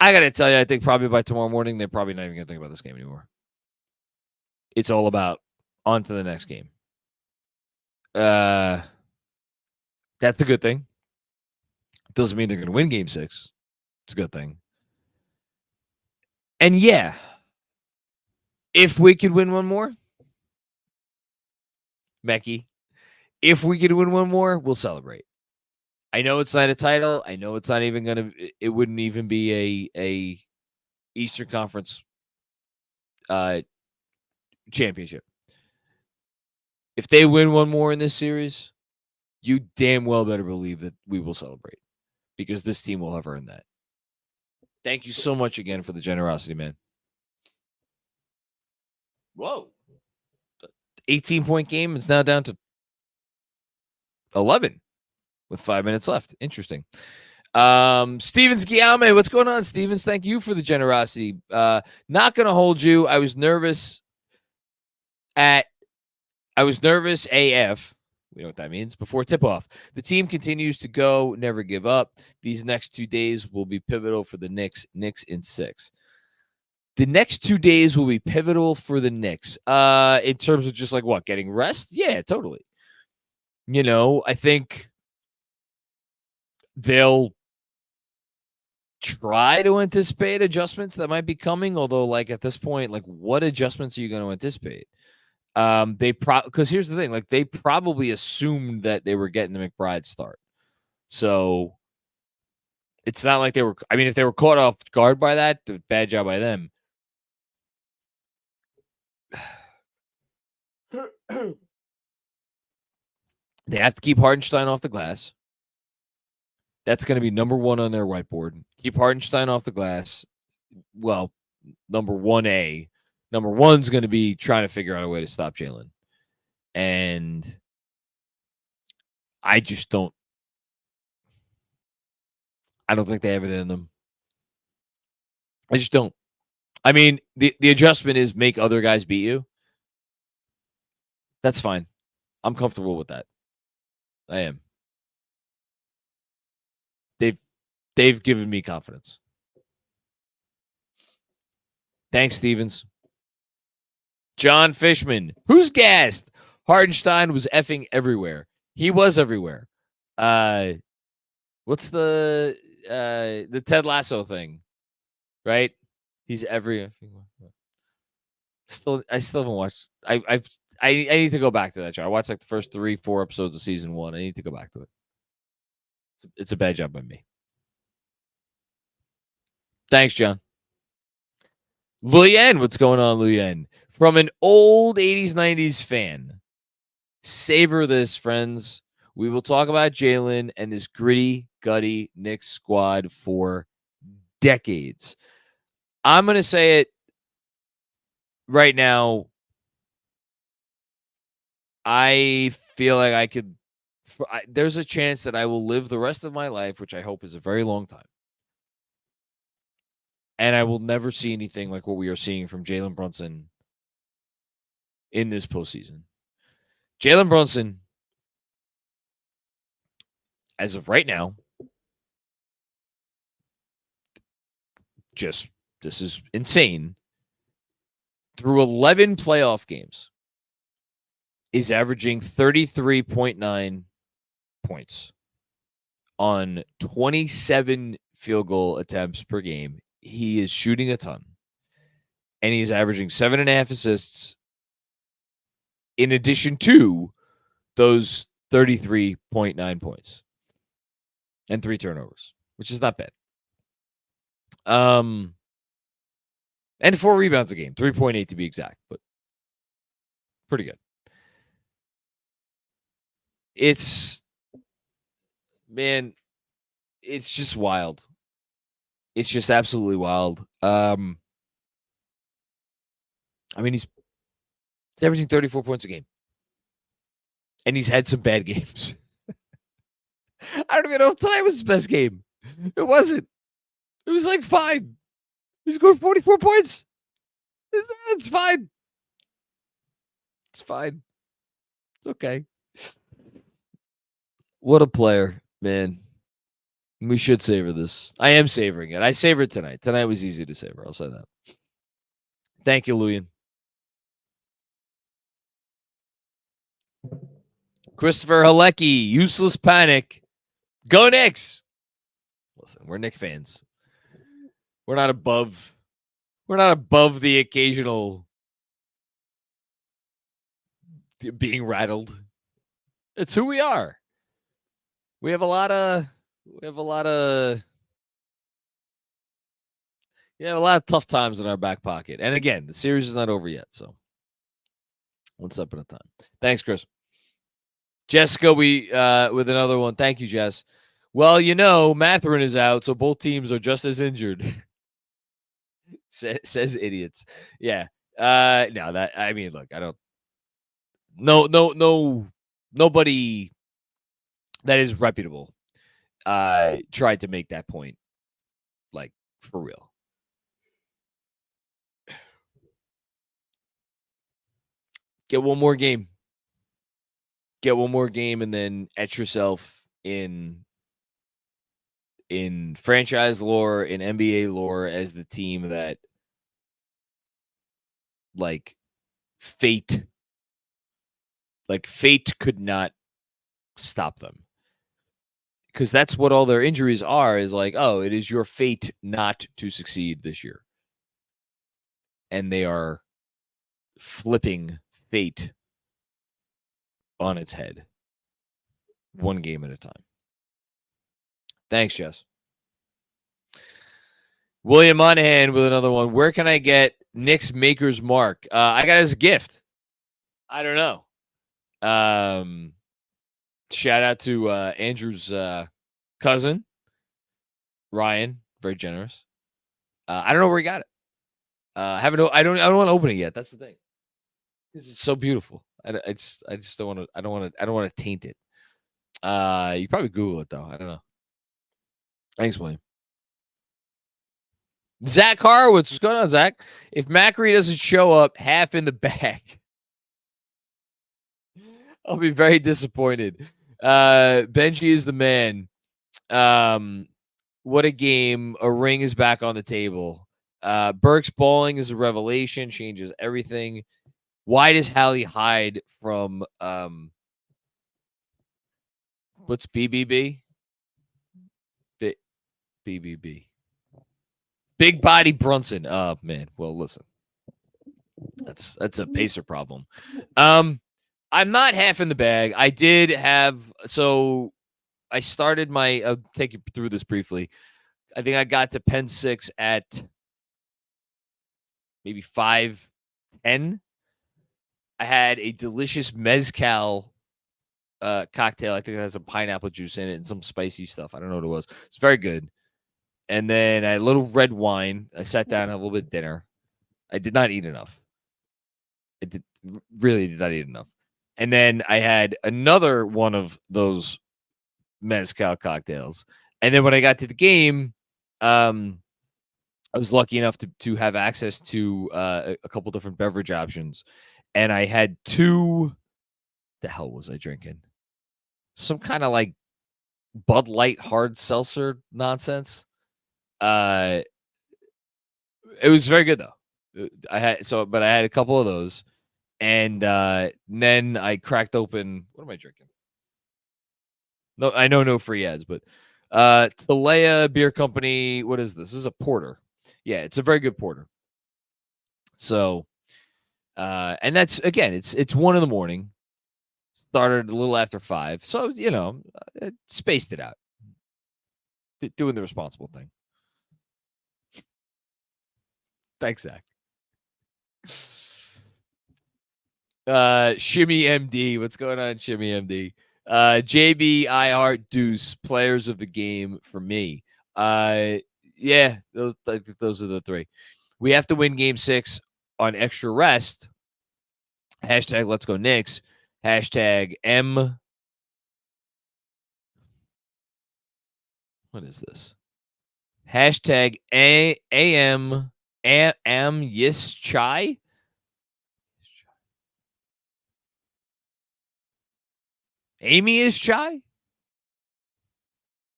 I got to tell you, I think probably by tomorrow morning, they're probably not even going to think about this game anymore. it's all about on to the next game. That's a good thing. Doesn't mean they're going to win game 6. It's a good thing. And yeah, if we could win one more, Mecky, if we could win one more, we'll celebrate. I know it's not a title. I know it's not even going to, it wouldn't even be a Eastern Conference championship. If they win one more in this series, you damn well better believe that we will celebrate, because this team will have earned that. Thank you so much again for the generosity, man. Whoa. 18-point game. It's now down to 11 with 5 minutes left. Interesting. Stevens Guillaume, what's going on, Stevens? Thank you for the generosity. Not going to hold you. I was nervous AF. We know what that means. Before tip-off, the team continues to go, never give up. These next 2 days will be pivotal for the Knicks. Knicks in 6. The next 2 days will be pivotal for the Knicks. In terms of just like what, getting rest? Yeah, totally. You know, I think they'll try to anticipate adjustments that might be coming. Although, like at this point, like what adjustments are you going to anticipate? Because here's the thing, like they probably assumed that they were getting the McBride start. So it's not like they were, I mean, if they were caught off guard by that, bad job by them. They have to keep Hartenstein off the glass. That's going to be number 1 on their whiteboard. Keep Hartenstein off the glass. Well, number 1A. Number 1's going to be trying to figure out a way to stop Jalen. And I just don't. I don't think they have it in them. I just don't. I mean, the adjustment is make other guys beat you. That's fine. I'm comfortable with that. I am. They've given me confidence. Thanks, Stevens. John Fishman. Who's gassed? Hartenstein was effing everywhere. He was everywhere. What's the Ted Lasso thing? Right? He's everywhere. I still haven't watched. I need to go back to that show. I watched like the first 3-4 episodes of season 1. I need to go back to it. It's a bad job by me. Thanks, John. Luyen, what's going on, Luyen? From an old 80s, 90s fan. Savor this, friends. We will talk about Jalen and this gritty, gutty Knicks squad for decades. I'm going to say it right now. I feel like I could. There's a chance that I will live the rest of my life, which I hope is a very long time. And I will never see anything like what we are seeing from Jalen Brunson in this postseason. Jalen Brunson, as of right now, this is insane. Through 11 playoff games, is averaging 33.9 points on 27 field goal attempts per game. He is shooting a ton. And he's averaging 7.5 assists in addition to those 33.9 points and 3 turnovers, which is not bad. And 4 rebounds a game, 3.8 to be exact, but pretty good. It's just wild. It's just absolutely wild. I mean, he's averaging 34 points a game. And he's had some bad games. I don't even know if tonight was his best game. It wasn't. It was like fine. He scored 44 points. It's fine. It's fine. It's okay. What a player, man. We should savor this. I am savoring it. I savored tonight. Tonight was easy to savor. I'll say that. Thank you, Luyan. Christopher Halecki, useless panic. Go Knicks. Listen, we're Knicks fans. We're not above the occasional being rattled. It's who we are. We have a lot of tough times in our back pocket. And again, the series is not over yet, so one step at a time. Thanks, Chris. Jessica, with another one. Thank you, Jess. Well, Mathurin is out, so both teams are just as injured. Says idiots. Yeah. Look, I don't. No. Nobody that is reputable tried to make that point, like, for real. Get one more game. And then etch yourself in franchise lore, in NBA lore, as the team that, like, fate could not stop them. Because that's what all their injuries are, is like, oh, it is your fate not to succeed this year. And they are flipping fate on its head, one game at a time. Thanks, Jess. William Monahan with another one. Where can I get Knicks Maker's Mark? I got it as a gift. I don't know. Shout out to Andrew's cousin, Ryan. Very generous. I don't know where he got it. I don't want to open it yet. That's the thing. It's so beautiful. I just don't want to. I don't want to taint it. You probably Google it though. I don't know. Thanks, William. Zach Horowitz, what's going on, Zach? If Macri doesn't show up half in the bag, I'll be very disappointed. Benji is the man. What a game. A ring is back on the table. Burks balling is a revelation, changes everything. Why does Hallie hide from what's BBB? BBB. Big body Brunson. Oh man. Well, listen. That's a pacer problem. I'm not half in the bag. I did have, so I started I'll take you through this briefly. I think I got to Penn 6 at maybe 5:10. I had a delicious mezcal cocktail. I think it has some pineapple juice in it and some spicy stuff. I don't know what it was. It's very good. And then I had a little red wine. I sat down and had a little bit of dinner. I did not eat enough. Really did not eat enough. And then I had another one of those mezcal cocktails. And then when I got to the game, I was lucky enough to have access to a couple different beverage options. And I had two. The hell was I drinking? Some kind of like Bud Light hard seltzer nonsense. It was very good though. But I had a couple of those, and then I cracked open. What am I drinking? No, I know no free ads, but Talea Beer Company. What is this? This is a porter. Yeah, it's a very good porter. So, and that's again, it's 1 a.m. Started a little after 5, so it spaced it out. Doing the responsible thing. Thanks, Zach. Shimmy MD. What's going on, Shimmy MD? JB, iHeart, Deuce, players of the game for me. Yeah, those are the three. We have to win game 6 on extra rest. Hashtag let's go Knicks. Hashtag M. What is this? Hashtag AM Yes Chai. Amy is Chai? I don't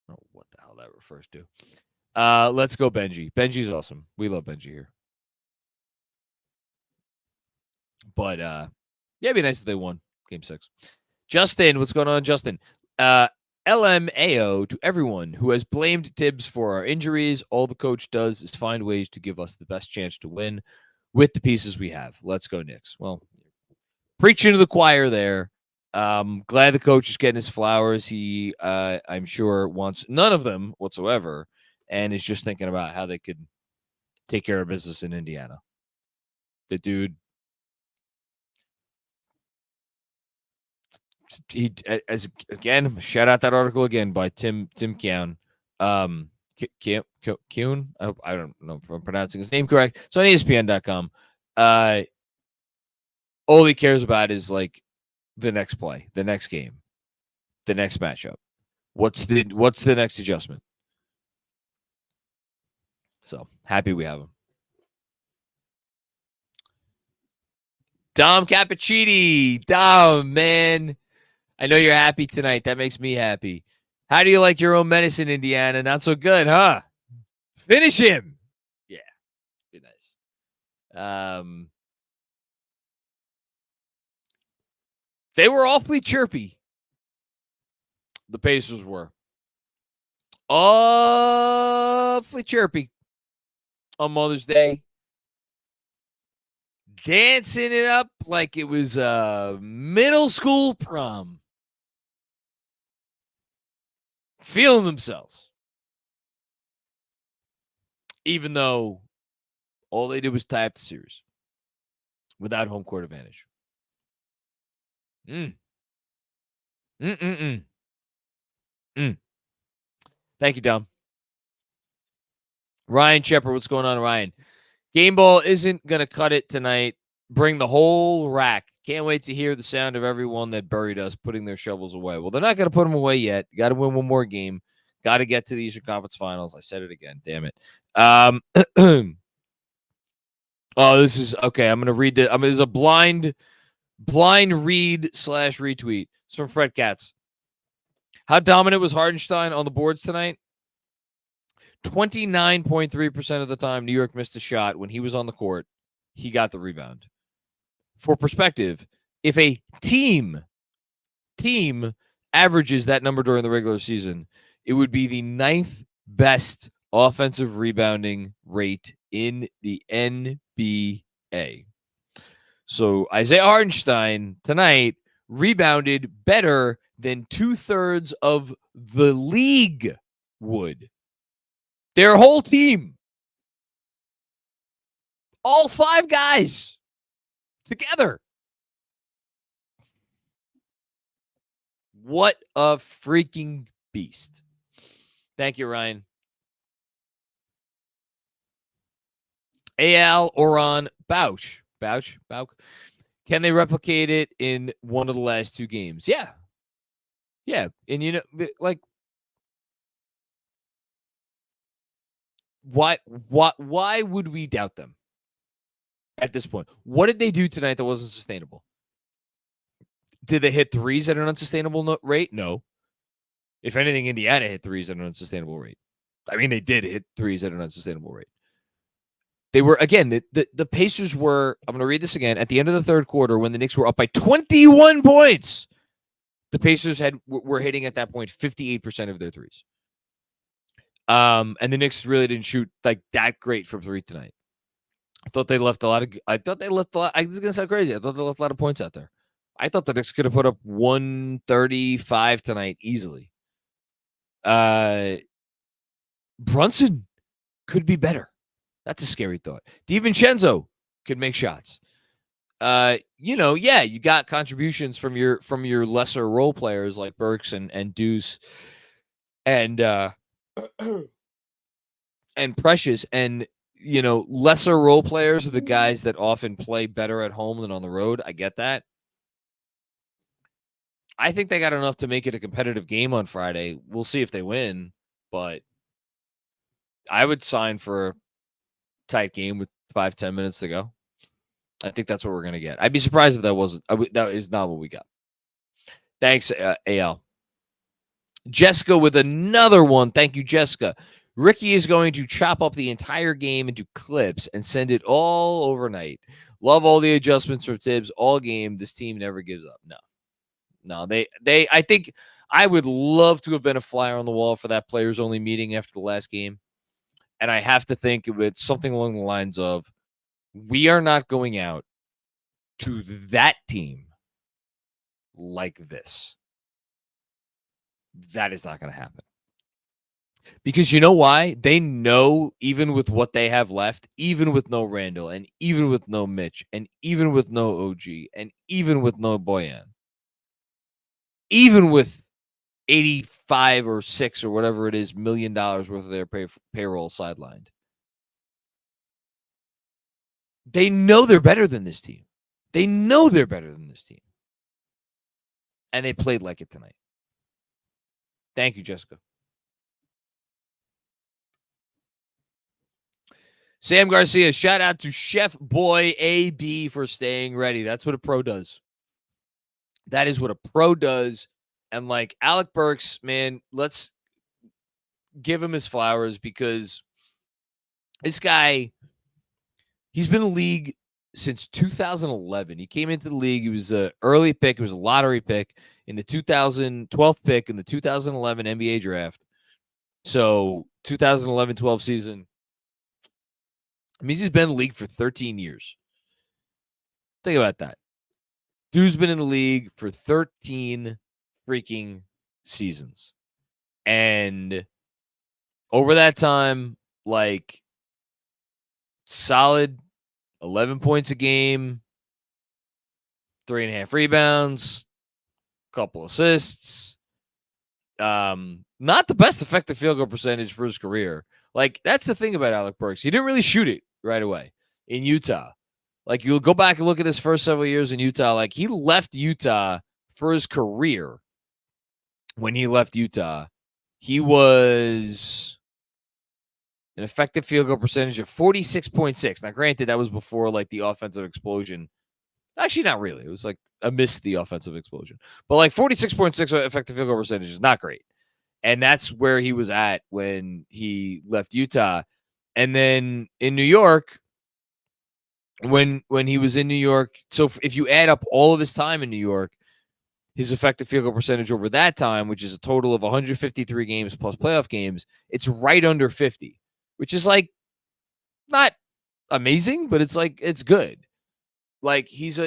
know what the hell that refers to. Let's go Benji. Benji's awesome. We love Benji here. But yeah, it'd be nice if they won game 6. Justin, what's going on, Justin? LMAO to everyone who has blamed Tibbs for our injuries. All the coach does is find ways to give us the best chance to win with the pieces we have. Let's go, Knicks. Well, preaching to the choir there. Glad the coach is getting his flowers. He, I'm sure, wants none of them whatsoever and is just thinking about how they could take care of business in Indiana. The dude, he, as again, shout out that article again by Tim Keown. Kuhn. I don't know if I'm pronouncing his name correct. It's on ESPN.com. All he cares about is like the next play, the next game, the next matchup. What's the next adjustment? So happy we have him. Dom Cappuccini. Dom, man. I know you're happy tonight. That makes me happy. How do you like your own medicine, Indiana? Not so good, huh? Finish him. Yeah. Be nice. They were awfully chirpy. The Pacers were. Awfully chirpy on Mother's Day. Dancing it up like it was a middle school prom. Feeling themselves. Even though all they did was tie up the series without home court advantage. Thank you, Dom. Ryan Shepard, what's going on, Ryan? Game ball isn't going to cut it tonight. Bring the whole rack. Can't wait to hear the sound of everyone that buried us putting their shovels away. Well, they're not going to put them away yet. Got to win one more game. Got to get to the Eastern Conference Finals. I said it again. Damn it. Oh, this is okay. I'm going to read this. There's a blind read / retweet. It's from Fred Katz. How dominant was Hartenstein on the boards tonight? 29.3% of the time New York missed a shot when he was on the court. He got the rebound. For perspective, if a team averages that number during the regular season, it would be the 9th best offensive rebounding rate in the NBA. So Isaiah Hartenstein tonight rebounded better than 2/3 of the league would. Their whole team. All 5 guys together. What a freaking beast. Thank you, Ryan. Al Oran Bouch. Can they replicate it in one of the last 2 games? Yeah. Yeah. And you know, like, why would we doubt them at this point? What did they do tonight that wasn't sustainable? Did they hit threes at an unsustainable rate? No. If anything, Indiana hit threes at an unsustainable rate. I mean, they did hit threes at an unsustainable rate. They were, again, the Pacers were, I'm going to read this again, at the end of the third quarter when the Knicks were up by 21 points. The Pacers were hitting at that point 58% of their threes. And the Knicks really didn't shoot like that great from 3 tonight. I thought they left a lot. I was going to sound crazy. I thought they left a lot of points out there. I thought the Knicks could have put up 135 tonight easily. Brunson could be better. That's a scary thought. DiVincenzo could make shots. You got contributions from your lesser role players like Burks and Deuce and Precious, and lesser role players are the guys that often play better at home than on the road. I get that. I think they got enough to make it a competitive game on Friday. We'll see if they win, but I would sign for a tight game with 5-10 minutes to go. I think that's what we're going to get. I'd be surprised if that wasn't. That is not what we got. Thanks, AL. Jessica with another one. Thank you, Jessica. Ricky is going to chop up the entire game into clips and send it all overnight. Love all the adjustments from Tibbs all game. This team never gives up. No. No, I think I would love to have been a flyer on the wall for that players only meeting after the last game. And I have to think of it something along the lines of, we are not going out to that team like this. That is not going to happen. Because you know why? They know, even with what they have left, even with no Randall, and even with no Mitch, and even with no OG, and even with no Boyan, even with 85 or 6 or whatever it is, $1 million worth of their payroll sidelined, they know they're better than this team. They know they're better than this team. And they played like it tonight. Thank you, Jessica. Sam Garcia, shout out to Chef Boy AB for staying ready. That's what a pro does. That is what a pro does. And like Alec Burks, man, let's give him his flowers, because this guy, he's been in the league since 2011. He came into the league. He was an early pick. It was a lottery pick in the 2012 pick in the 2011 NBA draft. So 2011-12 season. I mean, he's been in the league for 13 years. Think about that. Dude's been in the league for 13 freaking seasons. And over that time, like, solid 11 points a game, 3.5 rebounds, couple assists. Not the best effective field goal percentage for his career. Like, that's the thing about Alec Burks. He didn't really shoot it right away in Utah. Like, you'll go back and look at his first several years in Utah. Like, he left Utah for his career. When he left Utah, he was an effective field goal percentage of 46.6. Now, granted, that was before, like, the offensive explosion. Actually, not really. It was, like, amidst the offensive explosion. But, like, 46.6 effective field goal percentage is not great. And that's where he was at when he left Utah. And then in New York, when he was in New York, so if you add up all of his time in New York, his effective field goal percentage over that time, which is a total of 153 games plus playoff games, it's right under 50, which is like not amazing, but it's like, it's good. Like, he's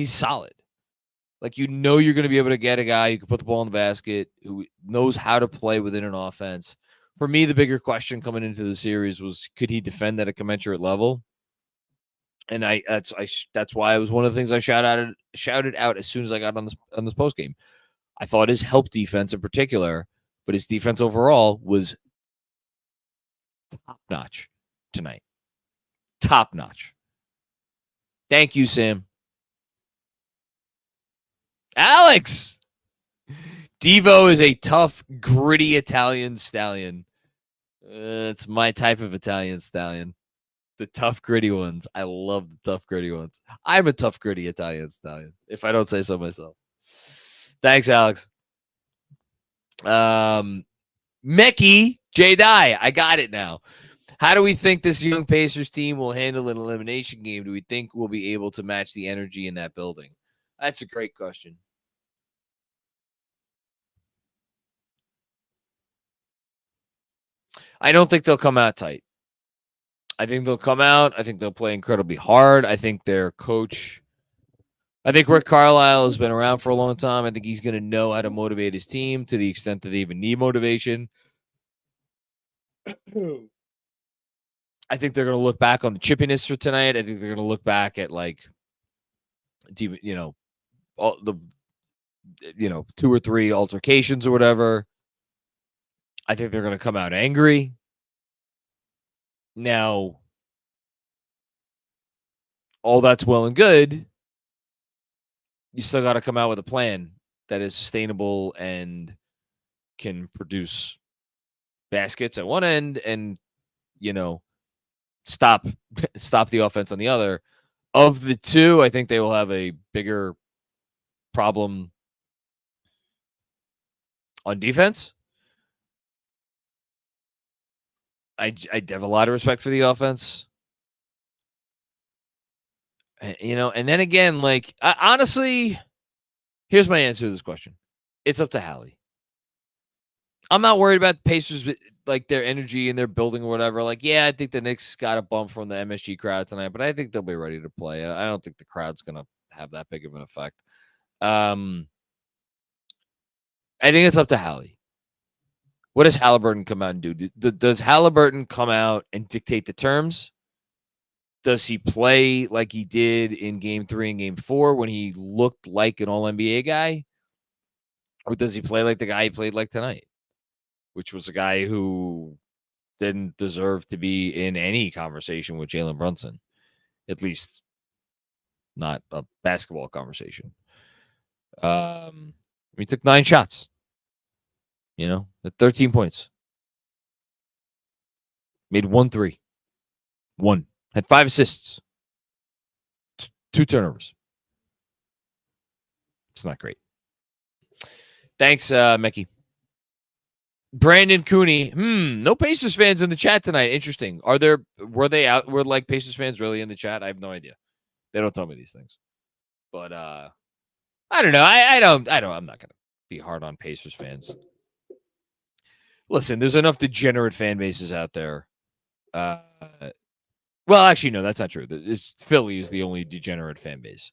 solid. Like, you know, you're going to be able to get a guy who can put the ball in the basket, who knows how to play within an offense. For me, the bigger question coming into the series was, could he defend at a commensurate level? And that's why it was one of the things I shouted out as soon as I got on this post game. I thought his help defense in particular, but his defense overall was top notch tonight. Top notch. Thank you, Sam. Alex! Devo is a tough, gritty Italian stallion. It's my type of Italian stallion. The tough, gritty ones. I love the tough, gritty ones. I'm a tough, gritty Italian stallion, if I don't say so myself. Thanks, Alex. Mickey J. Dye. I got it now. How do we think this young Pacers team will handle an elimination game? Do we think we'll be able to match the energy in that building? That's a great question. I don't think they'll come out tight. I think they'll come out. I think they'll play incredibly hard. I think their coach, I think Rick Carlisle has been around for a long time. I think he's going to know how to motivate his team to the extent that they even need motivation. I think they're going to look back on the chippiness for tonight. I think they're going to look back at, like, all the, 2 or 3 altercations or whatever. I think they're going to come out angry. Now, all that's well and good. You still got to come out with a plan that is sustainable and can produce baskets at one end and, stop the offense on the other. Of the two, I think they will have a bigger problem on defense. I have a lot of respect for the offense. And then again, like, honestly, Here's my answer to this question. It's up to Hallie. I'm not worried about the Pacers, like their energy and their building or whatever. Like, yeah, I think the Knicks got a bump from the MSG crowd tonight, but I think they'll be ready to play. I don't think the crowd's going to have that big of an effect. I think it's up to Hallie. What does Halliburton come out and do? Does Halliburton come out and dictate the terms? Does he play like he did in Game 3 and Game 4 when he looked like an All-NBA guy? Or does he play like the guy he played like tonight, which was a guy who didn't deserve to be in any conversation with Jalen Brunson, at least not a basketball conversation. He took 9 shots, at 13 points. Made 1 3. 1. Had 5 assists. 2 turnovers. It's not great. Thanks, Mickey. Brandon Cooney. No Pacers fans in the chat tonight. Interesting. Were like Pacers fans really in the chat? I have no idea. They don't tell me these things. But I don't know. I'm not gonna be hard on Pacers fans. Listen, there's enough degenerate fan bases out there. Well, actually, no, that's not true. Philly is the only degenerate fan base.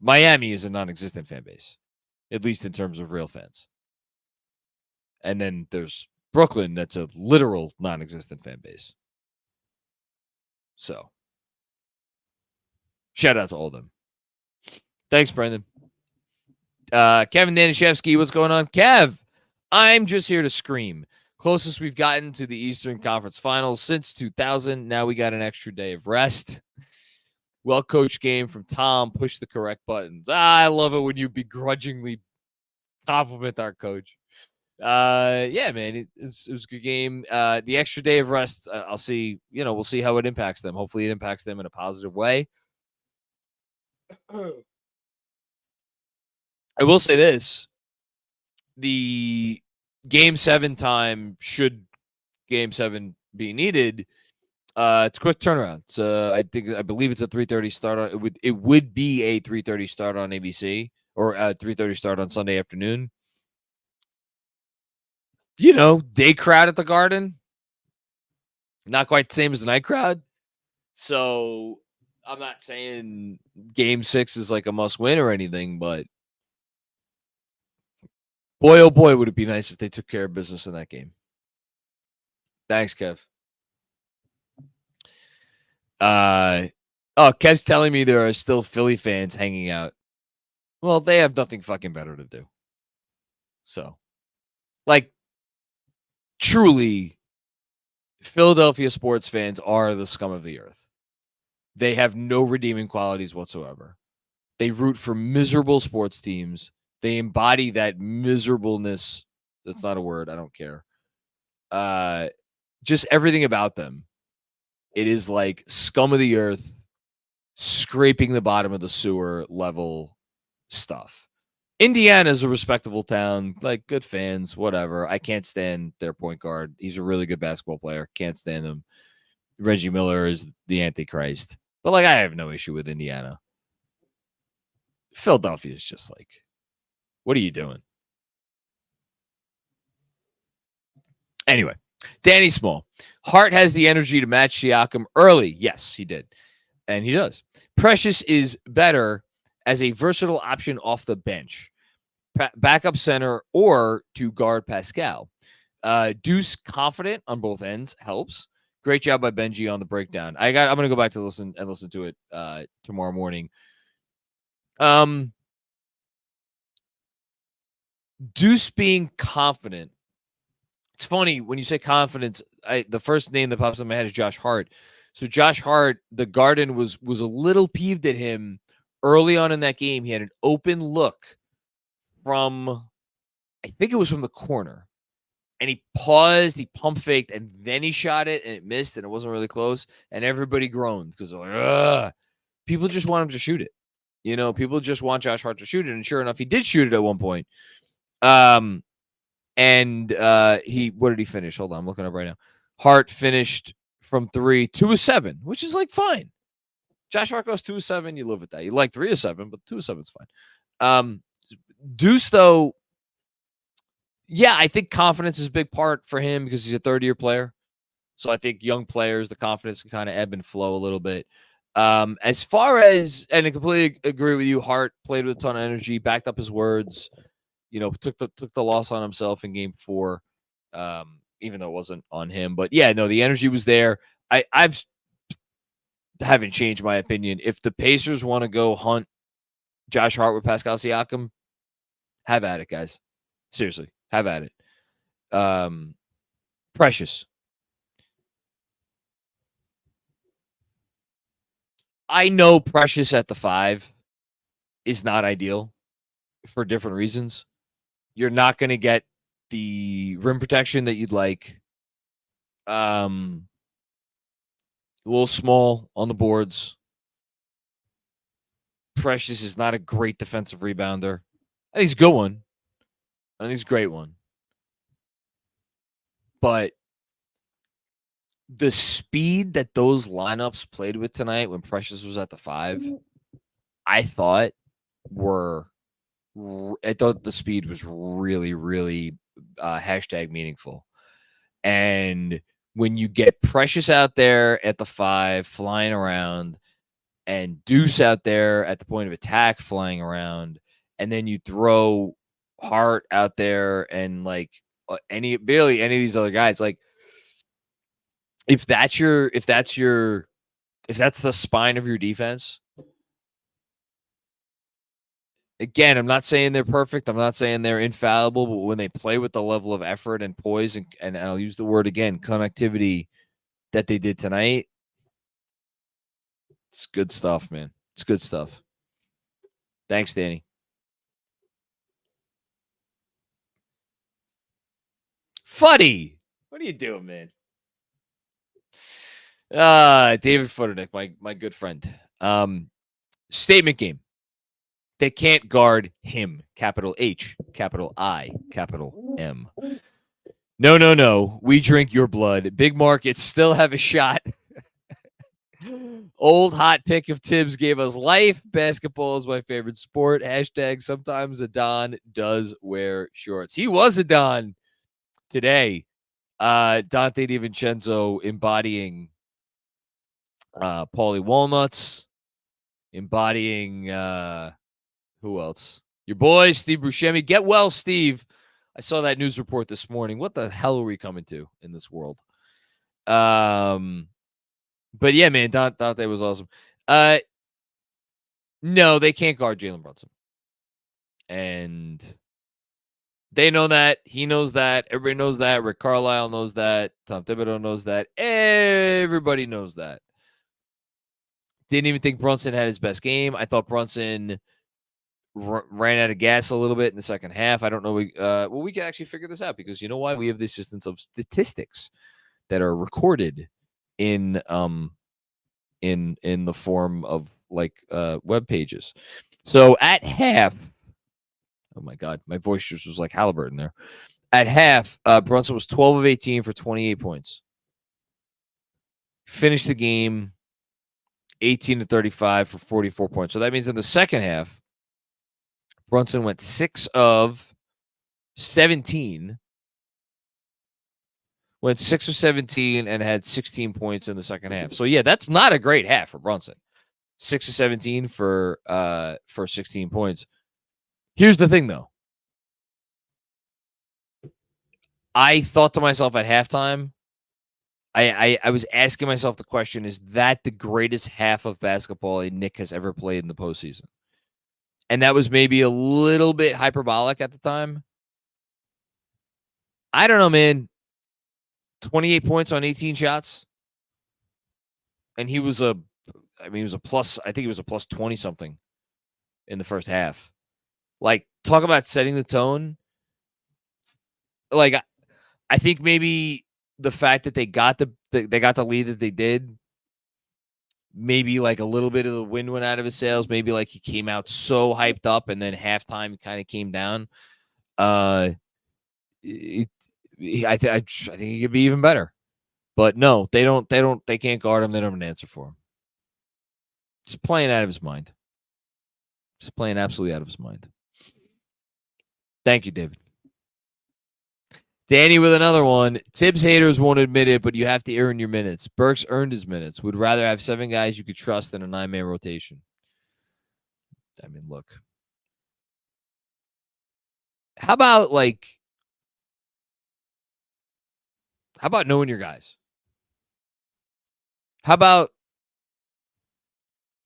Miami is a non-existent fan base, at least in terms of real fans. And then there's Brooklyn, that's a literal non-existent fan base. So, shout out to all of them. Thanks, Brendan. Kevin Danishevsky, what's going on? Kev, I'm just here to scream. Closest we've gotten to the Eastern Conference Finals since 2000. Now we got an extra day of rest. Well-coached game from Tom. Push the correct buttons. I love it when you begrudgingly compliment our coach. Yeah, man, it was a good game. The extra day of rest, I'll see. We'll see how it impacts them. Hopefully, it impacts them in a positive way. I will say this: the Game 7 time, should Game 7 be needed, it's a quick turnaround. I believe it's a 3:30 start. It would be a 3:30 start on ABC or a 3:30 start on Sunday afternoon. Day crowd at the Garden, not quite the same as the night crowd. So I'm not saying Game 6 is like a must win or anything, but boy, oh boy, would it be nice if they took care of business in that game. Thanks, Kev. Kev's telling me there are still Philly fans hanging out. Well, they have nothing fucking better to do. So, truly, Philadelphia sports fans are the scum of the earth. They have no redeeming qualities whatsoever. They root for miserable sports teams. They embody that miserableness. That's not a word. I don't care. Just everything about them. It is like scum of the earth, scraping the bottom of the sewer level stuff. Indiana is a respectable town, like good fans, whatever. I can't stand their point guard. He's a really good basketball player. Can't stand him. Reggie Miller is the Antichrist. But I have no issue with Indiana. Philadelphia is just like, what are you doing? Anyway, Danny Small. Hart has the energy to match Siakam early. Yes, he did. And he does. Precious is better as a versatile option off the bench. Backup center or to guard Pascal. Deuce confident on both ends helps. Great job by Benji on the breakdown. I'm going to go back to listen to it tomorrow morning. Deuce being confident. It's funny when you say confidence. The first name that pops in my head is Josh Hart. So Josh Hart, the Garden was a little peeved at him early on in that game. He had an open look from, I think it was from the corner, and he paused, he pump faked, and then he shot it, and it missed, and it wasn't really close, and everybody groaned because they're like, ugh. People just want him to shoot it. People just want Josh Hart to shoot it, and sure enough, he did shoot it at one point. What did he finish? Hold on, I'm looking up right now. Hart finished from 3, 2 of 7, which is fine. Josh Hart goes 2 of 7. You live with that. You like 3 of 7, but 2 of 7 is fine. Deuce, though, yeah, I think confidence is a big part for him because he's a third-year player. So I think young players, the confidence can kind of ebb and flow a little bit. As far as, and I completely agree with you, Hart played with a ton of energy, backed up his words, took the loss on himself in game 4, even though it wasn't on him. But yeah, no, the energy was there. I haven't changed my opinion. If the Pacers want to go hunt Josh Hart with Pascal Siakam, have at it, guys. Seriously, have at it. Precious. I know Precious at the 5 is not ideal for different reasons. You're not going to get the rim protection that you'd like. A little small on the boards. Precious is not a great defensive rebounder. I think he's a good one. I think he's a great one. But the speed that those lineups played with tonight when Precious was at the 5, I thought the speed was really, really hashtag meaningful. And when you get Precious out there at the 5 flying around and Deuce out there at the point of attack flying around, and then you throw Hart out there and like barely any of these other guys, like if that's the spine of your defense, again, I'm not saying they're perfect. I'm not saying they're infallible, but when they play with the level of effort and poise and I'll use the word again, connectivity that they did tonight, it's good stuff, man. It's good stuff. Thanks, Danny. Fuddy, what are you doing, man? David Futternick, my good friend. Statement game. They can't guard him. Capital H, capital I, capital M. No. We drink your blood. Big markets still have a shot. Old hot pick of Tibbs gave us life. Basketball is my favorite sport. Hashtag sometimes a Don does wear shorts. He was a Don today. Dante DiVincenzo embodying Paulie Walnuts, embodying who else? Your boy, Steve Buscemi. Get well, Steve. I saw that news report this morning. What the hell are we coming to in this world? But yeah, man, Dante was awesome. No, they can't guard Jalen Brunson. And they know that. He knows that. Everybody knows that. Rick Carlisle knows that. Tom Thibodeau knows that. Everybody knows that. Didn't even think Brunson had his best game. I thought Brunson ran out of gas a little bit in the second half. I don't know. We can actually figure this out because you know why? We have the assistance of statistics that are recorded in the form of like web pages. So at half, oh my God, my voice just was like Halliburton there. At half, Brunson was 12 of 18 for 28 points. Finished the game 18 to 35 for 44 points. So that means in the second half, Brunson went 6 of 17. Went 6 of 17 and had 16 points in the second half. So yeah, that's not a great half for Brunson. 6 of 17 for 16 points. Here's the thing, though. I thought to myself at halftime, I was asking myself the question, is that the greatest half of basketball a Knick has ever played in the postseason? And that was maybe a little bit hyperbolic at the time. I don't know, man. 28 points on 18 shots. And he was a plus, I think he was a plus 20 something in the first half. Like, talk about setting the tone. Like, I think maybe the fact that they got the lead that they did, maybe like a little bit of the wind went out of his sails. Maybe like he came out so hyped up and then halftime kind of came down. I think he could be even better. But no, they can't guard him. They don't have an answer for him. Just playing out of his mind. Just playing absolutely out of his mind. Thank you, David. Danny with another one. Tibbs haters won't admit it, but you have to earn your minutes. Burks earned his minutes. Would rather have 7 guys you could trust than a 9-man rotation. I mean, look. How about knowing your guys? How about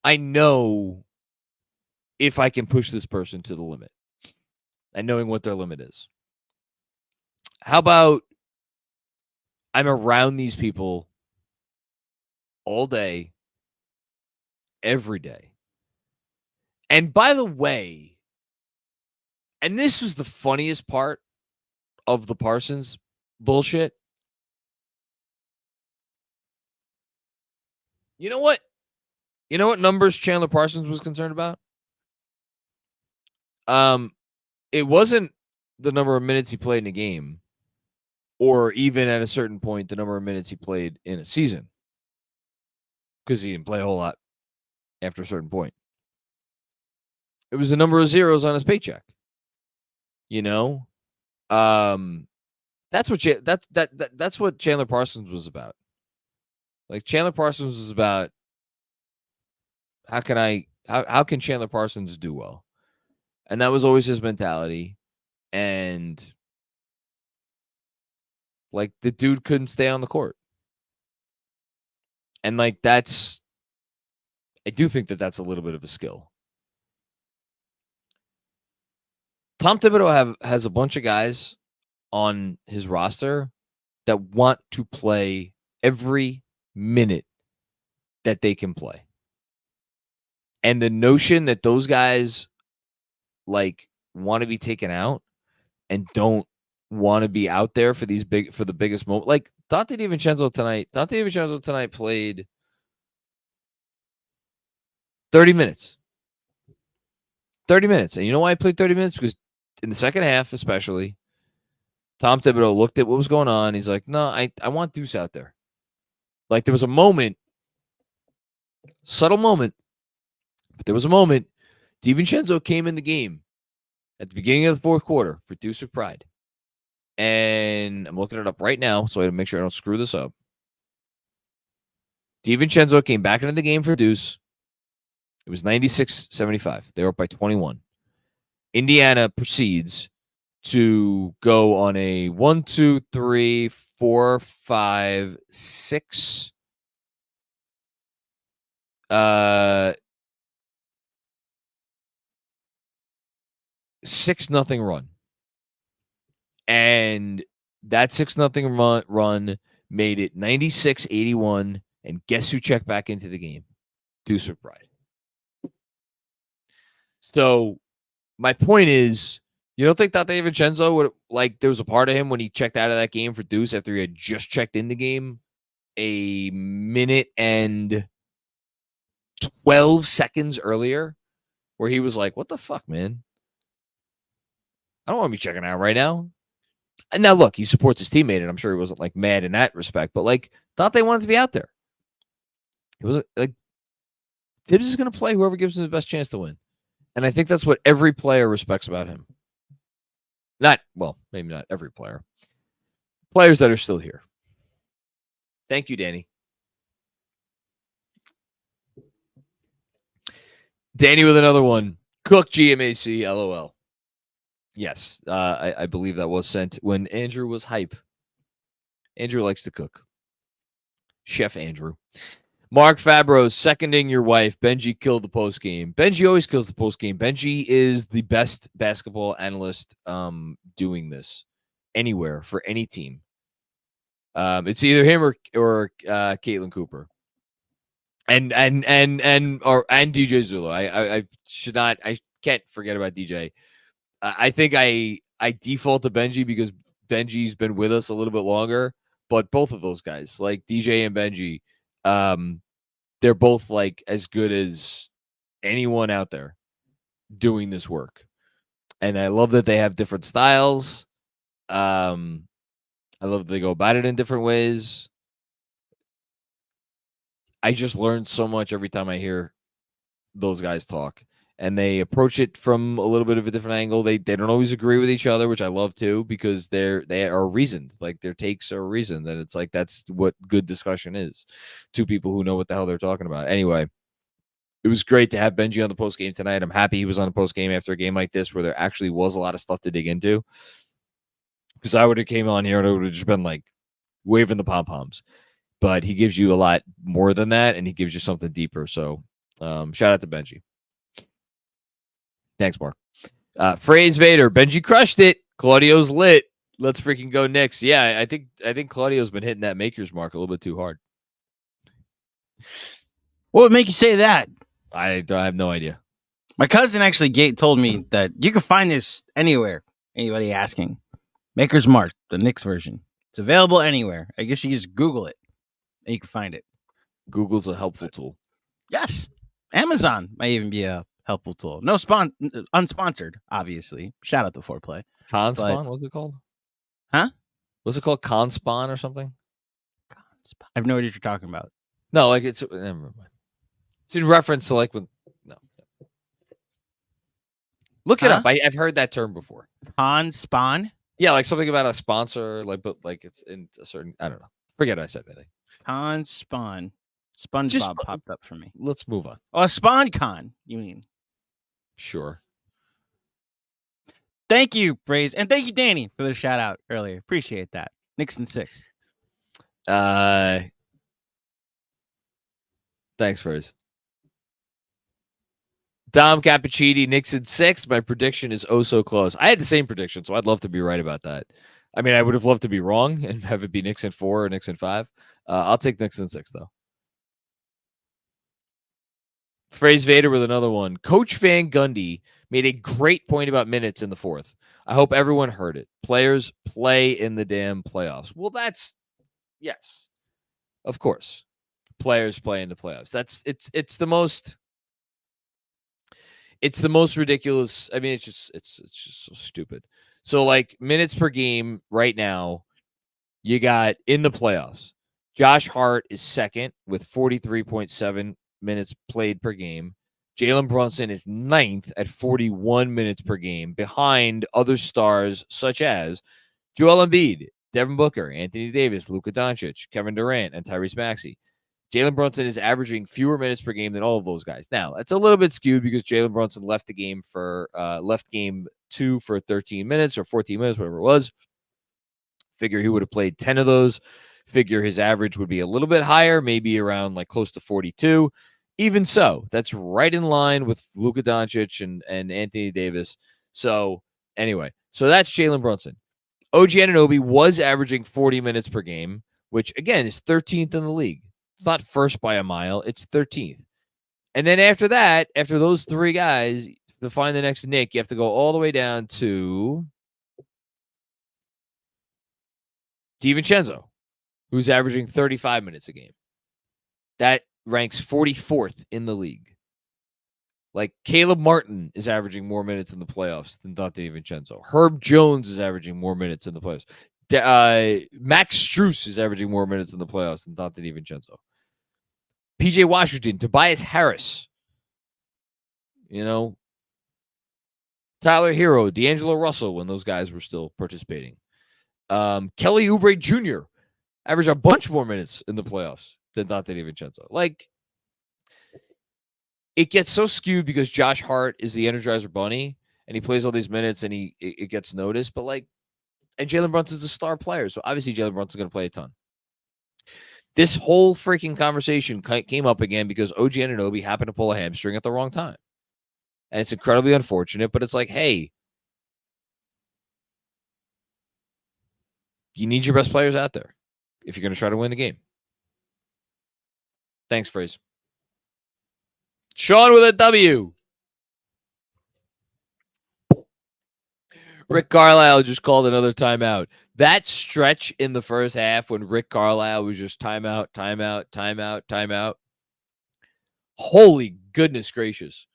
I know if I can push this person to the limit and knowing what their limit is? How about I'm around these people all day, every day? And by the way, and this was the funniest part of the Parsons bullshit. You know what? You know what numbers Chandler Parsons was concerned about? It wasn't the number of minutes he played in a game, or even at a certain point, the number of minutes he played in a season, because he didn't play a whole lot after a certain point. It was the number of zeros on his paycheck. You know, that's what that's what Chandler Parsons was about. Like, Chandler Parsons was about how can Chandler Parsons do well, and that was always his mentality. And like, the dude couldn't stay on the court, and like I do think that that's a little bit of a skill. Tom Thibodeau has a bunch of guys on his roster that want to play every minute that they can play. And the notion that those guys like want to be taken out and don't want to be out there for the biggest moment. Like, Dante DiVincenzo tonight played 30 minutes. 30 minutes. And you know why I played 30 minutes? Because in the second half, especially, Tom Thibodeau looked at what was going on. He's like, no, I want Deuce out there. Like, there was a moment, subtle moment, but there was a moment. DiVincenzo came in the game at the beginning of the fourth quarter for Deuce McBride. And I'm looking it up right now, so I have to make sure I don't screw this up. DiVincenzo came back into the game for Deuce. It was 96-75. They were up by 21. Indiana proceeds to go on a 1, 2, 3, 4, 5, 6 6-0 run. And that 6-0 run made it 96-81. And guess who checked back into the game? Deuce McBride. So my point is, you don't think that DiVincenzo would, like, there was a part of him when he checked out of that game for Deuce after he had just checked in the game a minute and 12 seconds earlier, where he was like, what the fuck, man? I don't want to be checking out right now. And now, look, he supports his teammate, and I'm sure he wasn't, like, mad in that respect, but, like, thought they wanted to be out there. It was like, Tibbs is going to play whoever gives him the best chance to win. And I think that's what every player respects about him. Maybe not every player. Players that are still here. Thank you, Danny. Danny with another one. Cook GMAC, LOL. Yes, I believe that was sent when Andrew was hype. Andrew likes to cook. Chef Andrew. Mark Fabro, seconding your wife. Benji killed the post game. Benji always kills the post game. Benji is the best basketball analyst doing this anywhere for any team. It's either him or Caitlin Cooper. And DJ Zulu. I can't forget about DJ. I think I default to Benji because Benji's been with us a little bit longer, but both of those guys, like DJ and Benji, they're both like as good as anyone out there doing this work. And I love that they have different styles. I love that they go about it in different ways. I just learned so much every time I hear those guys talk, and they approach it from a little bit of a different angle. They don't always agree with each other, which I love too, because they are reasoned. Like their takes are reasoned, and it's like that's what good discussion is. Two people who know what the hell they're talking about. Anyway, it was great to have Benji on the post game tonight. I'm happy he was on the post game after a game like this, where there actually was a lot of stuff to dig into. Because I would have came on here and it would have just been like waving the pom poms. But he gives you a lot more than that, and he gives you something deeper. So shout out to Benji. Thanks, Mark. Phrase Vader, Benji crushed it. Claudio's lit. Let's freaking go Knicks. Yeah, I think Claudio's been hitting that maker's mark a little bit too hard. What would make you say that? I have no idea. My cousin actually told me that you can find this anywhere. Anybody asking. Maker's Mark, the Knicks version. It's available anywhere. I guess you just Google it and you can find it. Google's a helpful tool. Yes. Amazon might even be a helpful tool. No unsponsored, obviously. Shout out to Foreplay. Conspawn, what's it called? Huh? What's it called? Conspawn or something? I have no idea what you're talking about. No, like it's never mind. It's in reference to like when look it up. I've heard that term before. Conspawn? Yeah, like something about a sponsor, like but like it's in a certain I don't know. Forget I said anything. Conspawn. SpongeBob popped up for me. Let's move on. Oh, SpawnCon, you mean? Sure. Thank you, Braze. And thank you, Danny, for the shout out earlier. Appreciate that. Knicks in 6. Thanks, Fraze. Dom Cappuccini, Knicks in 6. My prediction is oh so close. I had the same prediction, so I'd love to be right about that. I mean, I would have loved to be wrong and have it be Knicks in 4 or Knicks in 5. I'll take Knicks in 6, though. Phrase Vader with another one. Coach Van Gundy made a great point about minutes in the 4th. I hope everyone heard it. Players play in the damn playoffs. Well, that's yes, of course. Players play in the playoffs. It's the most ridiculous. I mean, it's just so stupid. So like minutes per game right now, you got in the playoffs. Josh Hart is second with 43.7 minutes played per game. Jalen Brunson is 9th at 41 minutes per game, behind other stars such as Joel Embiid, Devin Booker, Anthony Davis, Luka Doncic, Kevin Durant, and Tyrese Maxey. Jalen Brunson is averaging fewer minutes per game than all of those guys. Now, that's a little bit skewed because Jalen Brunson left game 2 for 13 minutes or 14 minutes, whatever it was. Figure he would have played 10 of those. Figure his average would be a little bit higher, maybe around like close to 42. Even so, that's right in line with Luka Doncic and Anthony Davis. So anyway, so that's Jalen Brunson. OG Anunoby was averaging 40 minutes per game, which again is 13th in the league. It's not first by a mile, it's 13th. And then after that, after those three guys, to find the next Nick, you have to go all the way down to DiVincenzo, who's averaging 35 minutes a game. That ranks 44th in the league. Like Caleb Martin is averaging more minutes in the playoffs than Dante DiVincenzo. Herb Jones is averaging more minutes in the playoffs. Max Strus is averaging more minutes in the playoffs than Dante DiVincenzo. PJ Washington, Tobias Harris, Tyler Hero, D'Angelo Russell, when those guys were still participating. Kelly Oubre Jr. averaged a bunch more minutes in the playoffs than Dante DiVincenzo. Like, it gets so skewed because Josh Hart is the Energizer Bunny and he plays all these minutes and it gets noticed. But and Jalen Brunson's a star player, so obviously Jalen Brunson's going to play a ton. This whole freaking conversation came up again because OG Anunoby happened to pull a hamstring at the wrong time. And it's incredibly unfortunate, but it's like, hey, you need your best players out there if you're going to try to win the game. Thanks, Phrase. Sean with a W. Rick Carlisle just called another timeout. That stretch in the first half when Rick Carlisle was just timeout, timeout, timeout, timeout. Holy goodness gracious.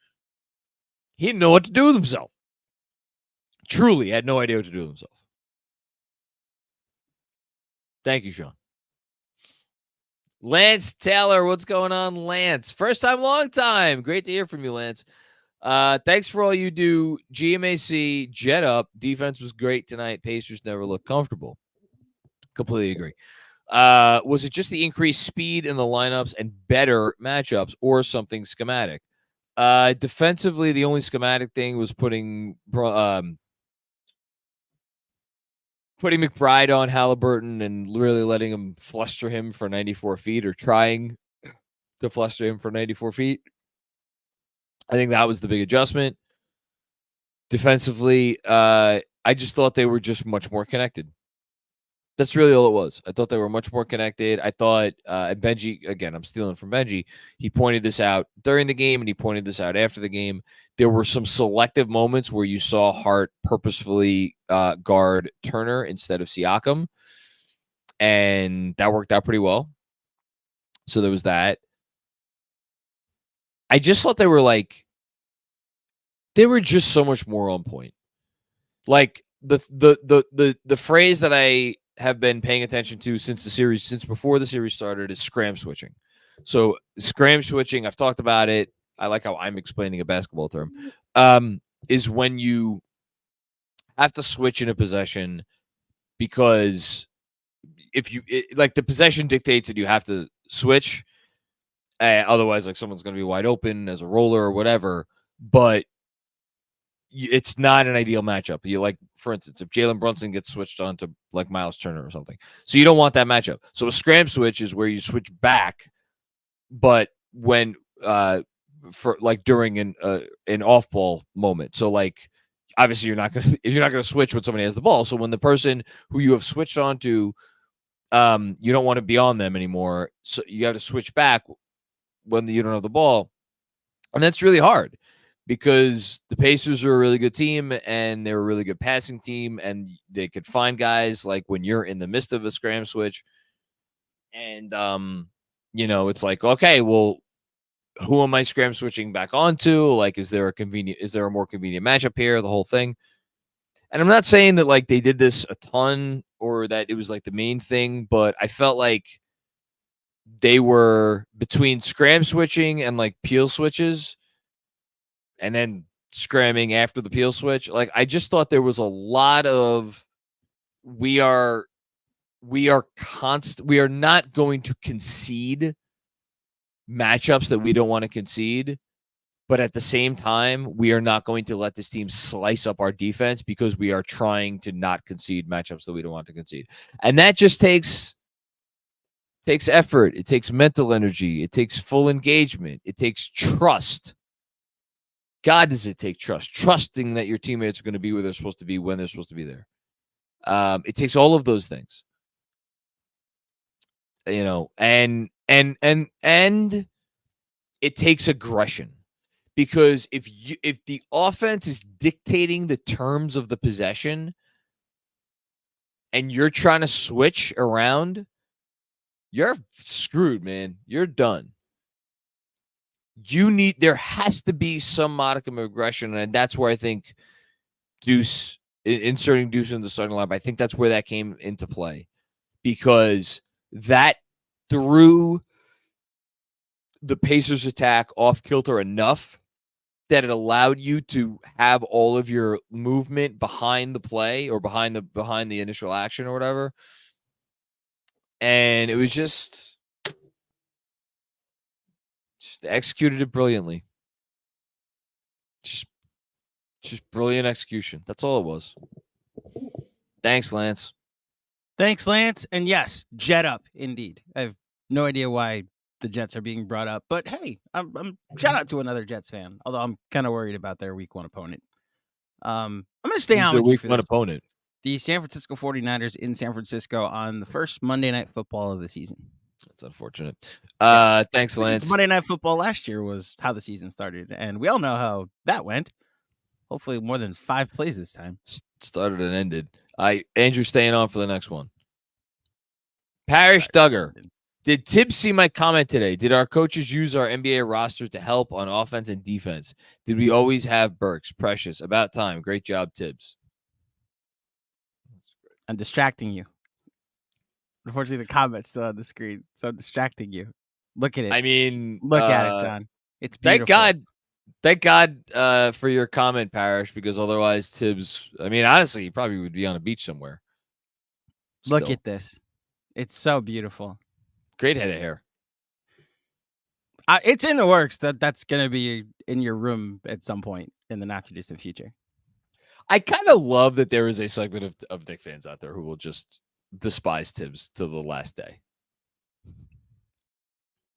He didn't know what to do with himself. Truly had no idea what to do with himself. Thank you, Sean. Lance Taylor, what's going on, Lance? First time, long time. Great to hear from you, Lance. Thanks for all you do. GMAC, jet up. Defense was great tonight. Pacers never looked comfortable. Completely agree. Was it just the increased speed in the lineups and better matchups or something schematic? Defensively, the only schematic thing was putting McBride on Halliburton and really letting him fluster him for 94 feet or trying to fluster him for 94 feet. I think that was the big adjustment. Defensively, I just thought they were just much more connected. That's really all it was. I thought they were much more connected. I thought Benji, again, I'm stealing from Benji. He pointed this out during the game and he pointed this out after the game. There were some selective moments where you saw Hart purposefully guard Turner instead of Siakam. And that worked out pretty well. So there was that. I just thought they were just so much more on point. Like the phrase that I have been paying attention to since before the series started is scram switching. So scram switching, I've talked about it. I like how I'm explaining a basketball term. Is when you have to switch in a possession because the possession dictates that you have to switch. Otherwise, like someone's going to be wide open as a roller or whatever. But it's not an ideal matchup. For instance, if Jalen Brunson gets switched on to like Miles Turner or something, so you don't want that matchup. So a scram switch is where you switch back, but when for like during an off ball moment. So like obviously you're not gonna switch when somebody has the ball. So when the person who you have switched on to, you don't want to be on them anymore. So you have to switch back when you don't have the ball, and that's really hard. Because the Pacers are a really good team and they're a really good passing team and they could find guys like when you're in the midst of a scram switch. And, it's like, okay, well, who am I scram switching back onto? Like, is there a more convenient matchup here? The whole thing. And I'm not saying that like they did this a ton or that it was like the main thing, but I felt like they were between scram switching and like peel switches. And then scramming after the peel switch. Like, I just thought there was a lot of we are not going to concede matchups that we don't want to concede. But at the same time, we are not going to let this team slice up our defense because we are trying to not concede matchups that we don't want to concede. And that just takes effort. It takes mental energy. It takes full engagement. It takes trust. God, does it take trust? Trusting that your teammates are going to be where they're supposed to be when they're supposed to be there. It takes all of those things, and it takes aggression because if the offense is dictating the terms of the possession and you're trying to switch around, you're screwed, man. You're done. There has to be some modicum of aggression, and that's where I think inserting Deuce in the starting lineup, I think that's where that came into play because that threw the Pacers attack off kilter enough that it allowed you to have all of your movement behind the play or behind the initial action or whatever. And it was just executed it brilliantly. Just brilliant execution. That's all it was. Thanks, Lance. And yes, jet up indeed. I have no idea why the Jets are being brought up, but hey, I'm shout out to another Jets fan. Although I'm kind of worried about their week 1 opponent. I'm going to stay on with week 1 opponent. The San Francisco 49ers in San Francisco on the first Monday Night Football of the season. That's unfortunate. Thanks, Lance. Monday Night Football last year was how the season started, and we all know how that went. Hopefully more than 5 plays this time. Started and ended. Andrew staying on for the next one. Parrish Duggar. Did Tibbs see my comment today? Did our coaches use our NBA roster to help on offense and defense? Did we always have Burks? Precious. About time. Great job, Tibbs. I'm distracting you. Unfortunately, the comment's still on the screen, so I'm distracting you. Look at it. I mean, Look at it, John. It's beautiful. Thank God for your comment, Parrish, because otherwise Tibbs, I mean, honestly, he probably would be on a beach somewhere. Look at this. It's so beautiful. Great head of hair. It's in the works. That's going to be in your room at some point in the not too distant future. I kind of love that there is a segment of Knicks fans out there who will just despise Tibbs to the last day.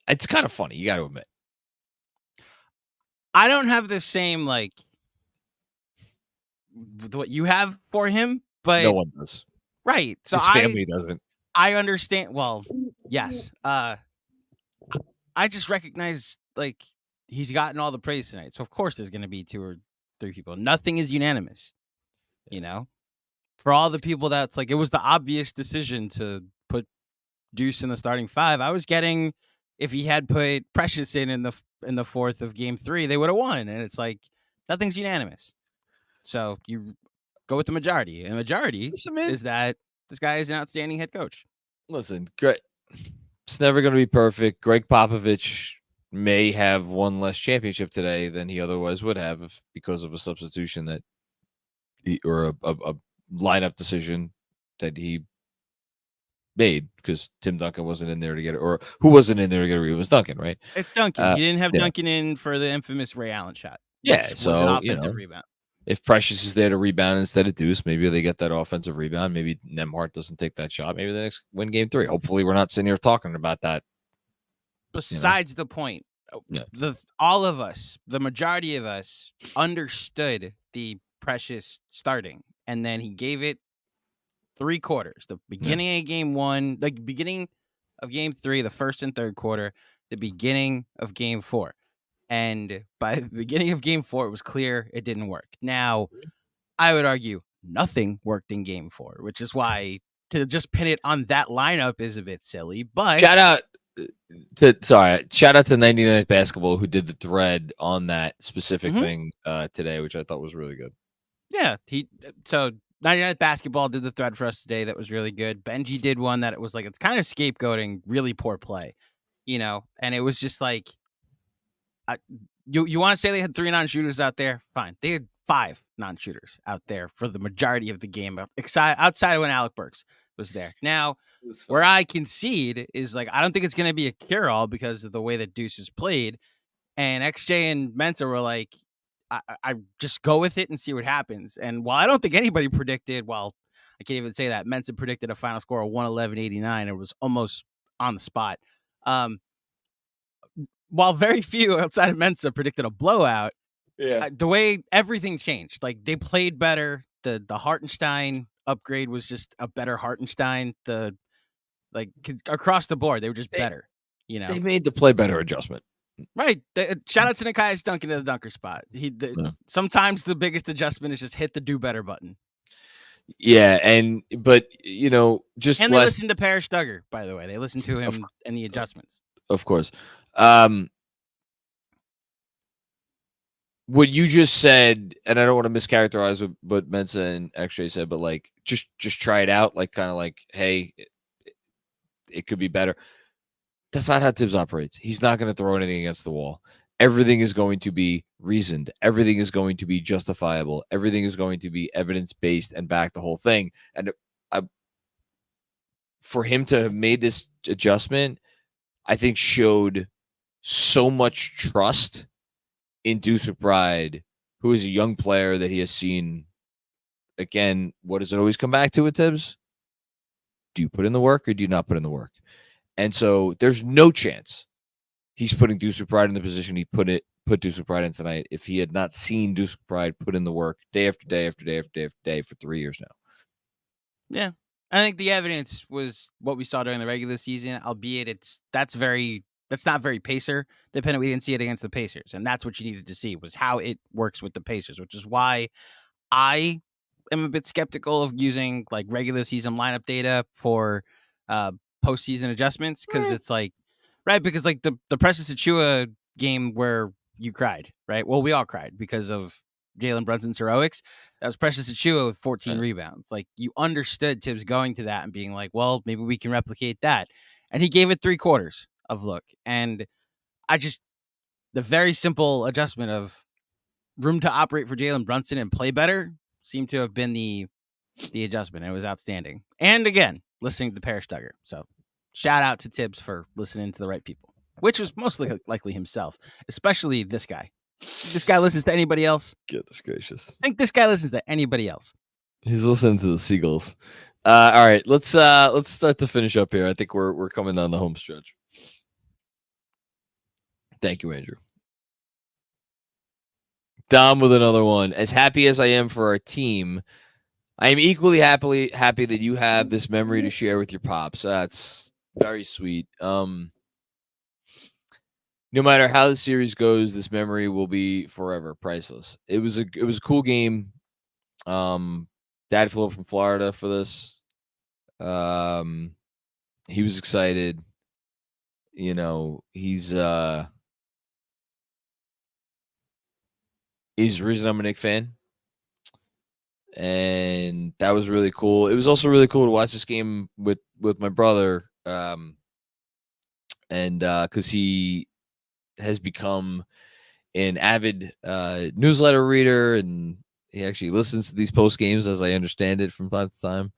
It's kind of funny, you got to admit. I don't have the same, like, what you have for him, but no one does. Right. So his family doesn't. I understand. Well, yes. I just recognize, like, he's gotten all the praise tonight. So, of course, there's going to be 2 or 3 people. Nothing is unanimous, you know? For all the people that's like, it was the obvious decision to put Deuce in the starting 5. I was getting, if he had put Precious in the fourth of game 3, they would have won. And it's like, nothing's unanimous. So, you go with the majority. And the majority is that this guy is an outstanding head coach. Listen, great. It's never going to be perfect. Greg Popovich may have one less championship today than he otherwise would have because of a substitution that or a lineup decision that he made because Tim Duncan wasn't in there to get it, or who wasn't in there to get it? It was Duncan, right? It's Duncan. He didn't have Duncan in for the infamous Ray Allen shot. Yeah, so was an offensive rebound. If Precious is there to rebound instead of Deuce, maybe they get that offensive rebound. Maybe Nembhard doesn't take that shot. Maybe the next win game 3. Hopefully, we're not sitting here talking about that. Besides the point, all of us, the majority of us, understood the Precious starting, and then he gave it 3 quarters. The beginning of game 1, the beginning of game 3, the first and third quarter, the beginning of game 4. And by the beginning of game 4, it was clear it didn't work. Now, I would argue nothing worked in game 4, which is why to just pin it on that lineup is a bit silly. But shout out to 99th Basketball who did the thread on that specific thing today, which I thought was really good. Yeah, so 99th Basketball did the thread for us today that was really good. Benji did one that it was like it's kind of scapegoating really poor play, and it was just like. You want to say they had 3 non-shooters out there? Fine. They had 5 non-shooters out there for the majority of the game, outside of when Alec Burks was there. Now, where I concede is, like, I don't think it's going to be a cure-all because of the way that Deuce is played. And XJ and Mensa were like, I just go with it and see what happens. And while I don't think anybody predicted, I can't even say that, Mensa predicted a final score of 111-89. It was almost on the spot. While very few outside of Mensa predicted a blowout, the way everything changed, like they played better. The Hartenstein upgrade was just a better Hartenstein. Across the board, they were just better. They made the play better adjustment. Right. Shout out to Nikias Duncan to the dunker spot. Sometimes the biggest adjustment is just hit the do better button. Yeah, but they listened to Parrish Duggar, by the way. They listened to him and the adjustments. Of course. What you just said, and I don't want to mischaracterize what Mensa and XJ said, but like just try it out, like kind of like, hey, it could be better. That's not how Tibbs operates. He's not going to throw anything against the wall. Everything is going to be reasoned. Everything is going to be justifiable. Everything is going to be evidence-based and back the whole thing. And for him to have made this adjustment, I think showed so much trust in Deuce McBride, who is a young player that he has seen. Again, what does it always come back to with Tibbs? Do you put in the work or do you not put in the work? And so there's no chance he's putting Deuce McBride in the position he put Deuce McBride in tonight if he had not seen Deuce McBride put in the work day after day after day after day after day for 3 years now. Yeah. I think the evidence was what we saw during the regular season, albeit that's not very Pacer dependent. We didn't see it against the Pacers, and that's what you needed to see was how it works with the Pacers, which is why I am a bit skeptical of using like regular season lineup data for postseason adjustments because it's like because like the Precious Achiuwa game where you cried, right? Well, we all cried because of Jalen Brunson's heroics. That was Precious Achiuwa with 14 rebounds. Like, you understood Tibbs going to that and being like, well, maybe we can replicate that. And he gave it 3/4 of look. And the very simple adjustment of room to operate for Jalen Brunson and play better seemed to have been the adjustment. It was outstanding. And again, listening to the Parrish Duggar. So shout out to Tibbs for listening to the right people, which was most likely himself, especially this guy. This guy listens to anybody else? Goodness gracious. I think this guy listens to anybody else. He's listening to the Seagulls. All right, let's start to finish up here. I think we're coming down the home stretch. Thank you, Andrew. Dom with another one. As happy as I am for our team, I am equally happy that you have this memory to share with your pops. That's very sweet. No matter how the series goes, this memory will be forever priceless. It was a cool game. Dad flew up from Florida for this. He was excited. You know, he's the reason I'm a Knicks fan. And that was really cool. It was also really cool to watch this game with my brother. And because he has become an avid newsletter reader, and he actually listens to these post games, as I understand it, from time to time.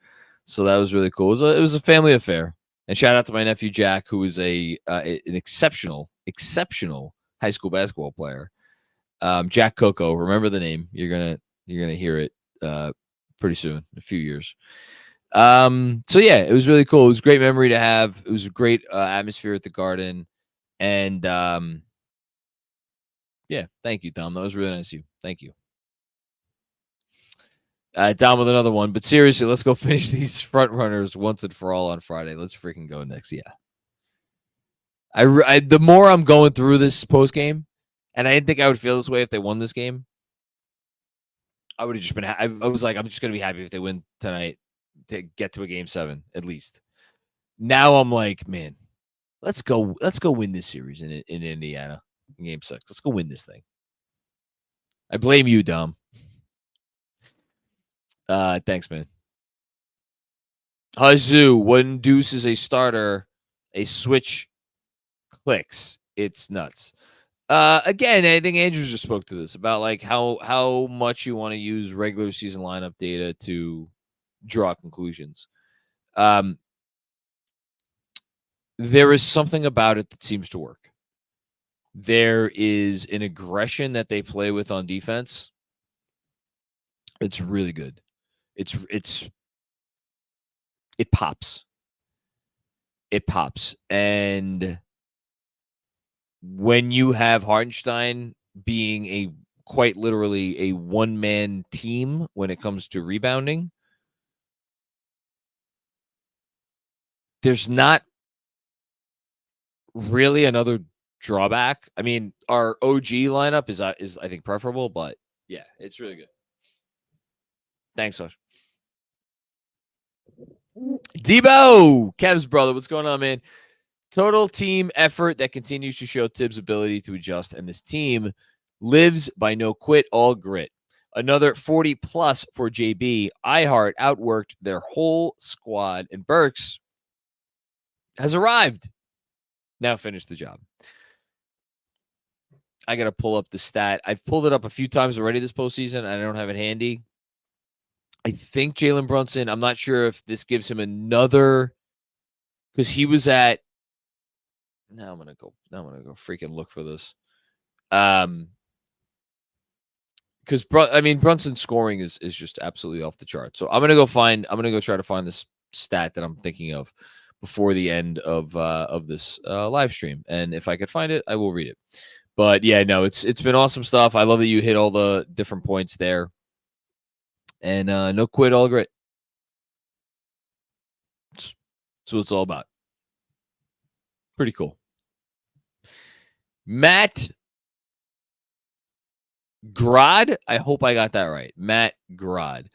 So that was really cool. It was a family affair. And shout out to my nephew Jack, who is an exceptional high school basketball player. Jack Coco, remember the name. You're gonna hear it pretty soon, a few years. So yeah, it was really cool. It was a great memory to have. It was a great atmosphere at the Garden. And yeah, thank you, Tom. That was really nice of you. Thank you. Down with another one. But seriously, let's go finish these front runners once and for all on Friday. Let's freaking go next. Yeah. The more I'm going through this post game, and I didn't think I would feel this way if they won this game, I would have just been. I was like, I'm just gonna be happy if they win tonight to get to a game 7 at least. Now I'm like, man, let's go win this series in Indiana in game 6. Let's go win this thing. I blame you, Dom. Thanks, man. Hazu, when Deuce is a starter, a switch clicks. It's nuts. Again, I think Andrew just spoke to this about like how much you want to use regular season lineup data to draw conclusions. There is something about it that seems to work. There is an aggression that they play with on defense. It's really good. It pops. It pops. And when you have Hartenstein being quite literally a one-man team when it comes to rebounding, there's not really another drawback. I mean, our OG lineup is I think preferable, but yeah, it's really good. Thanks, Josh. Debo, Kev's brother, what's going on, man? Total team effort that continues to show Tibbs' ability to adjust, and this team lives by no quit, all grit. Another 40+ for JB. iHeart outworked their whole squad, and Burks has arrived. Now finish the job. I got to pull up the stat. I've pulled it up a few times already this postseason. I don't have it handy. I think Jalen Brunson, I'm not sure if this gives him another, because he was at, now I'm gonna go freaking look for this. Because Brunson's scoring is just absolutely off the chart. So I'm gonna go try to find this stat that I'm thinking of before the end of this live stream. And if I could find it, I will read it. But yeah, no, it's been awesome stuff. I love that you hit all the different points there. And no quit, all grit. That's what it's all about. Pretty cool. Matt Grod. I hope I got that right. Matt Grod.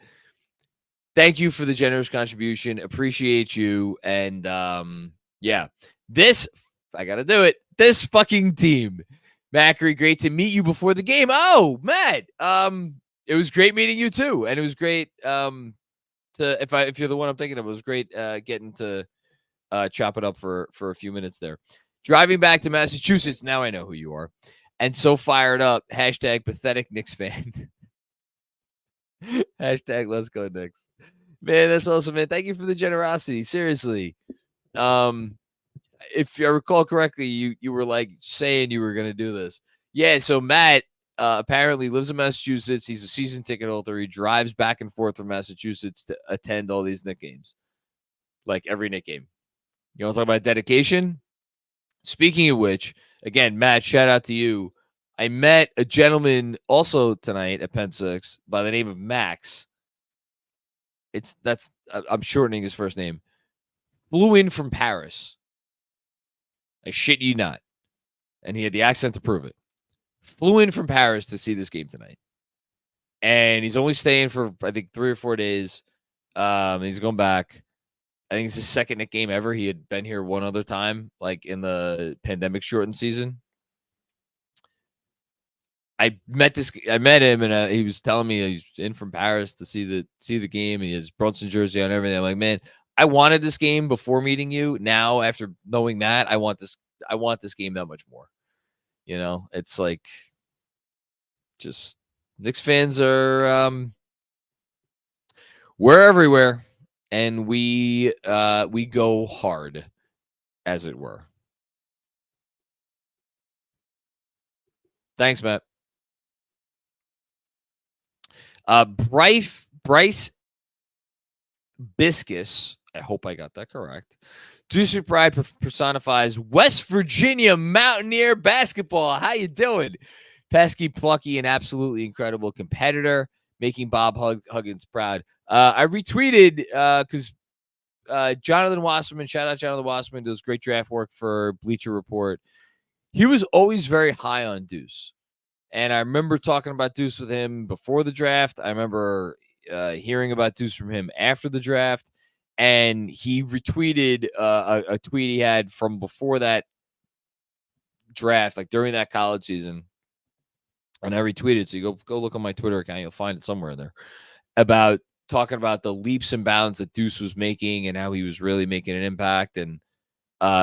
Thank you for the generous contribution. Appreciate you. And yeah, I got to do it. This fucking team. Macri, great to meet you before the game. Oh, Matt. It was great meeting you too, and it was great. If you're the one I'm thinking of, it was great getting to chop it up for a few minutes there. Driving back to Massachusetts, now I know who you are, and so fired up. Hashtag pathetic Knicks fan. Hashtag let's go Knicks. Man, that's awesome, man. Thank you for the generosity. Seriously. If I recall correctly, you were like saying you were gonna do this. Yeah, so Matt apparently lives in Massachusetts. He's a season ticket holder. He drives back and forth from Massachusetts to attend all these Knicks games. Like every Knicks game. You want to talk about dedication? Speaking of which, again, Matt, shout out to you. I met a gentleman also tonight at Penn 6 by the name of Max. I'm shortening his first name. Flew in from Paris. I shit you not. And he had the accent to prove it. Flew in from Paris to see this game tonight. And he's only staying for, I think, 3 or 4 days. He's going back. I think it's his second Knicks game ever. He had been here one other time, like in the pandemic shortened season. I met him, and he was telling me he's in from Paris to see the game. He has Brunson jersey on and everything. I'm like, man, I wanted this game before meeting you. Now, after knowing that, I want this game that much more. You know, it's like just Knicks fans are we're everywhere, and we go hard, as it were. Thanks, Matt. Bryce Biscus, I hope I got that correct. Deuce McBride personifies West Virginia Mountaineer basketball. How you doing? Pesky, plucky, and absolutely incredible competitor, making Bob Huggins proud. I retweeted because Jonathan Wasserman, shout out Jonathan Wasserman, does great draft work for Bleacher Report. He was always very high on Deuce. And I remember talking about Deuce with him before the draft. I remember hearing about Deuce from him after the draft. And he retweeted a tweet he had from before that draft, like during that college season. And I retweeted. So you go look on my Twitter account. You'll find it somewhere in there. About talking about the leaps and bounds that Deuce was making and how he was really making an impact. And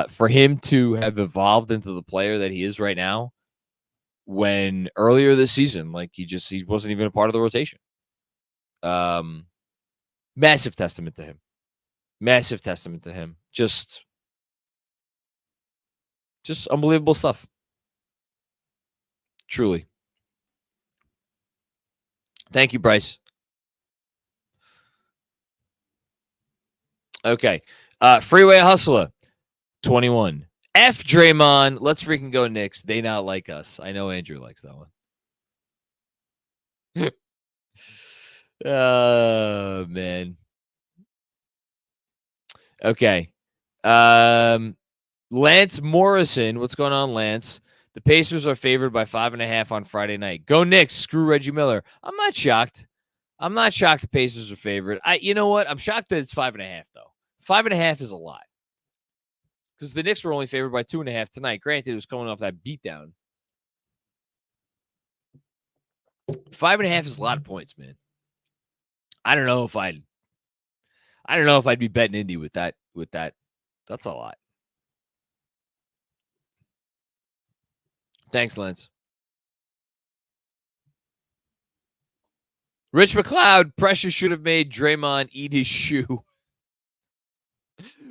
for him to have evolved into the player that he is right now, when earlier this season, like he wasn't even a part of the rotation. Massive testament to him. Massive testament to him. Just unbelievable stuff. Truly. Thank you, Bryce. Okay. Freeway Hustler 21. F Draymond, let's freaking go Knicks. They not like us. I know Andrew likes that one. Oh, man. Okay. Lance Morrison, what's going on, Lance? The Pacers are favored by 5.5 on Friday night. Go Knicks. Screw Reggie Miller. I'm not shocked. I'm not shocked the Pacers are favored. You know what? I'm shocked that it's 5.5, though. 5.5 is a lot. Because the Knicks were only favored by 2.5 tonight. Granted, it was coming off that beatdown. 5.5 is a lot of points, man. I don't know if I'd be betting Indy with that. That's a lot. Thanks, Lance. Rich McLeod, pressure should have made Draymond eat his shoe.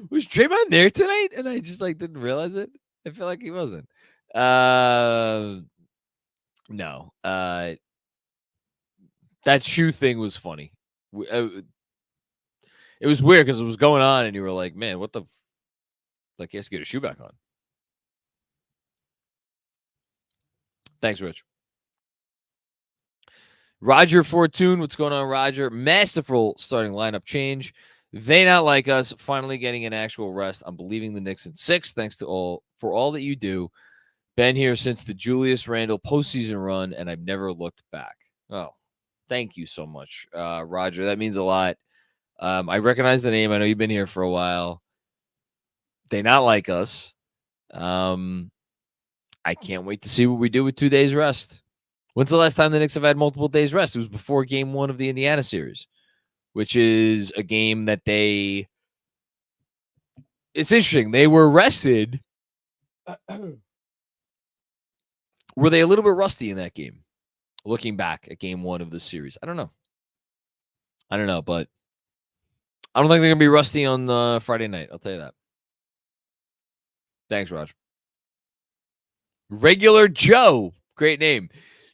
Was Draymond there tonight? And I just didn't realize it. I feel like he wasn't. No. That shoe thing was funny. It was weird because it was going on and you were like, man, what the? He has to get a shoe back on. Thanks, Rich. Roger Fortune, what's going on, Roger? Masterful starting lineup change. They not like us. Finally getting an actual rest. I'm believing the Knicks in 6. Thanks to for all that you do. Been here since the Julius Randle postseason run, and I've never looked back. Oh, thank you so much, Roger. That means a lot. I recognize the name. I know you've been here for a while. They not like us. I can't wait to see what we do with 2 days rest. When's the last time the Knicks have had multiple days rest? It was before game 1 of the Indiana series, which is a game that it's interesting. They were rested. Were they a little bit rusty in that game? Looking back at game 1 of the series, I don't know, but I don't think they're going to be rusty on Friday night. I'll tell you that. Thanks, Raj. Regular Joe. Great name.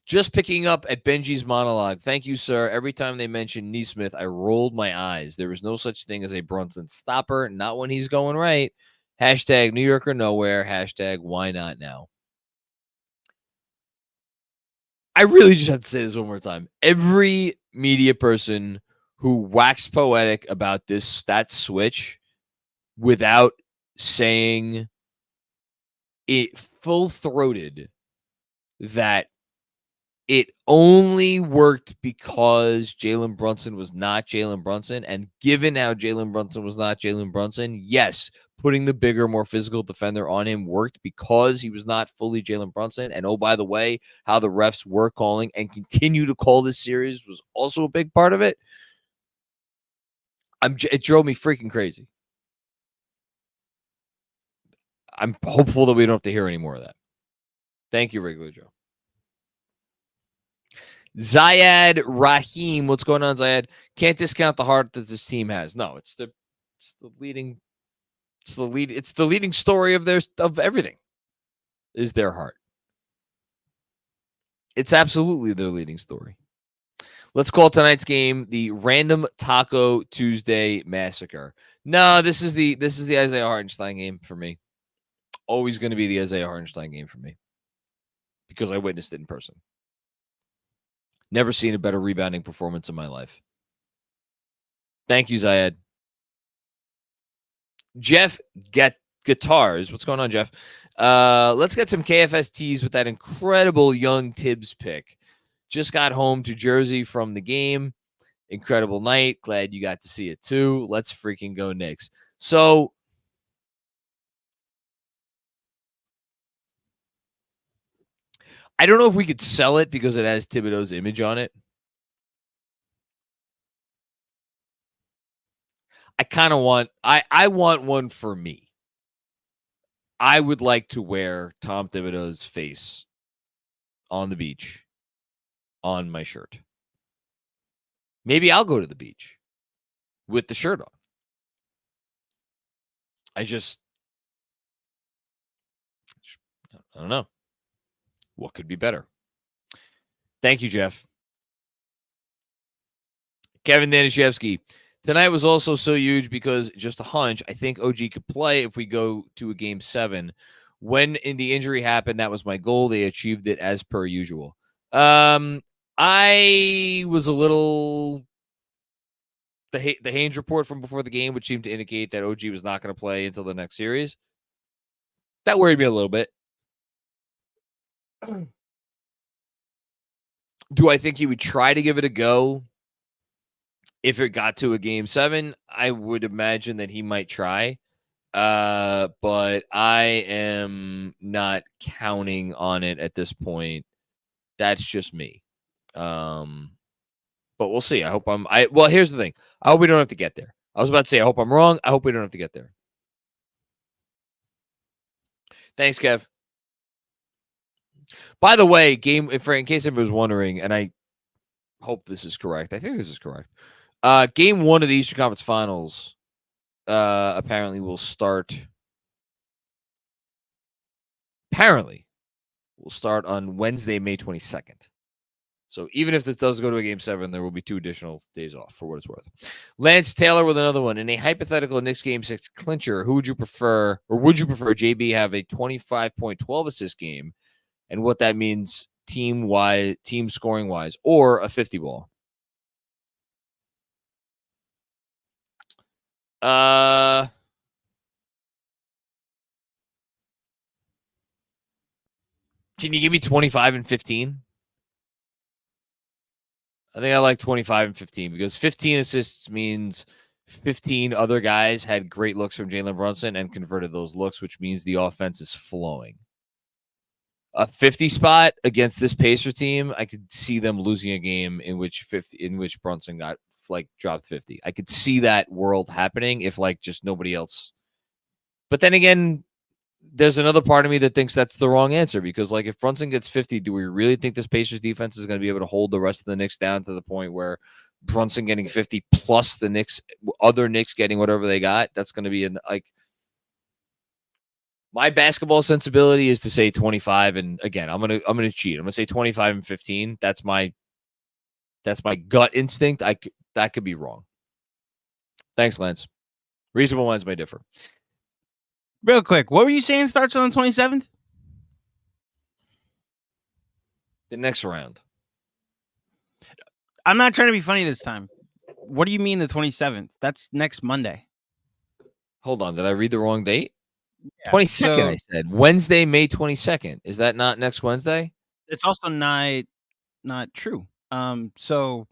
Just picking up at Benji's monologue. Thank you, sir. Every time they mentioned Neesmith, I rolled my eyes. There was no such thing as a Brunson stopper. Not when he's going right. Hashtag New Yorker nowhere. Hashtag why not now. I really just have to say this one more time. Every media person who waxed poetic about that switch without saying it full-throated that it only worked because Jalen Brunson was not Jalen Brunson. And given how Jalen Brunson was not Jalen Brunson, yes, putting the bigger, more physical defender on him worked because he was not fully Jalen Brunson. And oh, by the way, how the refs were calling and continue to call this series was also a big part of it. It drove me freaking crazy. I'm hopeful that we don't have to hear any more of that. Thank you, Regular Joe. Zayad Rahim, what's going on, Zayad? Can't discount the heart that this team has. No, it's the leading story of everything is their heart. It's absolutely their leading story. Let's call tonight's game the Random Taco Tuesday Massacre. No, this is the Isaiah Hartenstein game for me. Always going to be the Isaiah Hartenstein game for me because I witnessed it in person. Never seen a better rebounding performance in my life. Thank you, Zayed. Jeff Guitars. What's going on, Jeff? Let's get some KFS tees with that incredible young Tibbs pick. Just got home to Jersey from the game. Incredible night. Glad you got to see it too. Let's freaking go Knicks. So, I don't know if we could sell it because it has Thibodeau's image on it. I kind of want, I want one for me. I would like to wear Tom Thibodeau's face on the beach on my shirt. Maybe I'll go to the beach with the shirt on. I don't know. What could be better? Thank you, Jeff. Kevin Danishevsky. Tonight was also so huge because just a hunch. I think OG could play if we go to a game 7. When the injury happened, that was my goal. They achieved it as per usual. I was a little... The Haynes report from before the game, which seemed to indicate that OG was not going to play until the next series. That worried me a little bit. Do I think he would try to give it a go if it got to a game 7? I would imagine that he might try. But I am not counting on it at this point. That's just me. But we'll see. I hope well, here's the thing. I hope we don't have to get there. I was about to say, I hope I'm wrong. I hope we don't have to get there. Thanks, Kev. By the way, in case anybody was wondering, and I hope this is correct. I think this is correct. Game 1 of the Eastern Conference Finals apparently will start. Apparently, will start on Wednesday, May 22nd. So even if this does go to a game 7, there will be 2 additional days off for what it's worth. Lance Taylor with another one. In a hypothetical Knicks game 6 clincher, who would you prefer, or would you prefer JB have a 25.12 assist game? And what that means team scoring wise, or a 50 ball. Can you give me 25 and 15? I think I like 25 and 15 because 15 assists means 15 other guys had great looks from Jalen Brunson and converted those looks, which means the offense is flowing. a 50 spot against this Pacer team, I could see them losing a game in which Brunson got dropped 50. I could see that world happening if just nobody else. But then again, there's another part of me that thinks that's the wrong answer, because if Brunson gets 50, do we really think this Pacers defense is going to be able to hold the rest of the Knicks down to the point where Brunson getting 50 plus the other Knicks getting whatever they got? That's going to be my basketball sensibility is to say 25, and again, I'm gonna cheat. I'm gonna say 25 and 15. That's my gut instinct. That could be wrong. Thanks, Lance. Reasonable minds may differ. Real quick, what were you saying starts on the 27th? The next round. I'm not trying to be funny this time. What do you mean the 27th? That's next Monday. Hold on, did I read the wrong date? Yeah, 22nd, I said. Wednesday, May 22nd. Is that not next Wednesday? It's also not true. So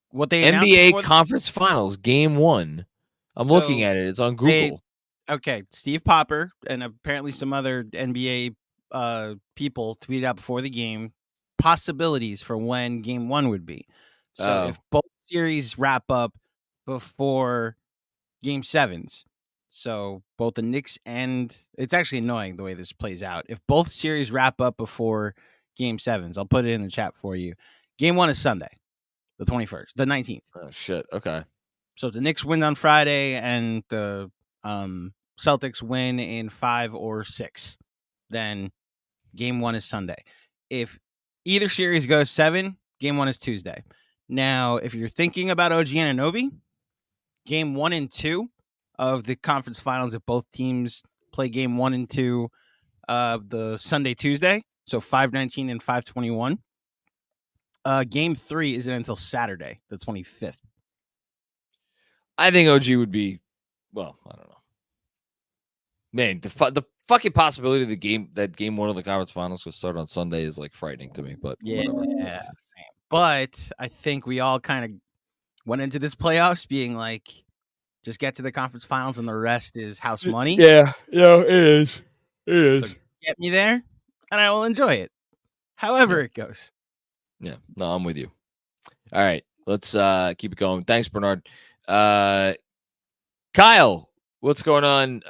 what they NBA Conference Finals, Game 1. I'm looking at it. It's on Google. Okay, Steve Popper and apparently some other NBA people tweeted out before the game possibilities for when Game 1 would be. So if both series wrap up before Game 7s, so both the Knicks and it's actually annoying the way this plays out. If both series wrap up before Game 7s, I'll put it in the chat for you. Game 1 is Sunday, the 21st, the 19th. Oh, shit. Okay. So if the Knicks win on Friday and the Celtics win in 5 or 6, then Game 1 is Sunday. If either series goes 7, Game 1 is Tuesday. Now, if you're thinking about OG Anunoby, Game 1 and 2 of the conference finals, if both teams play Game 1 and 2 the Sunday, Tuesday, so 5/19 and 5/21, Game 3 isn't until Saturday, the 25th. I think OG would be, well, I don't know. Man, the fucking possibility of that game 1 of the conference finals could start on Sunday is frightening to me. But whatever. Yeah, same. But I think we all kind of went into this playoffs being just get to the conference finals and the rest is house money. Yeah, it is. It is. So get me there, and I will enjoy it. However it goes. Yeah, no, I'm with you. All right, let's keep it going. Thanks, Bernard. Kyle, what's going on?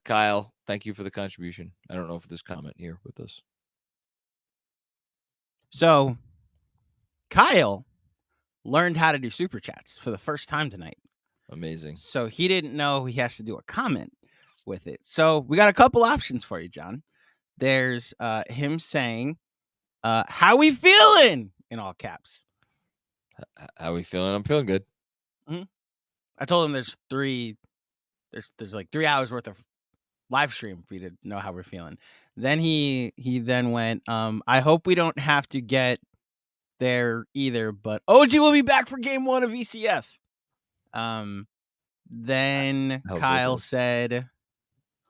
Kyle, thank you for the contribution. I don't know if there's comment here with us. So, Kyle learned how to do super chats for the first time tonight. Amazing. So he didn't know he has to do a comment with it. So we got a couple options for you, John. There's him saying, how we feeling? In all caps. How we feeling? I'm feeling good. Mm-hmm. I told him there's 3 hours worth of live stream for you to know how we're feeling. Then he then went, I hope we don't have to get there either, but OG will be back for Game 1 of ECF. Then Kyle said,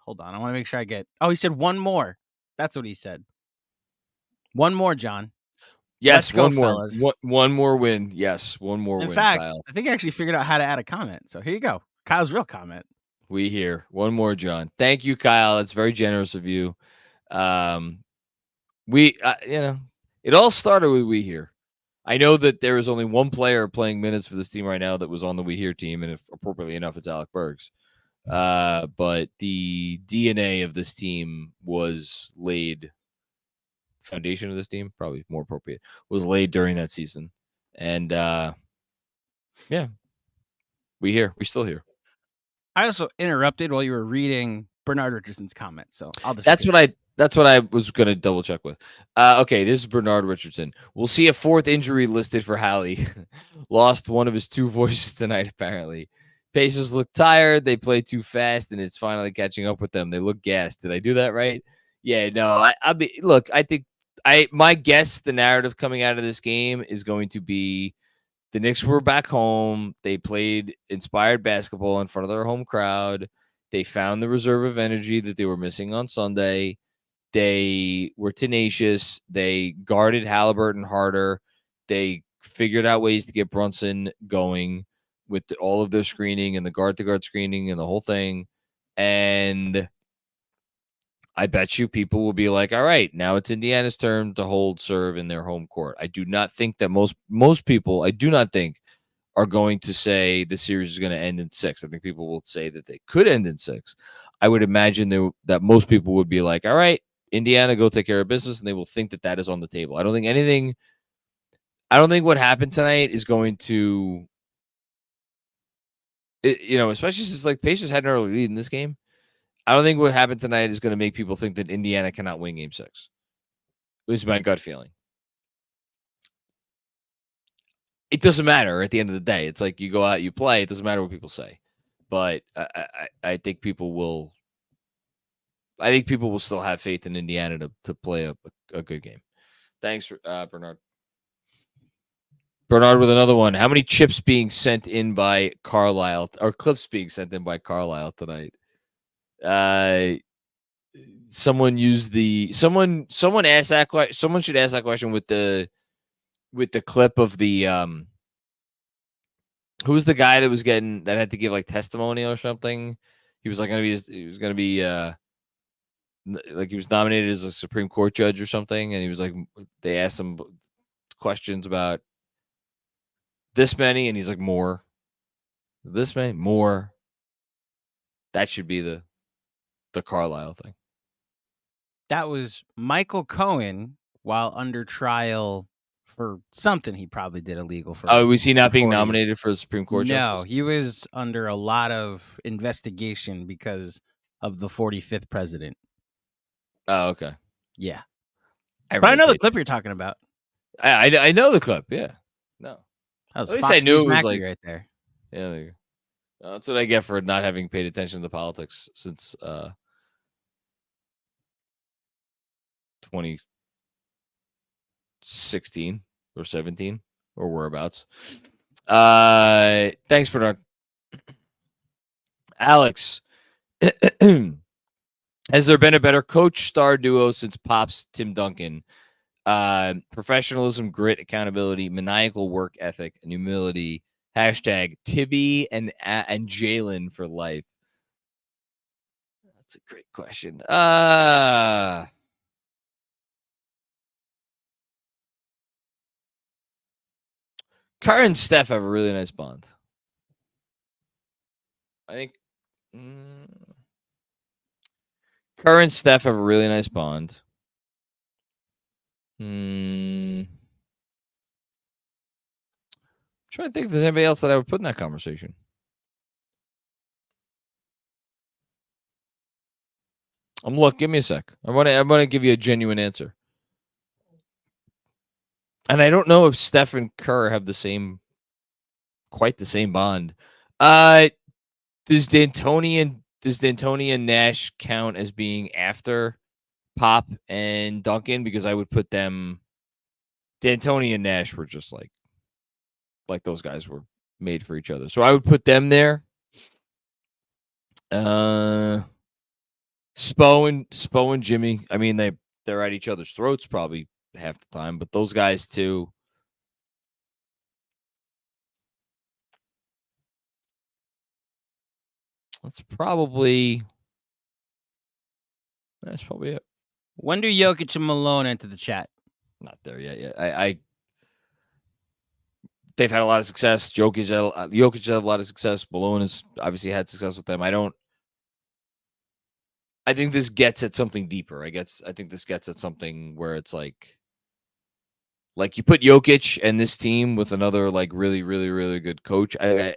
hold on, I want to make sure I get. Oh, he said one more. That's what he said. One more, John. Yes, Let's one go, more. fellas. One more win. Yes, one more win. In fact, Kyle. I think I actually figured out how to add a comment. So here you go. Kyle's real comment. We hear one more, John. Thank you, Kyle. That's very generous of you. It all started with We Hear. I know that there is only one player playing minutes for this team right now that was on the We Hear team, and if appropriately enough, it's Alec Burks. But the DNA of this team was laid. Foundation of this team, probably more appropriate, was laid during that season. And we still here. I also interrupted while you were reading Bernard Richardson's comment, so I'll just that's what I was going to double check with. Okay, this is Bernard Richardson. We'll see a 4th injury listed for Hallie. Lost one of his 2 voices tonight, apparently. Pacers look tired. They play too fast, and it's finally catching up with them. They look gassed. Did I do that right? Yeah, no. I think my guess, the narrative coming out of this game is going to be the Knicks were back home. They played inspired basketball in front of their home crowd. They found the reserve of energy that they were missing on Sunday. They were tenacious. They guarded Halliburton harder. They figured out ways to get Brunson going with all of their screening and the guard-to-guard screening and the whole thing. And I bet you people will be like, all right, now it's Indiana's turn to serve in their home court. I do not think that most people, I do not think, are going to say the series is going to end in 6. I think people will say that they could end in 6. I would imagine that most people would be like, all right, Indiana, go take care of business, and they will think that is on the table. I don't think what happened tonight is going to, especially since like Pacers had an early lead in this game. I don't think what happened tonight is going to make people think that Indiana cannot win Game 6. At least my gut feeling. It doesn't matter at the end of the day. It's like you go out, you play. It doesn't matter what people say. But I think people will. I think people will still have faith in Indiana to play a good game. Thanks, Bernard. Bernard with another one. How many chips being sent in by Carlisle, or clips being sent in by Carlisle tonight? Someone asked that question. Someone should ask that question with the clip of the who's the guy that had to give like testimony or something. He was like he was nominated as a Supreme Court judge or something, and he was like, they asked him questions about this many, and he's like, more. This many, more. That should be the Carlisle thing. That was Michael Cohen while under trial for something he probably did illegal for. Oh, was he not being nominated for the Supreme Court justice? No, he was under a lot of investigation because of the 45th president. Oh, okay. Yeah. I know the clip you're talking about. I know the clip, yeah. No. That was At least Fox I knew News it was Mackie like right there. Yeah, there you go. That's what I get for not having paid attention to politics since 2016 or 17 or whereabouts. Thanks, Bernard. Alex, has there been a better coach-star duo since Pop's Tim Duncan? Professionalism, grit, accountability, maniacal work ethic, and humility. Hashtag Tibby and Jalen for life. That's a great question. Kerr and Steph have a really nice bond. I think Kerr and Steph have a really nice bond. Trying to think if there's anybody else that I would put in that conversation. Give me a sec. I want to give you a genuine answer. And I don't know if Steph and Kerr have quite the same bond. Does D'Antoni and Nash count as being after Pop and Duncan? Because I would put them. D'Antoni and Nash were just like those guys were made for each other. So I would put them there. Spo and Jimmy. I mean, they're at each other's throats probably half the time, but those guys too. That's probably it. When do Jokic and Malone enter the chat? Not there yet. They've had a lot of success. Jokic had a lot of success. Malone has obviously had success with them. I think this gets at something deeper. I think this gets at something where it's like you put Jokic and this team with another like really, really, really good coach. I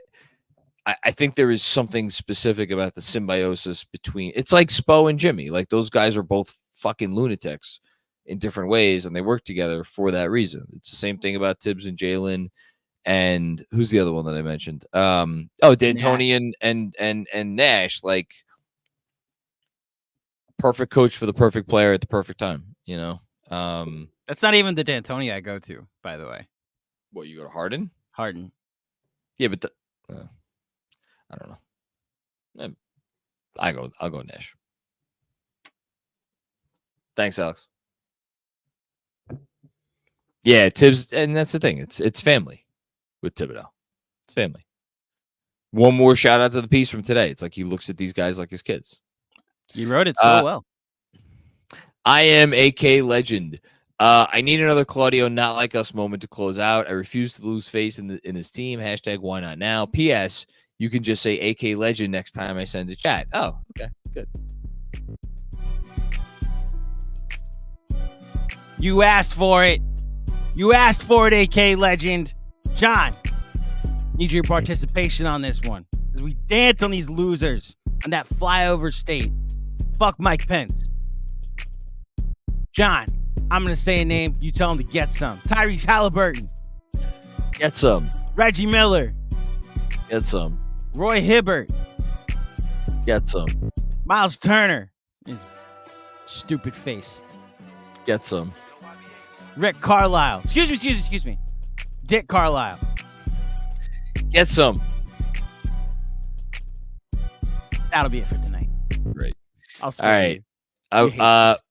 think there is something specific about the symbiosis between. It's like Spo and Jimmy. Like those guys are both fucking lunatics in different ways, and they work together for that reason. It's the same thing about Tibbs and Jalen. And who's the other one that I mentioned? D'Antoni and Nash, like perfect coach for the perfect player at the perfect time, you know? That's not even the D'Antoni I go to, by the way. What, you go to Harden? Harden. Yeah, but I don't know. I'll go Nash. Thanks, Alex. Yeah, Tibbs, and that's the thing. It's family. With Thibodeau. It's family. One more shout out to the piece from today. It's like he looks at these guys like his kids. He wrote it so well. I am AK Legend. I need another Claudio not like us moment to close out. I refuse to lose face in his team. Hashtag why not now. P.S. You can just say AK Legend next time I send a chat. Oh, okay, good. You asked for it. You asked for it, AK Legend. John, need your participation on this one as we dance on these losers on that flyover state. Fuck Mike Pence. John, I'm going to say a name. You tell him to get some. Tyrese Halliburton. Get some. Reggie Miller. Get some. Roy Hibbert. Get some. Miles Turner. His stupid face. Get some. Rick Carlisle. Excuse me. Dick Carlisle. Get some. That'll be it for tonight. Great. All right.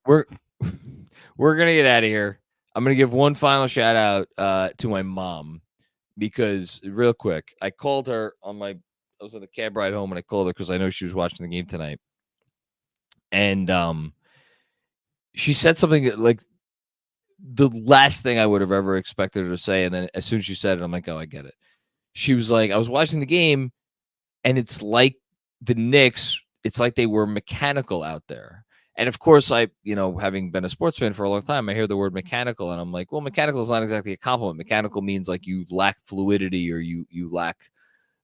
We're gonna get out of here. I'm gonna give one final shout out to my mom because real quick, I called her I was on the cab ride home and I called her because I know she was watching the game tonight. And she said something like the last thing I would have ever expected her to say. And then as soon as she said it, I'm like, oh, I get it. She was like, I was watching the game and it's like the Knicks, it's like they were mechanical out there. And of course, having been a sports fan for a long time, I hear the word mechanical and I'm like, well, mechanical is not exactly a compliment. Mechanical means like you lack fluidity or you lack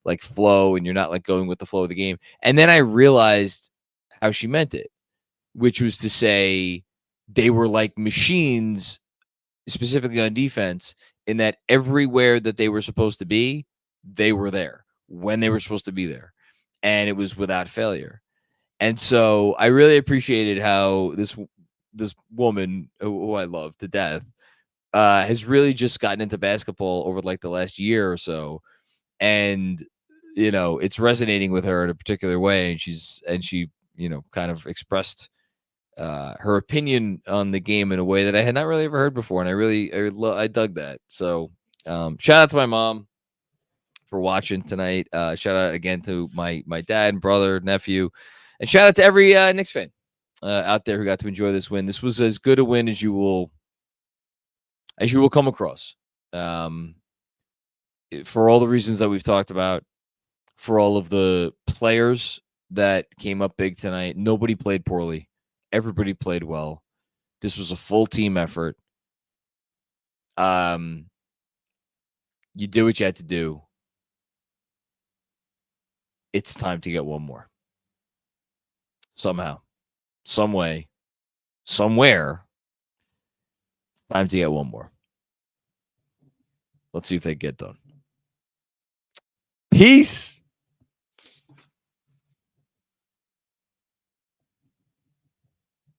like flow and you're not like going with the flow of the game. And then I realized how she meant it, which was to say they were like machines, specifically on defense, in that everywhere that they were supposed to be, they were there when they were supposed to be there. And it was without failure. And so I really appreciated how this woman, who I love to death, has really just gotten into basketball over like the last year or so. And, it's resonating with her in a particular way. And she kind of expressed her opinion on the game in a way that I had not really ever heard before. And I dug that. So shout out to my mom for watching tonight. Shout out again to my dad and brother, nephew, and shout out to every Knicks fan out there who got to enjoy this win. This was as good a win as you will come across. For all the reasons that we've talked about, for all of the players that came up big tonight, nobody played poorly. Everybody played well. This was a full team effort. You did what you had to do. It's time to get one more. Somehow, some way, somewhere, it's time to get one more. Let's see if they get done. Peace.